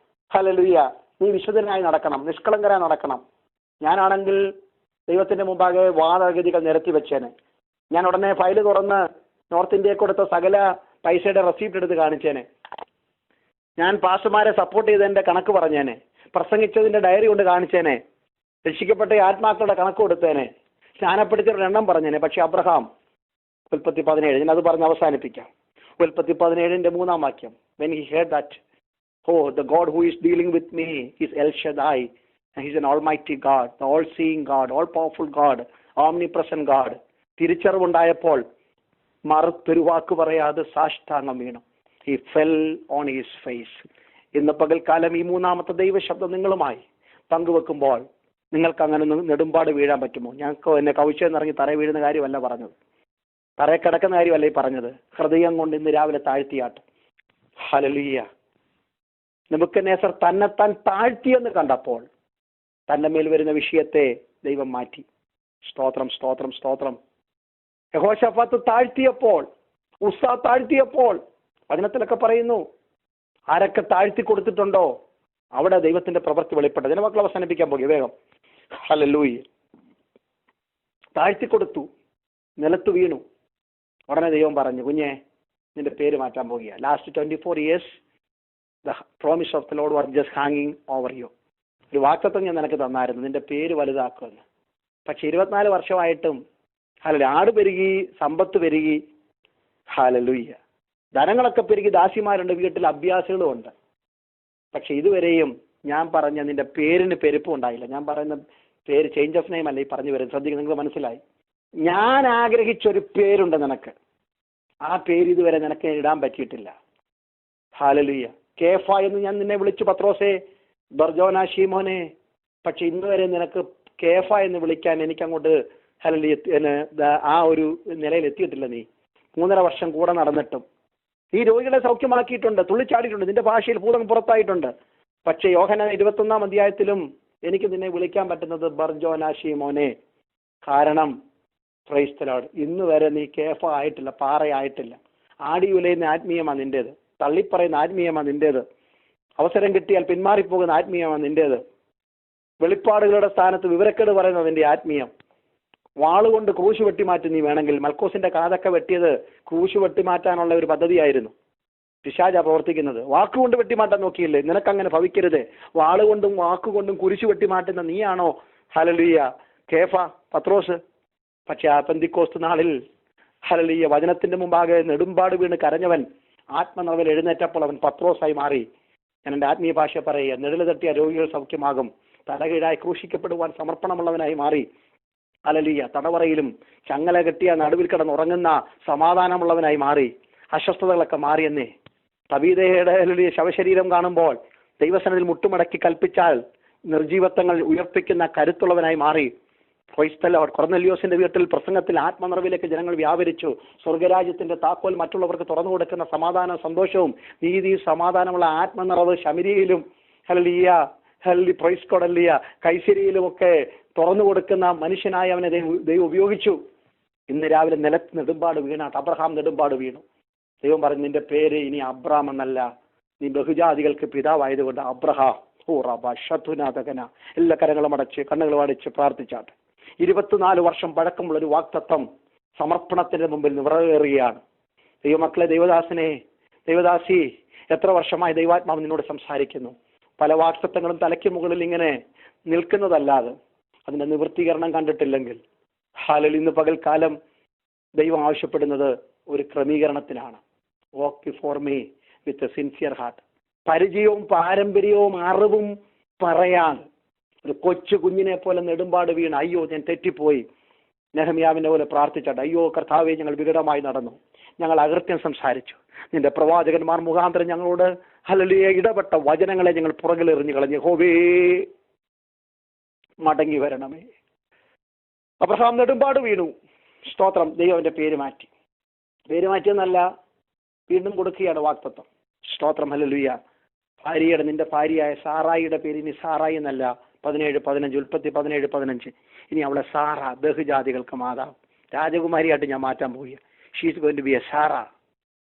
ഹല്ലേലൂയ, നീ വിശുദ്ധനായി നടക്കണം, നിഷ്കളങ്കരായി നടക്കണം. ഞാനാണെങ്കിൽ ദൈവത്തിന്റെ മുമ്പാകെ വാദഗതികൾ നിരത്തി വെച്ചേനെ. ഞാൻ ഉടനെ ഫയൽ തുറന്ന് നോർത്ത് ഇന്ത്യയെ കൊടുത്ത സകല പൈസയുടെ റെസീപ്റ്റ് എടുത്ത് കാണിച്ചേനെ. ഞാൻ പാസ്റ്റർമാരെ സപ്പോർട്ട് ചെയ്തതിന്റെ കണക്ക് പറഞ്ഞേനെ. പ്രസംഗിച്ചതിന്റെ ഡയറി കൊണ്ട് കാണിച്ചേനെ. രക്ഷിക്കപ്പെട്ട ആത്മാക്കളുടെ കണക്ക് കൊടുത്തേനെ. സ്നാനപ്പെടുത്തിയവരുടെ എണ്ണം പറഞ്ഞേനെ. പക്ഷെ അബ്രഹാം, ഉൽപ്പത്തി 17, ഞാൻ അത് പറഞ്ഞ് അവസാനിപ്പിക്കാം. ഉൽപ്പത്തി 17-ന്റെ 3-ാം വാക്യം. When he heard that, oh, the God who is dealing with me is El Shaddai, and he's an almighty God, the all-seeing God, all-powerful God, omnipresent God. തിരിച്ചറിവുണ്ടായപ്പോൾ മറുത്തൊരു വാക്ക് പറയാതെ സാഷ്ടാംഗം വീണു. He fell on his face. ഇന്ന് പകൽക്കാലം ഈ 3-ാമത്തെ ദൈവശബ്ദം നിങ്ങളുമായി പങ്കുവെക്കുമ്പോൾ നിങ്ങൾക്ക് അങ്ങനെ നെടുമ്പാട് വീഴാൻ പറ്റുമോ? ഞങ്ങൾക്ക് എന്നെ കവിച്ചെന്നിറങ്ങി തറ വീഴുന്ന കാര്യമല്ല പറഞ്ഞത്, തറയെ കിടക്കുന്ന കാര്യമല്ല ഈ പറഞ്ഞത്. ഹൃദയം കൊണ്ട് ഇന്ന് രാവിലെ താഴ്ത്തിയാട്ട്. ഹല്ലേലൂയ. നെബൂഖദ്നേസർ തന്നെത്താൻ താഴ്ത്തിയെന്ന് കണ്ടപ്പോൾ തന്റെ മേൽ വരുന്ന വിഷയത്തെ ദൈവം മാറ്റി. സ്തോത്രം, സ്തോത്രം, സ്തോത്രം. യഹോശാഫാത്ത് താഴ്ത്തിയപ്പോൾ, ഉസ്സ താഴ്ത്തിയപ്പോൾ, വചനത്തിലൊക്കെ പറയുന്നു, ആരൊക്കെ താഴ്ത്തി കൊടുത്തിട്ടുണ്ടോ അവിടെ ദൈവത്തിന്റെ പ്രവൃത്തി വെളിപ്പെട്ടത്. ഇതിനെ മക്കൾ അവസാനിപ്പിക്കാൻ പോകുക വേഗം. ഹല്ലേലൂയ. താഴ്ത്തി കൊടുത്തു, നിലത്ത് വീണു. ഉടനെ ദൈവം പറഞ്ഞു, കുഞ്ഞെ, നിന്റെ പേര് മാറ്റാൻ പോകുക. Last 24 years the promise of the Lord was just hanging over you. ഒരു വാഗ്ദത്തം ഞാൻ നിനക്ക് തന്നായിരുന്നു, നിന്റെ പേര് വലുതാക്കുമെന്ന്. പക്ഷെ 24 വർഷമായിട്ടും ഹല്ലേലൂയ, ആട് പെരുകി, സമ്പത്ത് പെരുകി, ഹല്ലേലൂയ, ധനങ്ങളൊക്കെ പെരുകി, ദാസിമാരുണ്ട്, വീട്ടിൽ അഭ്യാസികളും ഉണ്ട്. പക്ഷെ ഇതുവരെയും ഞാൻ പറഞ്ഞ നിന്റെ പേരിന് പെരുപ്പം ഉണ്ടായില്ല. ഞാൻ പറയുന്ന പേര് ചേഞ്ച് ഓഫ് നെയിം അല്ല ഈ പറഞ്ഞു വരുന്നത്. ശ്രദ്ധിക്കുക, നിങ്ങൾക്ക് മനസ്സിലായി? ഞാൻ ആഗ്രഹിച്ചൊരു പേരുണ്ട് നിനക്ക്, ആ പേര് ഇതുവരെ നിനക്ക് ഇടാൻ പറ്റിയിട്ടില്ല. ഹല്ലേലൂയ. കേഫ എന്ന് ഞാൻ നിന്നെ വിളിച്ചു, പത്രോസേ, ബർജോന, ശീമോനെ. പക്ഷെ ഇന്ന് വരെ നിനക്ക് കേഫ എന്ന് വിളിക്കാൻ എനിക്കങ്ങോട്ട് ഹല്ലേലൂയ ആ ഒരു നിലയിൽ എത്തിയിട്ടില്ല. നീ 3.5 വർഷം കൂടെ നടന്നിട്ടും ഈ രോഗികളെ സൗഖ്യമാക്കിയിട്ടുണ്ട്, തുള്ളിച്ചാടിയിട്ടുണ്ട്, നിന്റെ ഭാഷയിൽ ഭൂതം പുറത്തായിട്ടുണ്ട്. പക്ഷെ യോഹന്നാൻ 21-ാം അധ്യായത്തിലും എനിക്ക് നിന്നെ വിളിക്കാൻ പറ്റുന്നത് ബർജോന, ശീമോനെ. കാരണം പ്രൈസ് ദി ലോർഡ്, ഇന്ന് വരെ നീ കേഫ ആയിട്ടില്ല, പാറയായിട്ടില്ല. ആടി ഉലയുന്ന ആത്മീയമാണ് നിന്റേത്, തള്ളിപ്പറയുന്ന ആത്മീയമാണ് നിന്റേത്, അവസരം കിട്ടിയാൽ പിന്മാറിപ്പോകുന്ന ആത്മീയമാണ് നിന്റേത്, വെളിപ്പാടുകളുടെ സ്ഥാനത്ത് വിവരക്കേട് പറയുന്നത് നിന്റെ ആത്മീയം. വാളുകൊണ്ട് ക്രൂശ് വെട്ടിമാറ്റി നീ വേണമെങ്കിൽ. മൽക്കോസിന്റെ കാതൊക്കെ വെട്ടിയത് ക്രൂശ് വെട്ടിമാറ്റാനുള്ള ഒരു പദ്ധതിയായിരുന്നു. പിശാചാ പ്രവർത്തിക്കുന്നത്. വാക്കുകൊണ്ട് വെട്ടിമാറ്റാൻ നോക്കിയില്ലേ? നിനക്കങ്ങനെ ഭവിക്കരുത്. വാളുകൊണ്ടും വാക്കുകൊണ്ടും കുരിശ് വെട്ടിമാറ്റുന്ന നീയാണോ ഹല്ലേലൂയ കേഫ, പത്രോസ്? പക്ഷെ ആ പെന്തിക്കോസ്ത് നാളിൽ ഹല്ലേലൂയ വചനത്തിന്റെ മുമ്പാകെ നെടുമ്പാട് വീണ് കരഞ്ഞവൻ ആത്മനിറവിൽ എഴുന്നേറ്റപ്പോൾ അവൻ പത്രോസായി മാറി. ഞാൻ എൻ്റെ ആത്മീയ ഭാഷ പറയുക, നെടില് തട്ടിയ രോഗികൾ സൗഖ്യമാകും. തലകീഴായി ക്രൂശിക്കപ്പെടുവാൻ സമർപ്പണമുള്ളവനായി മാറി. ഹല്ലേലൂയ. തടവറയിലും ചങ്ങല കെട്ടിയ നടുവിൽ കിടന്നുറങ്ങുന്ന സമാധാനമുള്ളവനായി മാറി. അസ്വസ്ഥതകളൊക്കെ മാറിയെന്നേ. തബീതയുടെ ഹല്ലേലൂയ ശവശരീരം കാണുമ്പോൾ ദൈവസന്നിധിയിൽ മുട്ടുമടക്കി കൽപ്പിച്ചാൽ നിർജീവത്വങ്ങൾ ഉയർപ്പിക്കുന്ന കരുത്തുള്ളവനായി മാറി. കൊർന്നല്യോസിന്റെ വീട്ടിൽ പ്രസംഗത്തിൽ ആത്മനിറവിലേക്ക് ജനങ്ങൾ വ്യാപരിച്ചു. സ്വർഗരാജ്യത്തിന്റെ താക്കോൽ മറ്റുള്ളവർക്ക് തുറന്നു കൊടുക്കുന്ന സമാധാന സന്തോഷവും നീതി സമാധാനമുള്ള ആത്മനിറവ് ശമരിയിലും ഹല്ലേലൂയ പ്രൈസ് കൊടല്ലിയ കൈസരിയിലുമൊക്കെ തുറന്നു കൊടുക്കുന്ന മനുഷ്യനായി അവനെ ദൈവം ഉപയോഗിച്ചു. ഇന്ന് രാവിലെ നിലത്ത് നെടുമ്പാട് വീണാട്ട് അബ്രഹാം നെടുമ്പാട് വീണു. ദൈവം പറഞ്ഞു, നിന്റെ പേര് ഇനി അബ്രാം എന്നല്ല, നീ ബഹുജാതികൾക്ക് പിതാവായതുകൊണ്ട് അബ്രഹാം. ഓ റബ ഷതുനാഥകന. എല്ലാ കരങ്ങളും അടച്ച് കണ്ണുകളും അടച്ച് പ്രാർത്ഥിച്ചാട്ട്. 24 വർഷം പഴക്കമുള്ള ഒരു വാക്തത്വം സമർപ്പണത്തിന്റെ മുമ്പിൽ നിറവേറുകയാണ്. ദൈവമക്കളെ, ദൈവദാസി, എത്ര വർഷമായി ദൈവാത്മാവ് നിന്നോട് സംസാരിക്കുന്നു? പല വാക്തത്വങ്ങളും തലയ്ക്ക് മുകളിൽ ഇങ്ങനെ നിൽക്കുന്നതല്ലാതെ അതിന്റെ നിവൃത്തീകരണം കണ്ടിട്ടില്ലെങ്കിൽ, ഇന്ന് പകൽക്കാലം ദൈവം ആവശ്യപ്പെടുന്നത് ഒരു ക്രമീകരണത്തിനാണ്. Walk before me with a sincere heart. പരിചയവും പാരമ്പര്യവും അറിവും പറയാൻ ഒരു കൊച്ചു കുഞ്ഞിനെ പോലെ നെടുമ്പാട് വീണ്, അയ്യോ ഞാൻ തെറ്റിപ്പോയി, നെഹമ്യാവിനെ പോലെ പ്രാർത്ഥിച്ചാട്ട്, അയ്യോ കർത്താവെ ഞങ്ങൾ വികടമായി നടന്നു, ഞങ്ങൾ അകൃത്യം സംസാരിച്ചു, നിന്റെ പ്രവാചകന്മാർ മുഖാന്തരം ഞങ്ങളോട് ഹല്ലേലൂയ ഇടപെട്ട വചനങ്ങളെ ഞങ്ങൾ പുറകിലെറിഞ്ഞു കളഞ്ഞു, യഹോവേ മടങ്ങി വരണമേ. അബ്രഹാം നെടുമ്പാട് വീണു. സ്തോത്രം. ദൈവം അവന്റെ പേര് മാറ്റിയെന്നല്ല, വീണ്ടും കൊടുക്കുകയാണ് വാഗ്ദത്തം. സ്തോത്രം. ഹല്ലേലൂയ. നിന്റെ ഭാര്യയായ സാറായിയുടെ പേര് ഇനി സാറായി എന്നല്ല, 17:15 ഉൽപ്പത്തി 17:15 ഇനി അവളെ സാറ, ബഹുജാതികൾക്ക് മാതാവ്, രാജകുമാരിയായിട്ട് ഞാൻ മാറ്റാൻ പോവുക. She's going to be a Sarah.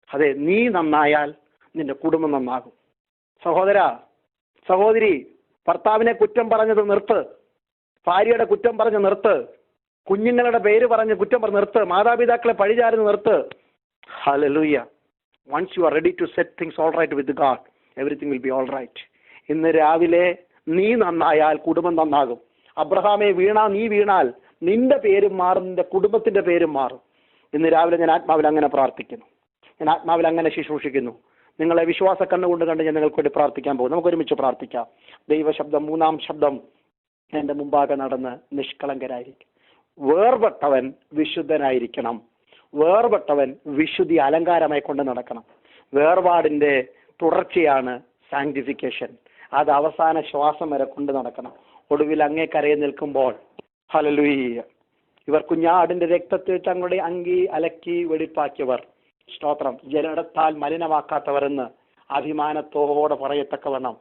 അതെ, നീ നന്നായാൽ നിന്റെ കുടുംബം നന്നാകും. സഹോദരി, ഭർത്താവിനെ കുറ്റം പറഞ്ഞത് നിർത്ത്, ഭാര്യയുടെ കുറ്റം പറഞ്ഞ് നിർത്ത്, കുഞ്ഞുങ്ങളുടെ പേര് പറഞ്ഞ് കുറ്റം പറഞ്ഞ് നിർത്ത്, മാതാപിതാക്കളെ പഴിചാരുന്ന് നിർത്ത്. Hallelujah. Once you are ready to set things all right with God, everything will be all right. ഇന്ന് രാവിലെ നീ നന്നായാൽ കുടുംബം നന്നാകും. അബ്രഹാമെ, നീ വീണാൽ നിന്റെ പേരും മാറും, നിന്റെ കുടുംബത്തിന്റെ പേരും മാറും. ഇന്ന് രാവിലെ ഞാൻ ആത്മാവിൽ അങ്ങനെ പ്രാർത്ഥിക്കുന്നു, ഞാൻ ആത്മാവിൽ അങ്ങനെ ശുശ്രൂഷിക്കുന്നു. നിങ്ങളെ വിശ്വാസ കണ്ണുകൊണ്ട് കണ്ട് ഞാൻ നിങ്ങൾക്ക് വേണ്ടി പ്രാർത്ഥിക്കാൻ പോകും. നമുക്ക് ഒരുമിച്ച് പ്രാർത്ഥിക്കാം. ദൈവശബ്ദം, മൂന്നാം ശബ്ദം എന്റെ മുമ്പാകെ നടന്ന് നിഷ്കളങ്കരായിരിക്കും. വേർപെട്ടവൻ വിശുദ്ധനായിരിക്കണം. വേർപെട്ടവൻ വിശുദ്ധി അലങ്കാരമായി കൊണ്ട് നടക്കണം. വേർപാടിന്റെ തുടർച്ചയാണ് സാങ്ക്ടിഫിക്കേഷൻ. അത് അവസാന ശ്വാസം വരെ കൊണ്ട് നടക്കണം. ഒടുവിൽ അങ്ങേ കരയെ നിൽക്കുമ്പോൾ ഹല്ലേലൂയ, ഇവർ കുഞ്ഞാടിന്റെ രക്തത്തിൽ തങ്ങളുടെ അങ്കി അലക്കി വെടിപ്പാക്കിയവർ, സ്തോത്രം, ജലത്താൽ മലിനമാക്കാത്തവർ എന്ന് അഭിമാനത്തോടെ പറയത്തക്കവണ്ണം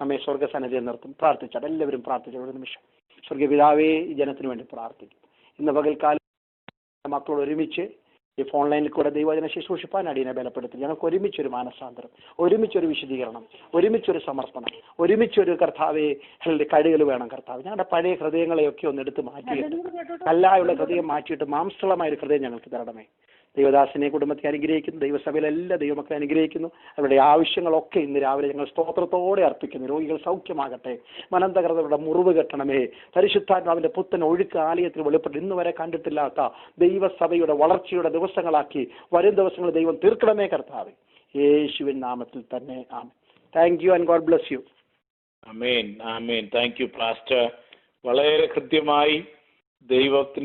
നമ്മെ സ്വർഗസന്നിധിയിൽ നിർത്തും. പ്രാർത്ഥിച്ചാൽ എല്ലാവരും പ്രാർത്ഥിച്ച ഒരു നിമിഷം. സ്വർഗപിതാവേ, ഈ ജനത്തിന് വേണ്ടി പ്രാർത്ഥിക്കും. ഇന്ന് പകൽക്കാലം മക്കളോട് ഒരുമിച്ച് ഈ ഫോൺ ലൈനിൽ കൂടെ ദൈവവചനം ശുശ്രൂഷിപ്പാൻ അടിയനെ ബലപ്പെടുത്തി. ഞങ്ങൾക്ക് ഒരുമിച്ചൊരു മാനസാന്തരം, ഒരുമിച്ചൊരു വിശദീകരണം, ഒരുമിച്ചൊരു സമർപ്പണം, ഒരുമിച്ചൊരു കർത്താവെ കഴികൾ വേണം. കർത്താവ്, ഞങ്ങളുടെ പഴയ ഹൃദയങ്ങളെയൊക്കെ ഒന്ന് എടുത്ത് മാറ്റിയിട്ട്, കല്ലായുള്ള ഹൃദയം മാറ്റിയിട്ട് മാംസളമായൊരു ഹൃദയം ഞങ്ങൾക്ക് തരണമേ. ദൈവദാസനെ കുടുംബത്തെ അനുഗ്രഹിക്കുന്നു, ദൈവസഭയിലെ എല്ലാ ദൈവമക്കളെ അനുഗ്രഹിക്കുന്നു. അവരുടെ ആവശ്യങ്ങളൊക്കെ ഇന്ന് രാവിലെ ഞങ്ങൾ സ്തോത്രത്തോടെ അർപ്പിക്കുന്നു. രോഗികൾ സൗഖ്യമാകട്ടെ, മനന്തകൃതരുടെ മുറിവ് കെട്ടണമേ. പരിശുദ്ധാത്മാവിന്റെ പുത്തൻ ഒഴുക്ക് ആലയത്തിൽ വെളിപ്പെട്ട് ഇന്ന് വരെ കണ്ടിട്ടില്ലാത്ത ദൈവസഭയുടെ വളർച്ചയുടെ ദിവസങ്ങളാക്കി വരും ദിവസങ്ങൾ ദൈവം തീർക്കണമേ കർത്താവേ, യേശുവിൻ നാമത്തിൽ തന്നെ. ആമേൻ. Thank you and God bless you. ആമേൻ, ആമേൻ. Thank you pastor. വളരെ കൃത്യമായി ദൈവത്തിന്